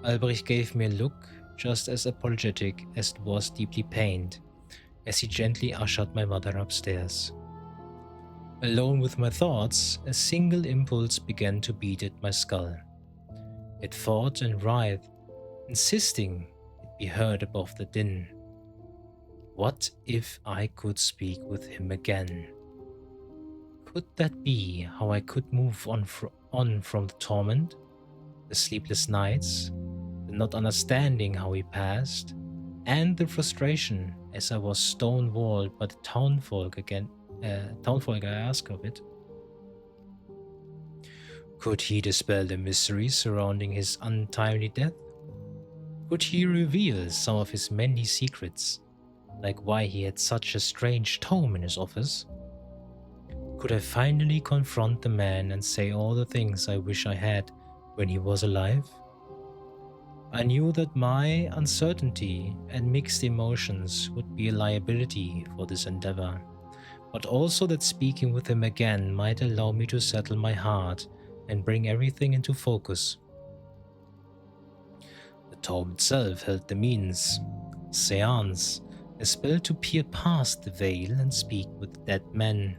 Albrecht gave me a look just as apologetic as it was deeply pained, as he gently ushered my mother upstairs. Alone with my thoughts, a single impulse began to beat at my skull. It fought and writhed, insisting it be heard above the din. What if I could speak with him again? Could that be how I could move on from the torment, the sleepless nights, the not understanding how he passed, and the frustration as I was stone-walled by the townfolk I asked of it? Could he dispel the mystery surrounding his untimely death? Could he reveal some of his many secrets, like why he had such a strange tome in his office? Could I finally confront the man and say all the things I wish I had when he was alive? I knew that my uncertainty and mixed emotions would be a liability for this endeavor, but also that speaking with him again might allow me to settle my heart and bring everything into focus. The tome itself held the means, seance, a spell to peer past the veil and speak with dead men.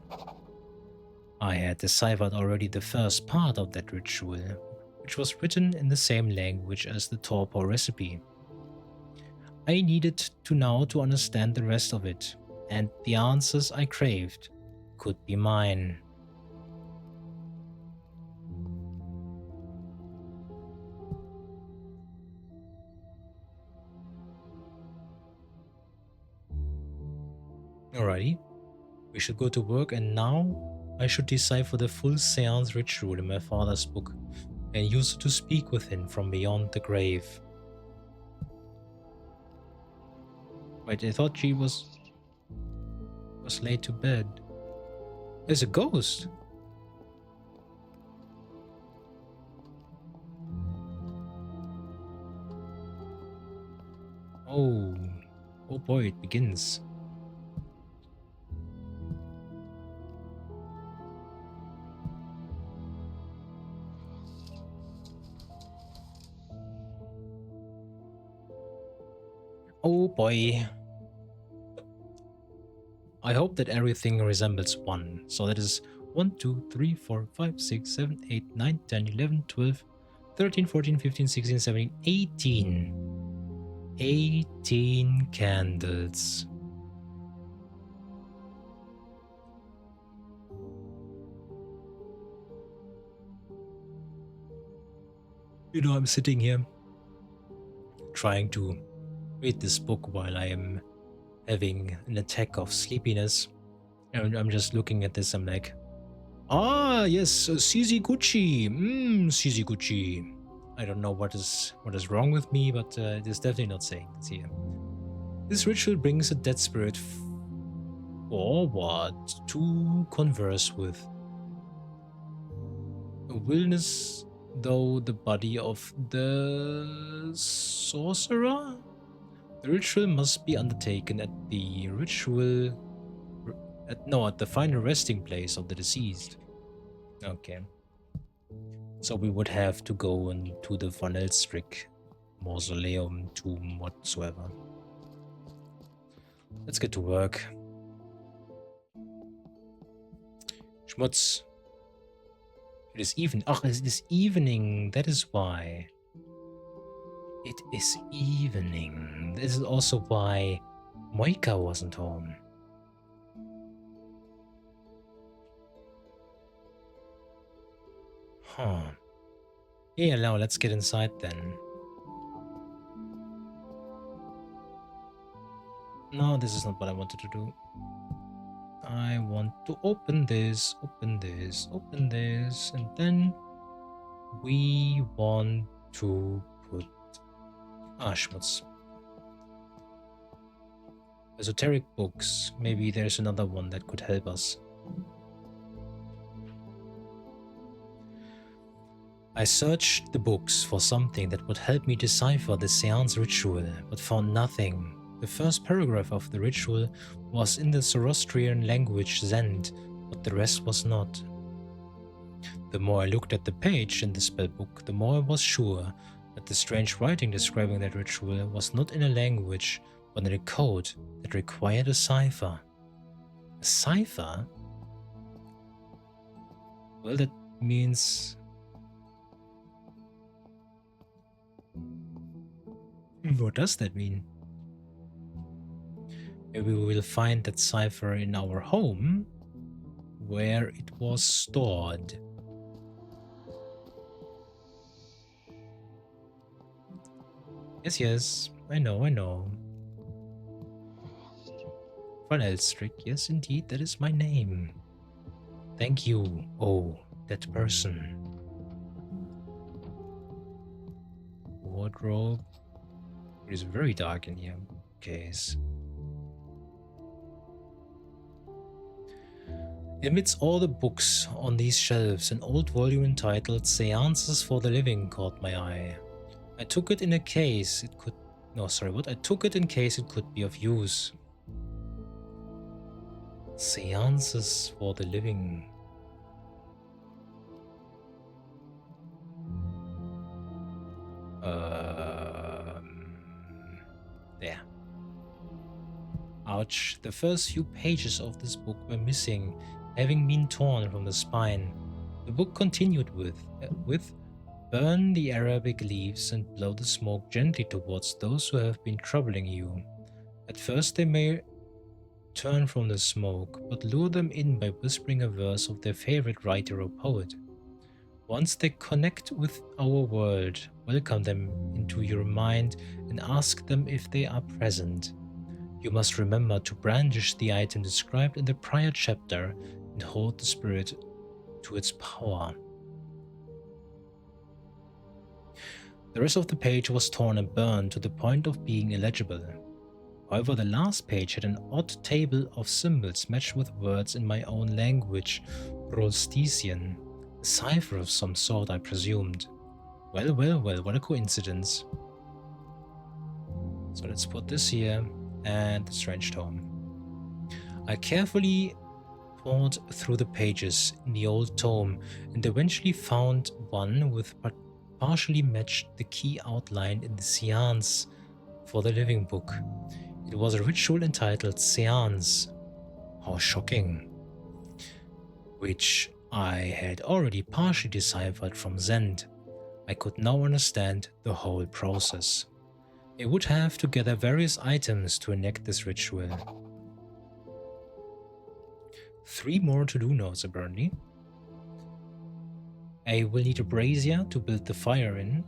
I had deciphered already the first part of that ritual, which was written in the same language as the torpor recipe. I needed to now to understand the rest of it, and the answers I craved could be mine. Alrighty, we should go to work, and now I should decipher the full seance ritual in my father's book and use it to speak with him from beyond the grave. Wait, I thought she was laid to bed. There's a ghost. Oh boy, it begins. Oh boy. I hope that everything resembles 1. So that is 1, 2, 3, 4, 5, 6, 7, 8, 9, 10, 11, 12, 13, 14, 15, 16, 17, 18. 18 candles. You know, I'm sitting here trying to read this book while I am having an attack of sleepiness, and I'm just looking at this. I'm like, ah, yes, Shizuguchi. Shizuguchi. I don't know what is wrong with me, but it is definitely not saying this here. This ritual brings a dead spirit forward to converse with. A willingness, though the body of the sorcerer? The ritual must be undertaken at the at the final resting place of the deceased. Okay. So we would have to go into the Van Elstrick mausoleum, tomb, whatsoever. Let's get to work. Schmutz. It is even. Oh, it is evening. That is why. It is evening. This is also why Moika wasn't home. Huh. Yeah, now let's get inside then. No, this is not what I wanted to do. I want to open this, and then we want to put Schmutz. Esoteric books. Maybe there's another one that could help us. I searched the books for something that would help me decipher the seance ritual, but found nothing. The first paragraph of the ritual was in the Zoroastrian language Zend, but the rest was not. The more I looked at the page in the spellbook, the more I was sure that the strange writing describing that ritual was not in a language, but in a code that required a cipher. A cipher? Well, that means... What does that mean? Maybe we will find that cipher in our home, where it was stored. Yes, I know. Van Elstrick, yes indeed, that is my name. Thank you, oh, that person. Wardrobe. It is very dark in here. Case. Amidst all the books on these shelves, an old volume entitled Seances for the Living caught my eye. I took it in case it could be of use. Seances for the Living. There. Ouch, the first few pages of this book were missing, having been torn from the spine. The book continued with burn the Arabic leaves and blow the smoke gently towards those who have been troubling you. At first they may turn from the smoke, but lure them in by whispering a verse of their favorite writer or poet. Once they connect with our world, welcome them into your mind and ask them if they are present. You must remember to brandish the item described in the prior chapter and hold the spirit to its power. The rest of the page was torn and burned to the point of being illegible. However, the last page had an odd table of symbols matched with words in my own language, Rolstesian. A cipher of some sort, I presumed. Well, what a coincidence. So let's put this here, and the strange tome. I carefully poured through the pages in the old tome, and eventually found one with partially matched the key outlined in the Seance for the Living book. It was a ritual entitled Seance. How shocking. Which I had already partially deciphered from Zend. I could now understand the whole process. I would have to gather various items to enact this ritual. 3 more to-do notes apparently. I will need a brazier to build the fire in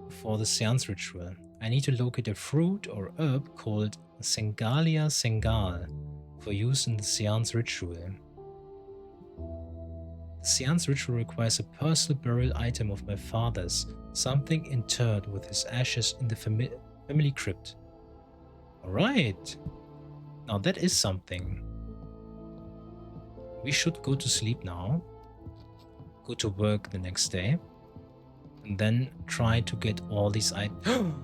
for the seance ritual. I need to locate a fruit or herb called Sengalia Sengal for use in the seance ritual. The seance ritual requires a personal burial item of my father's, something interred with his ashes in the family crypt. Alright, now that is something. We should go to sleep now, go to work the next day, and then try to get all these items.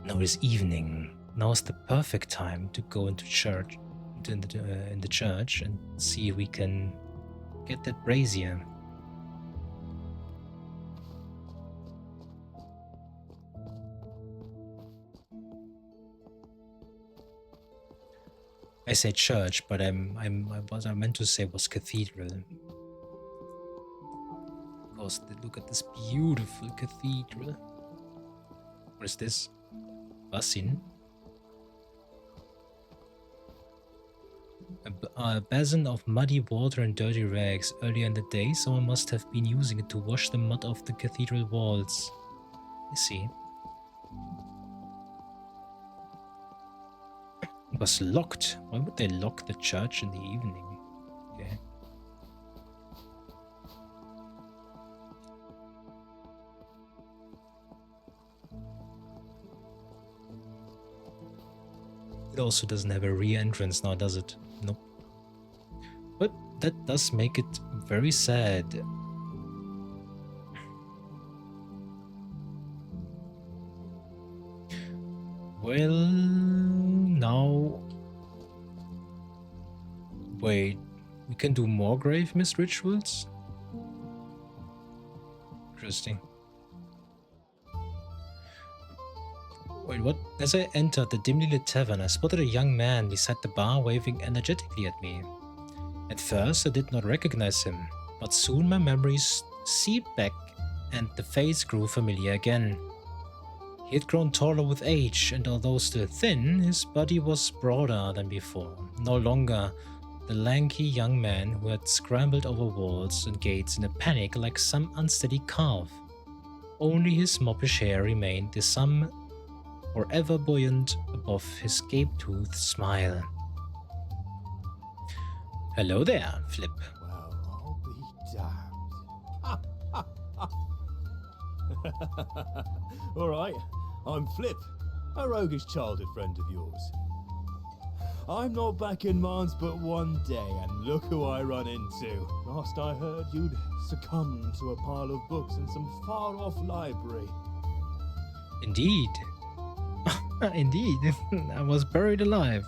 Now it is evening. Now is the perfect time to go into church, in the church, and see if we can get that brazier. I say church, but what I meant to say was cathedral. because look at this beautiful cathedral. What is this? Basin? A basin of muddy water and dirty rags. Earlier in the day, someone must have been using it to wash the mud off the cathedral walls. I see. It was locked. Why would they lock the church in the evening? Okay. It also doesn't have a rear entrance now, does it? Nope. But that does make it very sad. Well, now... Wait, we can do more grave mist rituals? Interesting. Wait, what? As I entered the dimly lit tavern, I spotted a young man beside the bar waving energetically at me. At first, I did not recognize him, but soon my memories seeped back and the face grew familiar again. He had grown taller with age, and although still thin, his body was broader than before. No longer the lanky young man who had scrambled over walls and gates in a panic like some unsteady calf. Only his moppish hair remained the sum forever buoyant above his gape-toothed smile. Hello there, Flip. Well, I'll be damned. Alright, I'm Flip, a roguish childhood friend of yours. I'm not back in Mons but one day, and look who I run into. Last I heard, you'd succumbed to a pile of books in some far-off library. Indeed. Indeed, I was buried alive.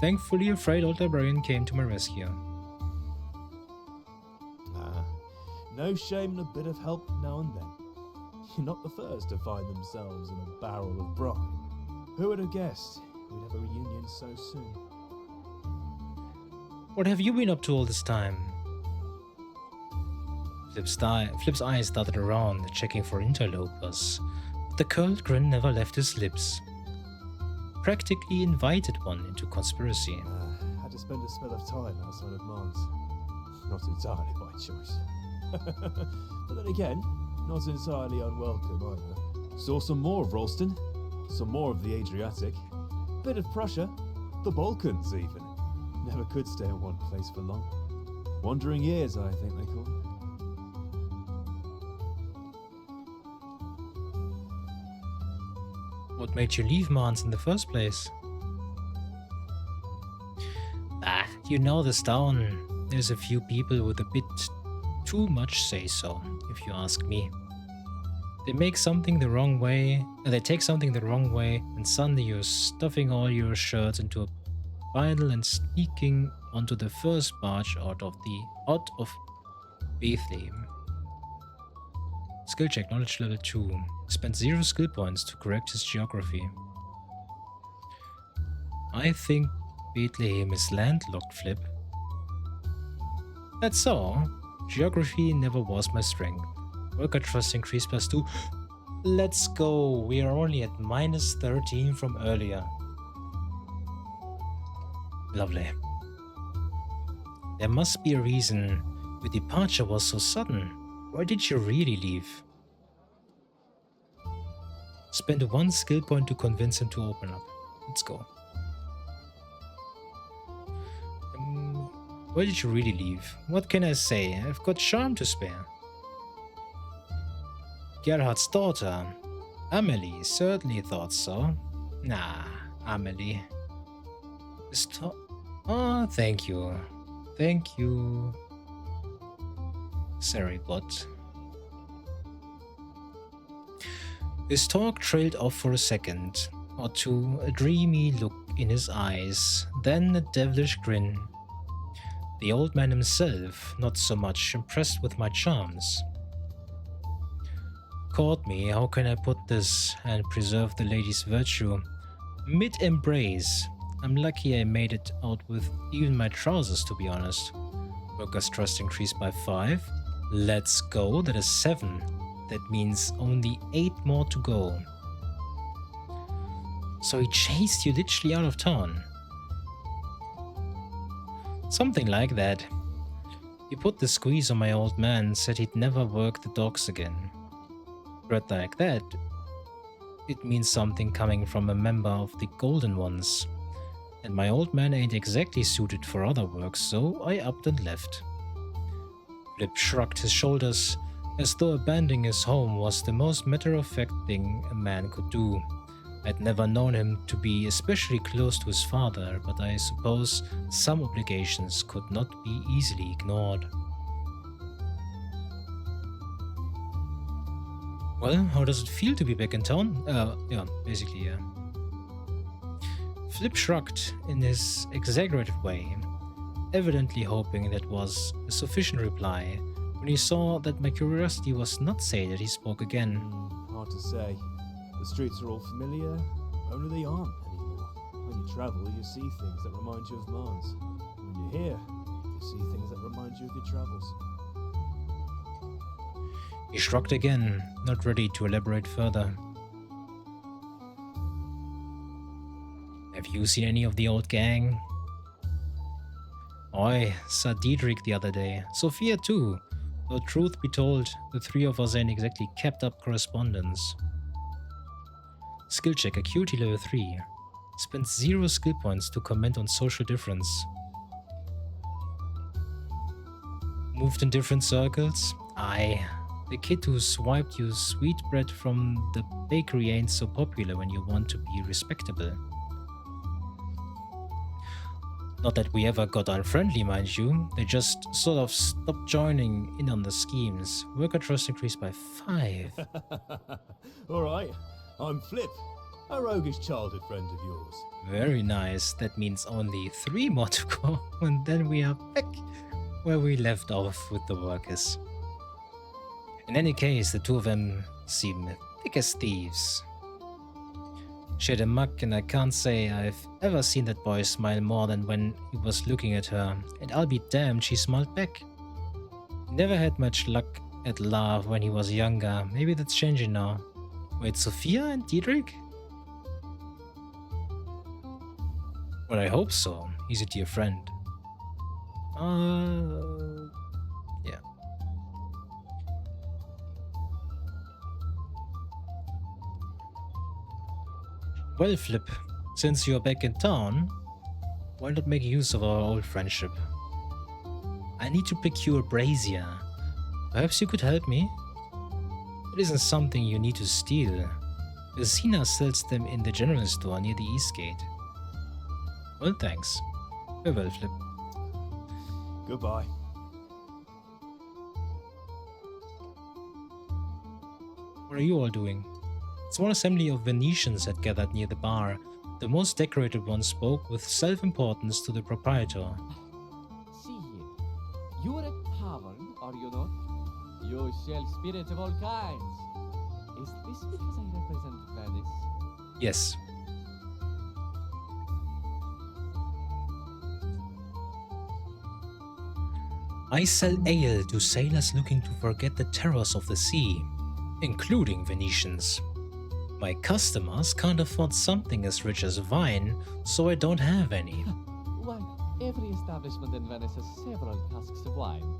Thankfully, a frail old librarian came to my rescue. No shame in a bit of help now and then. You're not the first to find themselves in a barrel of brine. Who would have guessed we'd have a reunion so soon? What have you been up to all this time? Flip's eyes darted around, checking for interlopers. But the curled grin never left his lips. Practically invited one into conspiracy. Had to spend a spell of time outside of Mons. Not entirely by choice. But then again, not entirely unwelcome either. Saw some more of Ralston, some more of the Adriatic, bit of Prussia, the Balkans even. Never could stay in one place for long. Wandering years, I think they call it. What made you leave Mons in the first place? You know this town. There's a few people with a bit too much say-so, if you ask me. They take something the wrong way, and suddenly you're stuffing all your shirts into a bundle and sneaking onto the first barge out of Bethlehem. Skill check, knowledge level 2. Spent 0 skill points to correct his geography. I think Bethlehem is landlocked, Flip. That's so. Geography never was my strength. Worker trust increased +2. Let's go. We are only at -13 from earlier. Lovely. There must be a reason your departure was so sudden. Why did you really leave? Spend 1 skill point to convince him to open up. Let's go. Why did you really leave? What can I say? I've got charm to spare. Gerhard's daughter. Amelie certainly thought so. Nah, Amelie. Oh, thank you. Thank you. Sorry, but... His talk trailed off for a second or two, a dreamy look in his eyes, then a devilish grin. The old man himself, not so much impressed with my charms. Caught me, how can I put this and preserve the lady's virtue? Mid-embrace. I'm lucky I made it out with even my trousers, to be honest. Workers' trust increased by 5. Let's go. That is 7. That means only 8 more to go. So he chased you literally out of town. Something like that. He put the squeeze on my old man, said he'd never work the dogs again. Read like that, it means something coming from a member of the Golden Ones. And my old man ain't exactly suited for other work, so I upped and left. Flip shrugged his shoulders, as though abandoning his home was the most matter-of-fact thing a man could do. I'd never known him to be especially close to his father, but I suppose some obligations could not be easily ignored. Well, how does it feel to be back in town? Yeah, basically, yeah. Flip shrugged in his exaggerated way, evidently hoping that was a sufficient reply, when he saw that my curiosity was not sated, he spoke again. Hard to say. The streets are all familiar, only they aren't anymore. When you travel, you see things that remind you of Mars. When you're here, you see things that remind you of your travels. He shrugged again, not ready to elaborate further. Have you seen any of the old gang? I saw Diedrich the other day. Sophia too. Though truth be told, the three of us ain't exactly kept up correspondence. Skill check, acuity level 3. Spent 0 skill points to comment on social difference. Moved in different circles? Aye. The kid who swiped you sweetbread from the bakery ain't so popular when you want to be respectable. Not that we ever got unfriendly, mind you. They just sort of stopped joining in on the schemes. Worker trust increased by 5. Alright, I'm Flip, a roguish childhood friend of yours. Very nice. That means only 3 more to go, and then we are back where we left off with the workers. In any case, the two of them seem thick as thieves. Shit a muck, and I can't say I've ever seen that boy smile more than when he was looking at her, and I'll be damned she smiled back. He never had much luck at love when he was younger. Maybe that's changing now. Wait, Sophia and Diedrich? Well, I hope so. He's a dear friend. Yeah. Well, Flip, since you're back in town, why not make use of our old friendship? I need to procure brazier. Perhaps you could help me? It isn't something you need to steal. Zina sells them in the general store near the East Gate. Well, thanks. Farewell, Flip. Goodbye. What are you all doing? A small assembly of Venetians had gathered near the bar. The most decorated one spoke with self-importance to the proprietor. See here. You're a tavern, are you not? You sell spirits of all kinds. Is this because I represent Venice? Yes. I sell ale to sailors looking to forget the terrors of the sea, including Venetians. My customers can't afford something as rich as wine, so I don't have any. Why, every establishment in Venice has several casks of wine.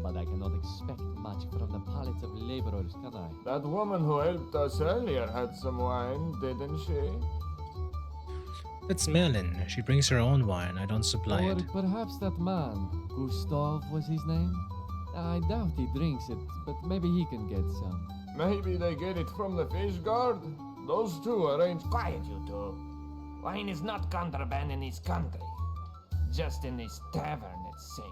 But I cannot expect much from the palates of laborers, can I? That woman who helped us earlier had some wine, didn't she? That's Merlin. She brings her own wine. I don't supply Or it. perhaps that man, Gustav was his name? I doubt he drinks it, but maybe he can get some. Maybe they get it from the fish guard. Those two arrange. Quiet, you two. Wine is not contraband in this country. Just in this tavern, it seems.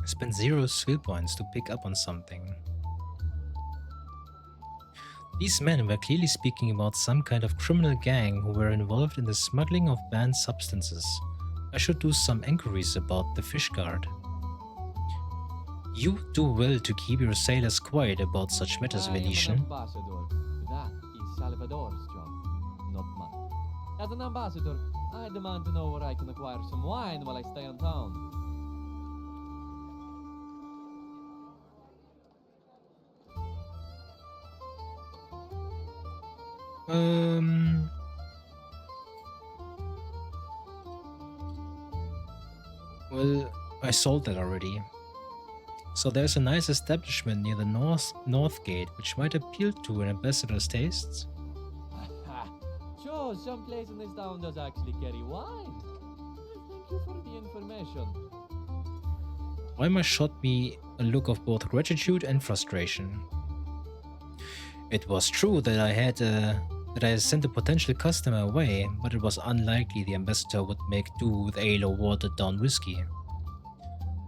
I spent 0 skill points to pick up on something. These men were clearly speaking about some kind of criminal gang who were involved in the smuggling of banned substances. I should do some enquiries about the fish guard. You do well to keep your sailors quiet about such matters, Venetian. Ambassador. That is Salvador's job, not mine. As an ambassador, I demand to know where I can acquire some wine while I stay in town. Um. Well, I sold that already. So there's a nice establishment near the north gate, which might appeal to an ambassador's tastes. Sure, some place in this town does actually carry wine. Thank you for the information. Weimar shot me a look of both gratitude and frustration. It was true that I had sent a potential customer away, but it was unlikely the ambassador would make do with ale or watered down whiskey.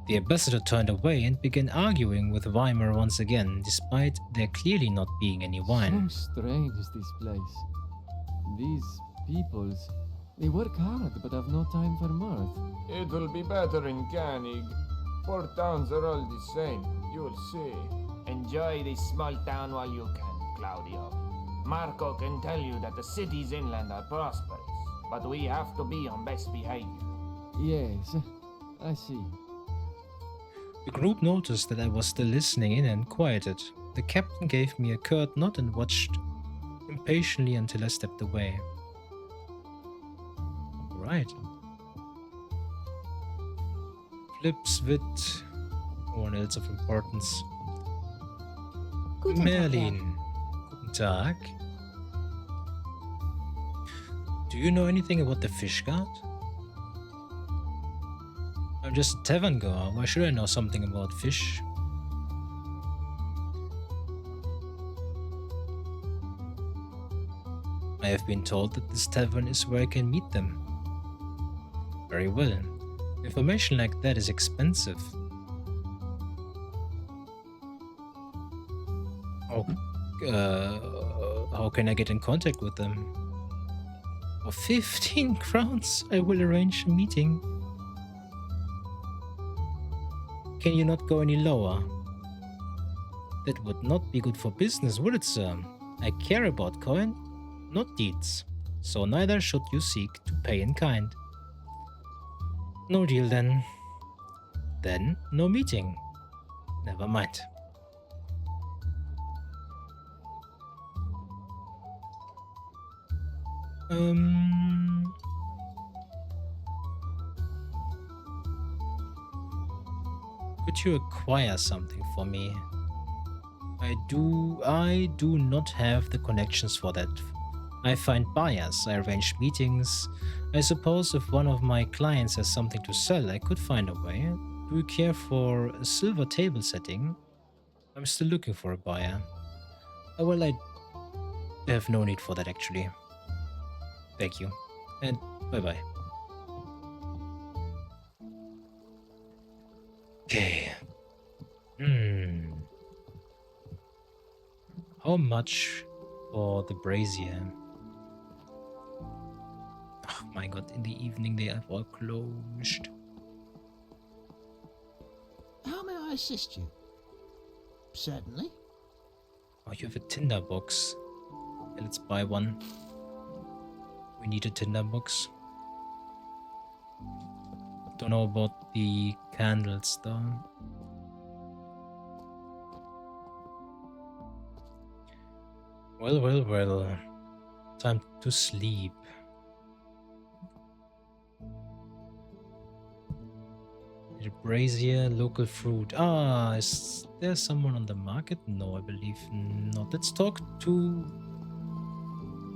The ambassador turned away and began arguing with Weimar once again, despite there clearly not being any wine. So strange is this place. These peoples, they work hard but have no time for mirth. It will be better in Koenig. 4 towns are all the same, you'll see. Enjoy this small town while you can, Claudio. Marco can tell you that the cities inland are prosperous, but we have to be on best behavior. Yes, I see. The group noticed that I was still listening in and quieted. The captain gave me a curt nod and watched impatiently until I stepped away. Right. Flips with no one else of importance. Guten Tag, Merlin. Guten Tag. Do you know anything about the fish guard? I'm just a tavern goer. Why should I know something about fish? I have been told that this tavern is where I can meet them. Very well. Information like that is expensive. How can I get in contact with them? For 15 crowns, I will arrange a meeting. Can you not go any lower? That would not be good for business, would it, sir? I care about coin, not deeds, so neither should you seek to pay in kind. No deal then. Then, no meeting. Never mind. Could you acquire something for me? I do not have the connections for that. I find buyers, I arrange meetings. I suppose if one of my clients has something to sell, I could find a way. Do you care for a silver table setting? I'm still looking for a buyer. Well, I have no need for that actually. Thank you. And bye-bye. Okay. How much for the brazier? Oh my god, in the evening they are all closed. How may I assist you? Certainly. Oh, you have a tinder box. Okay, let's buy one. We need a tinder box. Don't know about the candles though. Well. Time to sleep. Need a brazier, local fruit. Ah, is there someone on the market? No, I believe not. Let's talk to...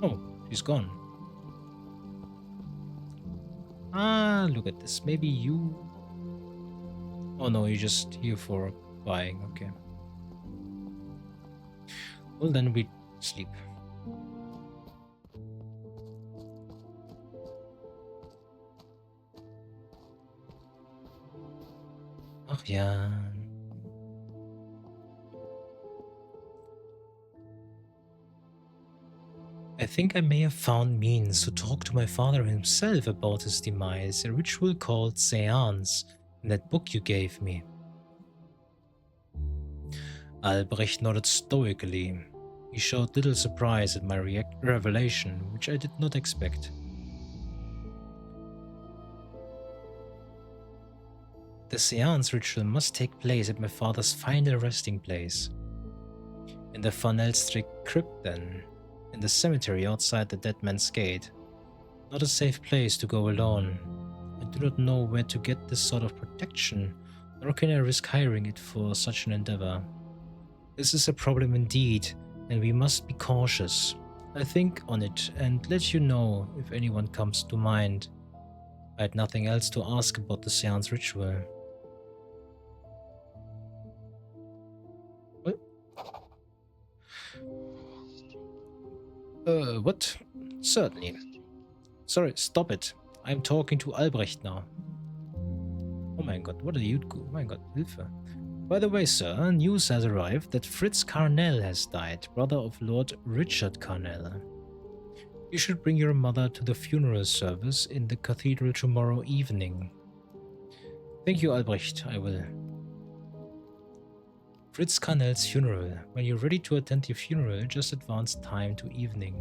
Oh, she's gone. Ah, look at this. Maybe you... Oh no, you're just here for buying. Okay. Well, then we sleep. Ach ja. I think I may have found means to talk to my father himself about his demise, a ritual called Seance, in that book you gave me. Albrecht nodded stoically. He showed little surprise at my revelation, which I did not expect. The seance ritual must take place at my father's final resting place. In the Van Elstrick crypt then. in the cemetery outside the Dead Man's Gate. Not a safe place to go alone. I do not know where to get this sort of protection, nor can I risk hiring it for such an endeavor. This is a problem indeed, and we must be cautious. I'll think on it and let you know if anyone comes to mind. I had nothing else to ask about the seance ritual. What? What? Certainly. Sorry, stop it. I'm talking to Albrecht now. Oh my god, what are you do? Oh my god, Hilfe. By the way, sir, news has arrived that Fritz Carnell has died, brother of Lord Richard Carnell. You should bring your mother to the funeral service in the cathedral tomorrow evening. Thank you, Albrecht, I will. Fritz Carnell's funeral. When you're ready to attend the funeral, just advance time to evening.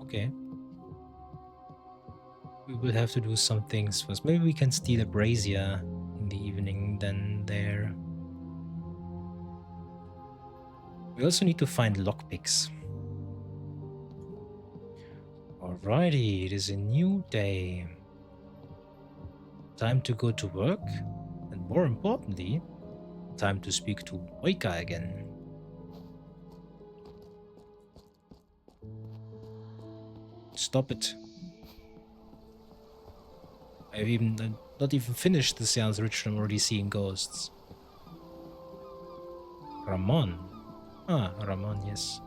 Okay. We will have to do some things first. Maybe we can steal a brazier in the evening then there. We also need to find lockpicks. Alrighty, it is a new day. Time to go to work, and more importantly, time to speak to Moika again. Stop it. I've not even finished the seance ritual. I'm already seeing ghosts. Ramon. Ah, Ramon, yes.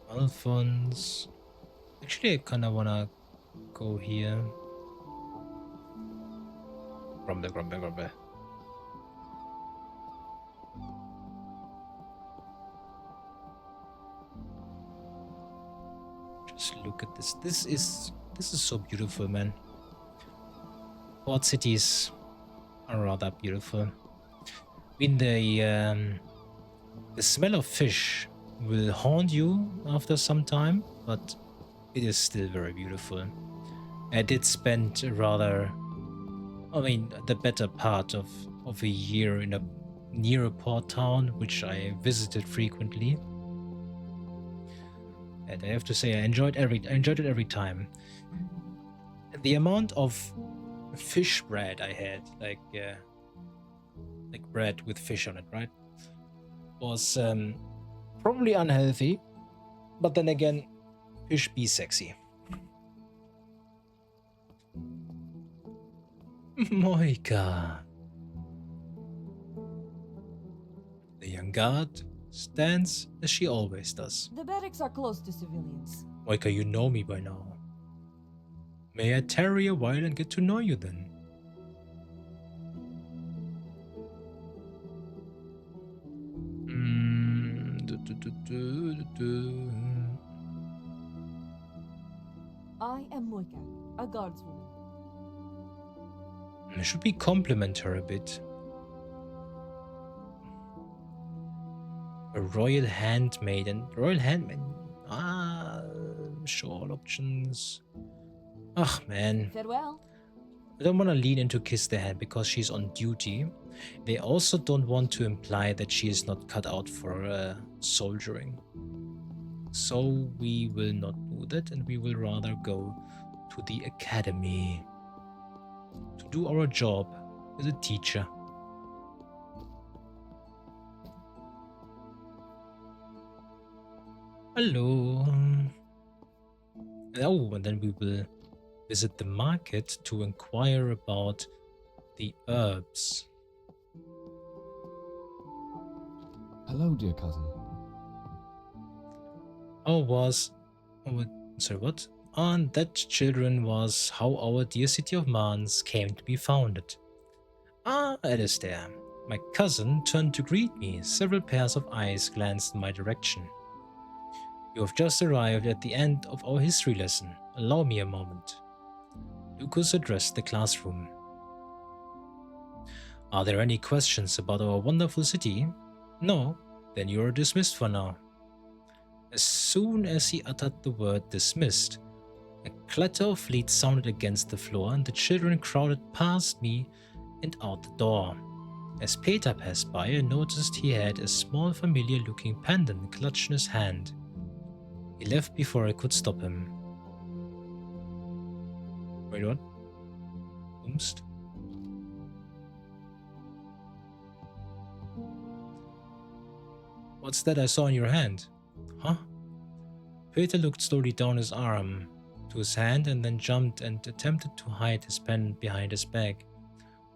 Alphonse. Actually, I kinda wanna go here. Grumble, grumble, grumble. Just look at this. This is so beautiful, man. Port cities are rather beautiful. I mean, the smell of fish will haunt you after some time, but it is still very beautiful. I did spend the better part of a year near a port town, which I visited frequently. And I have to say, I enjoyed it every time. The amount of fish bread I had, like bread with fish on it, right, was probably unhealthy, but then again, fish be sexy. Moika. The young guard stands as she always does. The barracks are close to civilians. Moika, you know me by now. May I tarry a while and get to know you then? I am Moika, a guardswoman. I should be compliment her a bit. A royal handmaiden. Royal handmaiden. Ah, sure, all options. Ah, man. Farewell. I don't want to lean in to kiss the hand because she's on duty. They also don't want to imply that she is not cut out for soldiering. So we will not do that, and we will rather go to the academy to do our job as a teacher. Hello. Oh, and then we will visit the market to inquire about the herbs. Hello, dear cousin. Sorry, what? And that, children, was how our dear city of Mans came to be founded. Ah, Alistair. My cousin turned to greet me. Several pairs of eyes glanced in my direction. You have just arrived at the end of our history lesson. Allow me a moment. Lucas addressed the classroom. Are there any questions about our wonderful city? No? Then you are dismissed for now. As soon as he uttered the word dismissed, a clatter of feet sounded against the floor, and the children crowded past me and out the door. As Peter passed by, I noticed he had a small familiar-looking pendant clutched in his hand. He left before I could stop him. Wait, what? Umst? What's that I saw in your hand? Huh? Peter looked slowly down his arm to his hand and then jumped and attempted to hide his pen behind his back.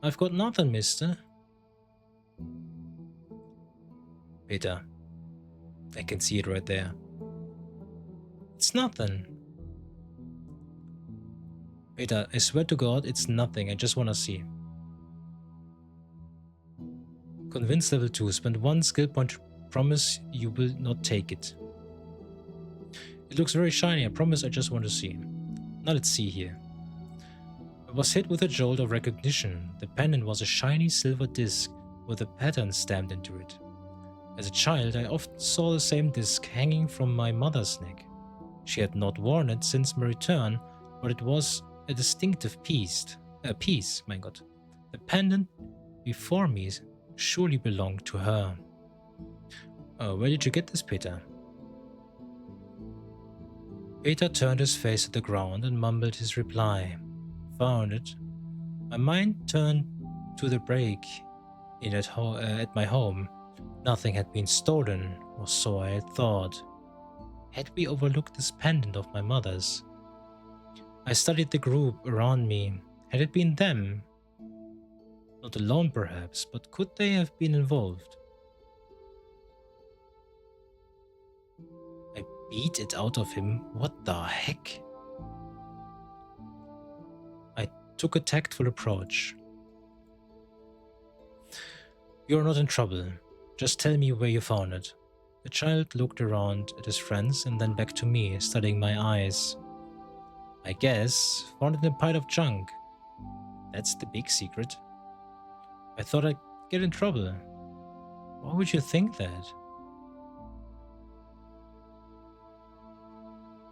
I've got nothing, mister. Peter, I can see it right there. It's nothing. Peter, I swear to God, it's nothing. I just want to see. Convince level 2. Spend 1 skill point. Promise you will not take it. It looks very shiny. I promise I just want to see. Now let's see here. I was hit with a jolt of recognition. The pendant was a shiny silver disc with a pattern stamped into it. As a child, I often saw the same disc hanging from my mother's neck. She had not worn it since my return, but it was a distinctive piece. My God. The pendant before me surely belonged to her. Where did you get this, Peter? Peter turned his face to the ground and mumbled his reply. Found it. My mind turned to the break in at my home. Nothing had been stolen, or so I had thought. Had we overlooked this pendant of my mother's? I studied the group around me. Had it been them? Not alone, perhaps, but could they have been involved? I beat it out of him. What the heck? I took a tactful approach. You're not in trouble. Just tell me where you found it. The child looked around at his friends and then back to me, studying my eyes. I guess, found it in a pile of junk. That's the big secret. I thought I'd get in trouble. Why would you think that?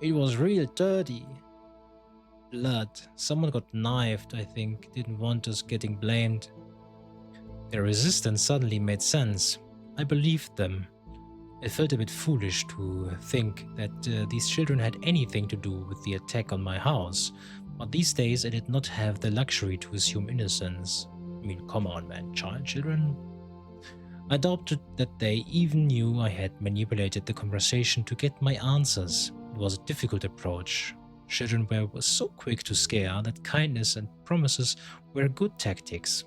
It was real dirty. Blood. Someone got knifed, I think. Didn't want us getting blamed. Their resistance suddenly made sense. I believed them. It felt a bit foolish to think that these children had anything to do with the attack on my house, but these days I did not have the luxury to assume innocence. I mean, come on, man, children? I doubted that they even knew I had manipulated the conversation to get my answers. It was a difficult approach. Children were so quick to scare that kindness and promises were good tactics.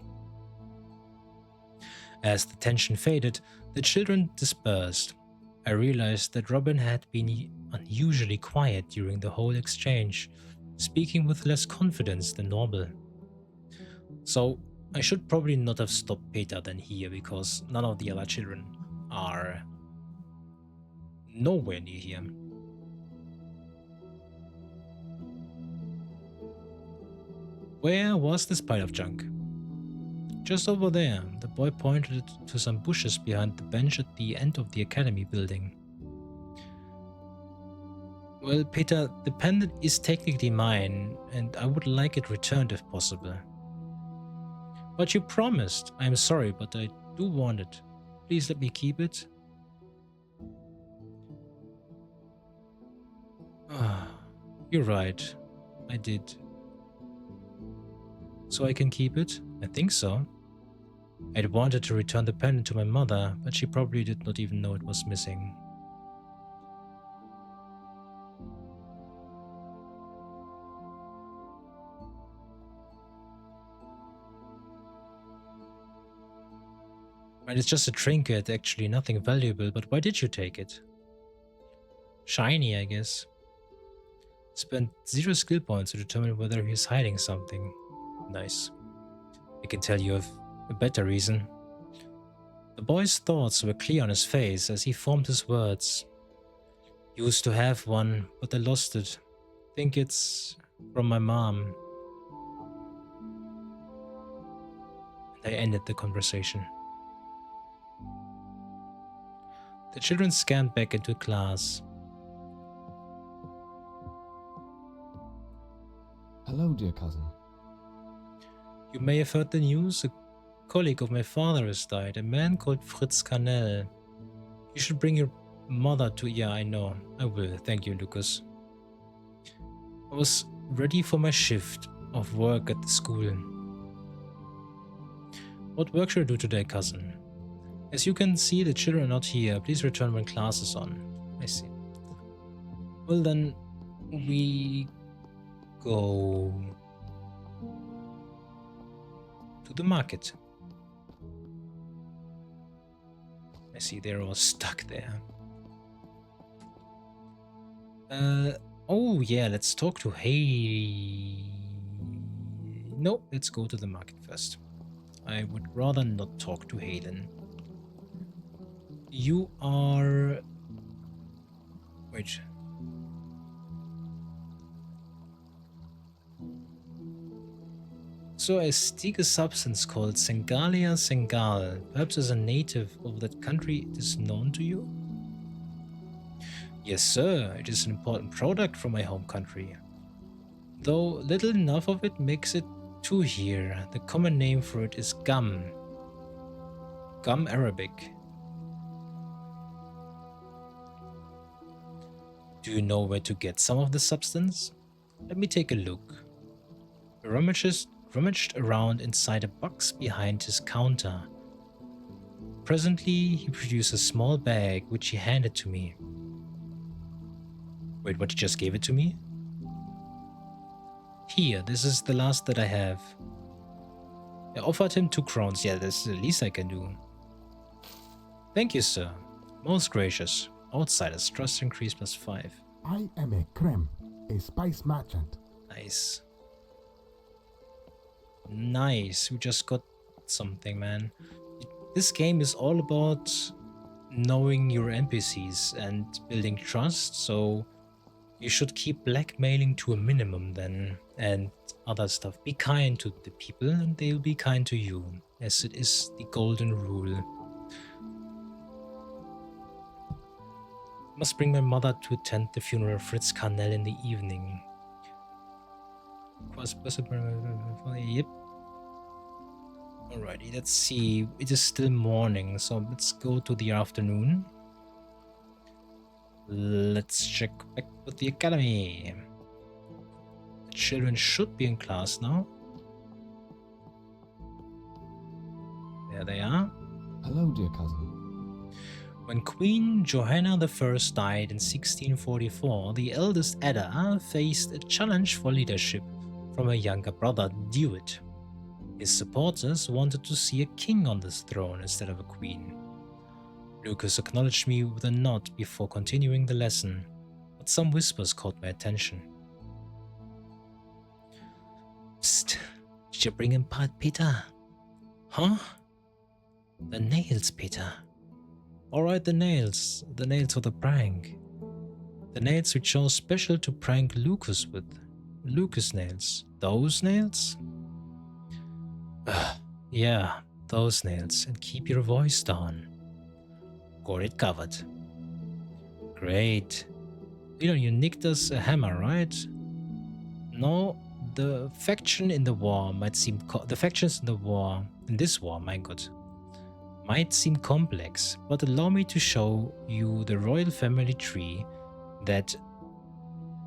As the tension faded, the children dispersed. I realized that Robin had been unusually quiet during the whole exchange, speaking with less confidence than normal. So, I should probably not have stopped Peter then here, because none of the other children are nowhere near here. Where was this pile of junk? Just over there. The boy pointed to some bushes behind the bench at the end of the academy building. Well, Peter, the pendant is technically mine, and I would like it returned if possible. But you promised. I'm sorry, but I do want it. Please let me keep it. You're right. I did. So I can keep it? I think so. I'd wanted to return the pendant to my mother, but she probably did not even know it was missing. Right, it's just a trinket, actually, nothing valuable, but why did you take it? Shiny, I guess. Spent 0 skill points to determine whether he's hiding something. Nice. I can tell you of a better reason. The boy's thoughts were clear on his face as he formed his words. Used to have one, but I lost it. Think it's from my mom. And I ended the conversation. The children scanned back into class. Hello, dear cousin. You may have heard the news. A colleague of my father has died, a man called Fritz Carnell. You should bring your mother to... Yeah, I know. I will. Thank you, Lucas. I was ready for my shift of work at the school. What work should I do today, cousin? As you can see, the children are not here. Please return when class is on. I see. Well then, we go to the market. I see they're all stuck there. Oh yeah, let's talk to No, let's go to the market first. I would rather not talk to Hayden. You are... Wait. So I seek a substance called Sengalia Sengal. Perhaps as a native of that country it is known to you? Yes, sir. It is an important product from my home country. Though little enough of it makes it to here. The common name for it is gum. Gum Arabic. Do you know where to get some of the substance? Let me take a look. He rummaged around inside a box behind his counter. Presently, he produced a small bag, which he handed to me. Wait, what, you just gave it to me? Here, this is the last that I have. I offered him 2 crowns. Yeah, that's the least I can do. Thank you, sir. Most gracious. Outsiders, trust increase +5. I am a creme, a spice merchant. Nice. Nice. We just got something, man. This game is all about knowing your NPCs and building trust, so you should keep blackmailing to a minimum then, and other stuff. Be kind to the people and they'll be kind to you, as it is the golden rule. Must bring my mother to attend the funeral of Fritz Carnell in the evening. Yep. Alrighty, let's see. It is still morning, so let's go to the afternoon. Let's check back with the academy. The children should be in class now. There they are. Hello, dear cousin. When Queen Johanna I died in 1644, the eldest Edda faced a challenge for leadership from her younger brother, Dewitt. His supporters wanted to see a king on this throne instead of a queen. Lucas acknowledged me with a nod before continuing the lesson, but some whispers caught my attention. Psst, did you bring him part, Peter? Huh? The nails, Peter. Alright, the nails for the prank. The nails we chose special to prank Lucas with. Lucas nails. Those nails? Yeah, those nails. And keep your voice down. Got it covered. Great. You nicked us a hammer, right? No, the faction in the war might seem... the factions in this war, my god, might seem complex, but allow me to show you the royal family tree that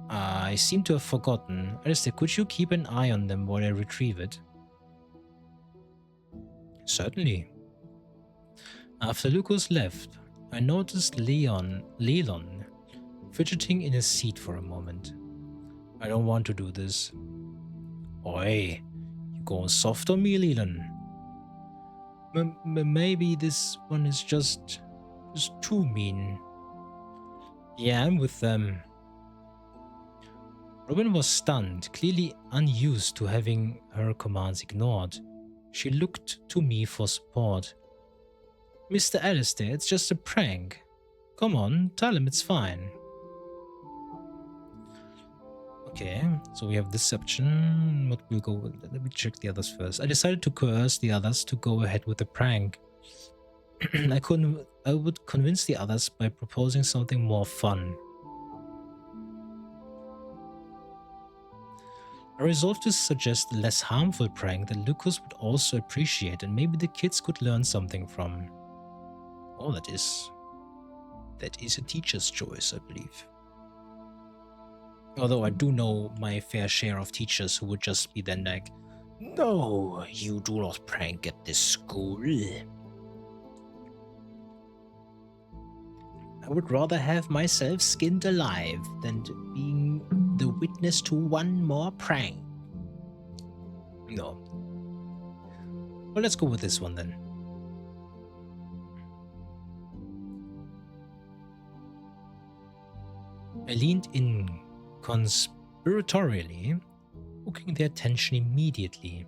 I seem to have forgotten. Alistair, could you keep an eye on them while I retrieve it? Certainly. After Lucas left, I noticed Leon fidgeting in his seat for a moment. I don't want to do this. Oi, you going soft on me, Leland? Maybe this one is just too mean. Yeah, I'm with them. Robin was stunned, clearly unused to having her commands ignored. She looked to me for support. Mr. Alistair, it's just a prank. Come on, tell him it's fine. Okay, so we have deception. What we'll go with? Let me check the others first. I decided to coerce the others to go ahead with the prank. I would convince the others by proposing something more fun. I resolved to suggest a less harmful prank that Lucas would also appreciate and maybe the kids could learn something from. Oh, that is a teacher's choice, I believe. Although I do know my fair share of teachers who would just be then like, no, you do not prank at this school. I would rather have myself skinned alive than being the witness to one more prank. No. Well, let's go with this one then. I leaned in conspiratorially, hooking their attention immediately.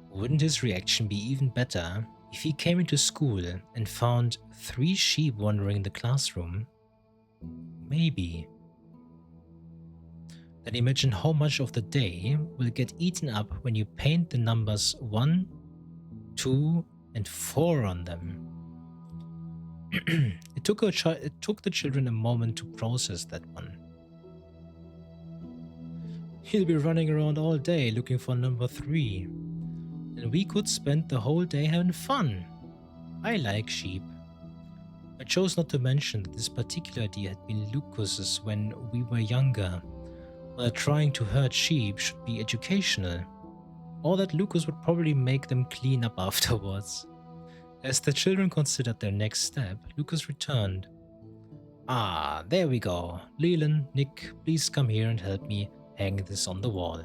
Wouldn't his reaction be even better if he came into school and found 3 sheep wandering the classroom? Maybe. Then imagine how much of the day will get eaten up when you paint the numbers 1, 2, and 4 on them. It took the children a moment to process that one. He'll be running around all day looking for number 3. And we could spend the whole day having fun. I like sheep. I chose not to mention that this particular idea had been Lucas's when we were younger, or that trying to herd sheep should be educational, or that Lucas would probably make them clean up afterwards. As the children considered their next step, Lucas returned. Ah, there we go. Leland, Nick, please come here and help me hang this on the wall.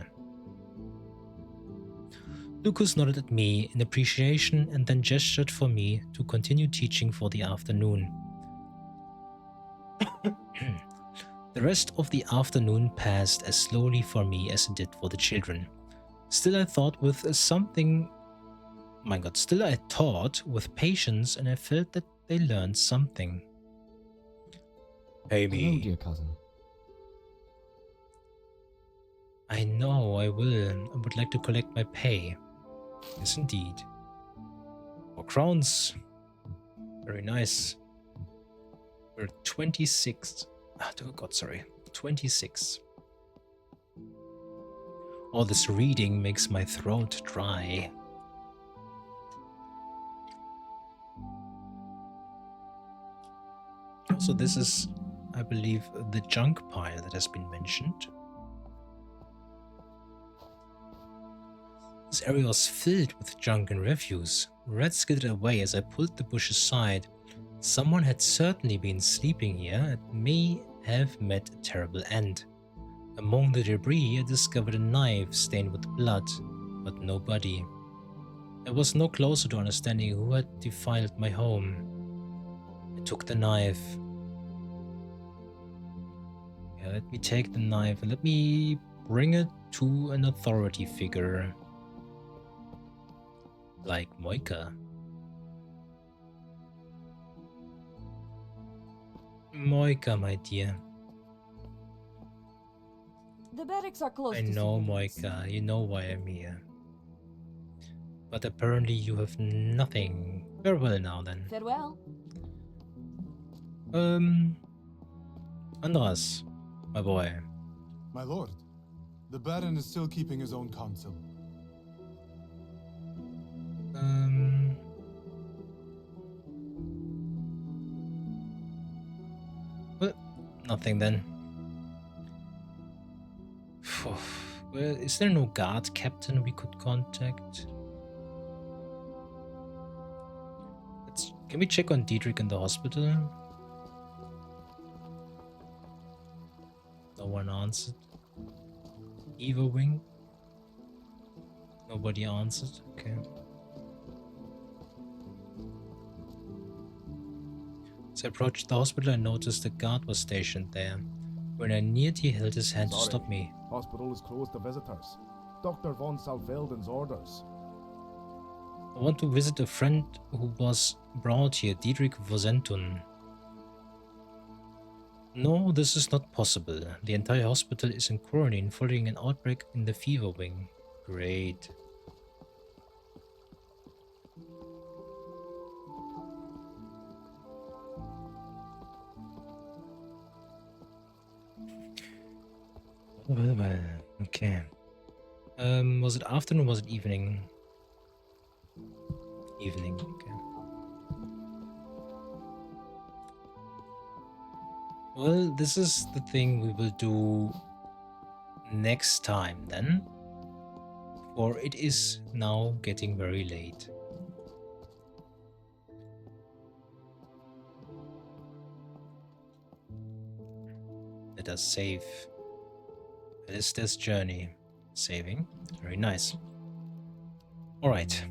Lucas nodded at me in appreciation and then gestured for me to continue teaching for the afternoon. The rest of the afternoon passed as slowly for me as it did for the children. Still I taught with patience, and I felt that they learned something. Amy. Hello, dear cousin. I know, I will. I would like to collect my pay. Yes, indeed. 4 crowns. Very nice. We're 26. Oh god, sorry. 26. All this reading makes my throat dry. Also, this is, I believe, the junk pile that has been mentioned. This area was filled with junk and refuse. Rats skidded away as I pulled the bush aside. Someone had certainly been sleeping here and may have met a terrible end. Among the debris, I discovered a knife stained with blood, but no body. I was no closer to understanding who had defiled my home. I took the knife. Yeah, let me take the knife and let me bring it to an authority figure. Like Moika. Moika, my dear. The barracks are close I to know, civilians. Moika. You know why I'm here. But apparently you have nothing. Farewell now, then. Farewell. Andras, my boy. My lord, the Baron is still keeping his own counsel. Well, nothing then. Well, is there no guard captain we could contact? Can we check on Diedrich in the hospital? No one answered. Eva Wing? Nobody answered. Okay. As I approached the hospital, I noticed a guard was stationed there. When I neared, he held his hand to stop me. Hospital is closed to visitors. Dr. von Salfelden's orders. I want to visit a friend who was brought here, Diedrich Vosentun. No, this is not possible. The entire hospital is in quarantine following an outbreak in the fever wing. Great. Well, okay. Was it afternoon or was it evening? Evening, okay. Well, this is the thing we will do next time then. For it is now getting very late. Let us save. Alistair's journey. Saving. Very nice. Alright.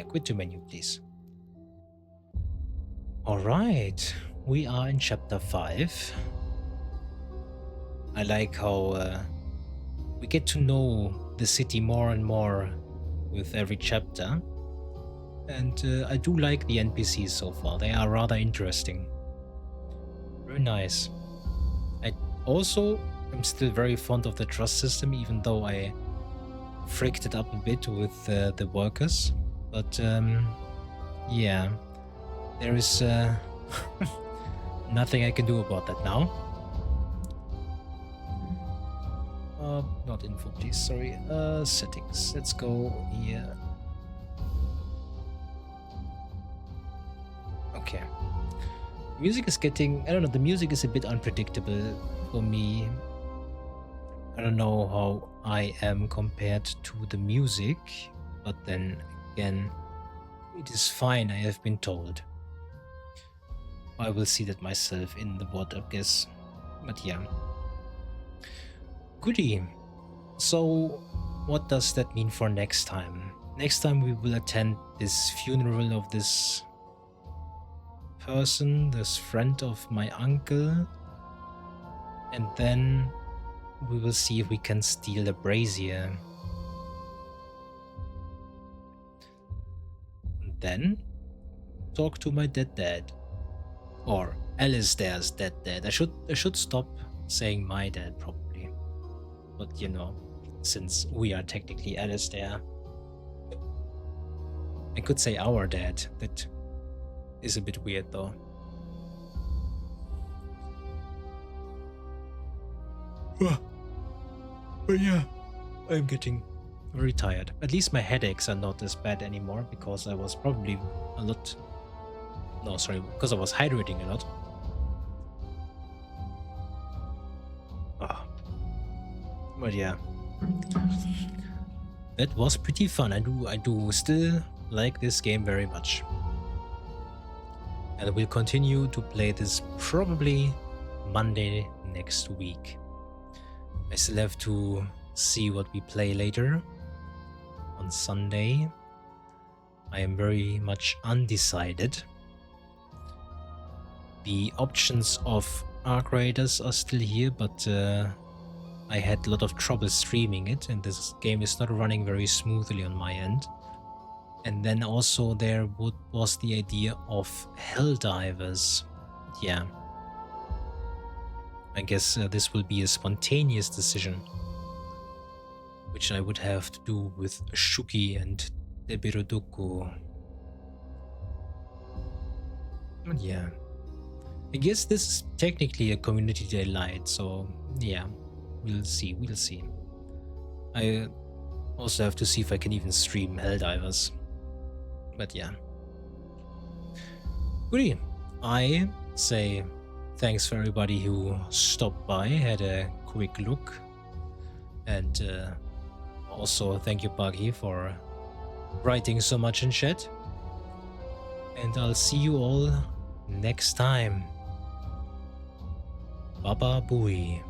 Quit to menu, please. Alright. We are in chapter 5. I like how we get to know the city more and more with every chapter. And I do like the NPCs so far. They are rather interesting. Very nice. I also am still very fond of the trust system, even though I fricked it up a bit with the workers. But yeah, there is nothing I can do about that now. Not info, please. Sorry. Settings. Let's go here. Okay. Music is getting... I don't know, the music is a bit unpredictable for me. I don't know how I am compared to the music, but then again, it is fine, I have been told. I will see that myself in the VOD, I guess. But yeah. Goody. So, what does that mean for next time? Next time we will attend this funeral of this person, this friend of my uncle, and then we will see if we can steal the brazier. And then talk to my dead dad, or Alistair's dead dad. I should stop saying my dad probably, but you know, since we are technically Alistair, I could say our dad. That is a bit weird though. But yeah, I'm getting very tired. At least my headaches are not as bad anymore, because I was probably a lot... No, sorry, because I was hydrating a lot. But yeah, that was pretty fun. I do still like this game very much. And I will continue to play this probably Monday next week. I still have to see what we play later on Sunday. I am very much undecided. The options of Arc Raiders are still here, but I had a lot of trouble streaming it, and this game is not running very smoothly on my end. And then also there was the idea of Helldivers. Yeah. I guess this will be a spontaneous decision, which I would have to do with Shuki and Debiroduku. But yeah. I guess this is technically a community daylight, so yeah. We'll see. I also have to see if I can even stream Helldivers. But yeah. Goodie. I say thanks for everybody who stopped by, had a quick look. And also thank you, Buggy, for writing so much in chat. And I'll see you all next time. Baba Booey.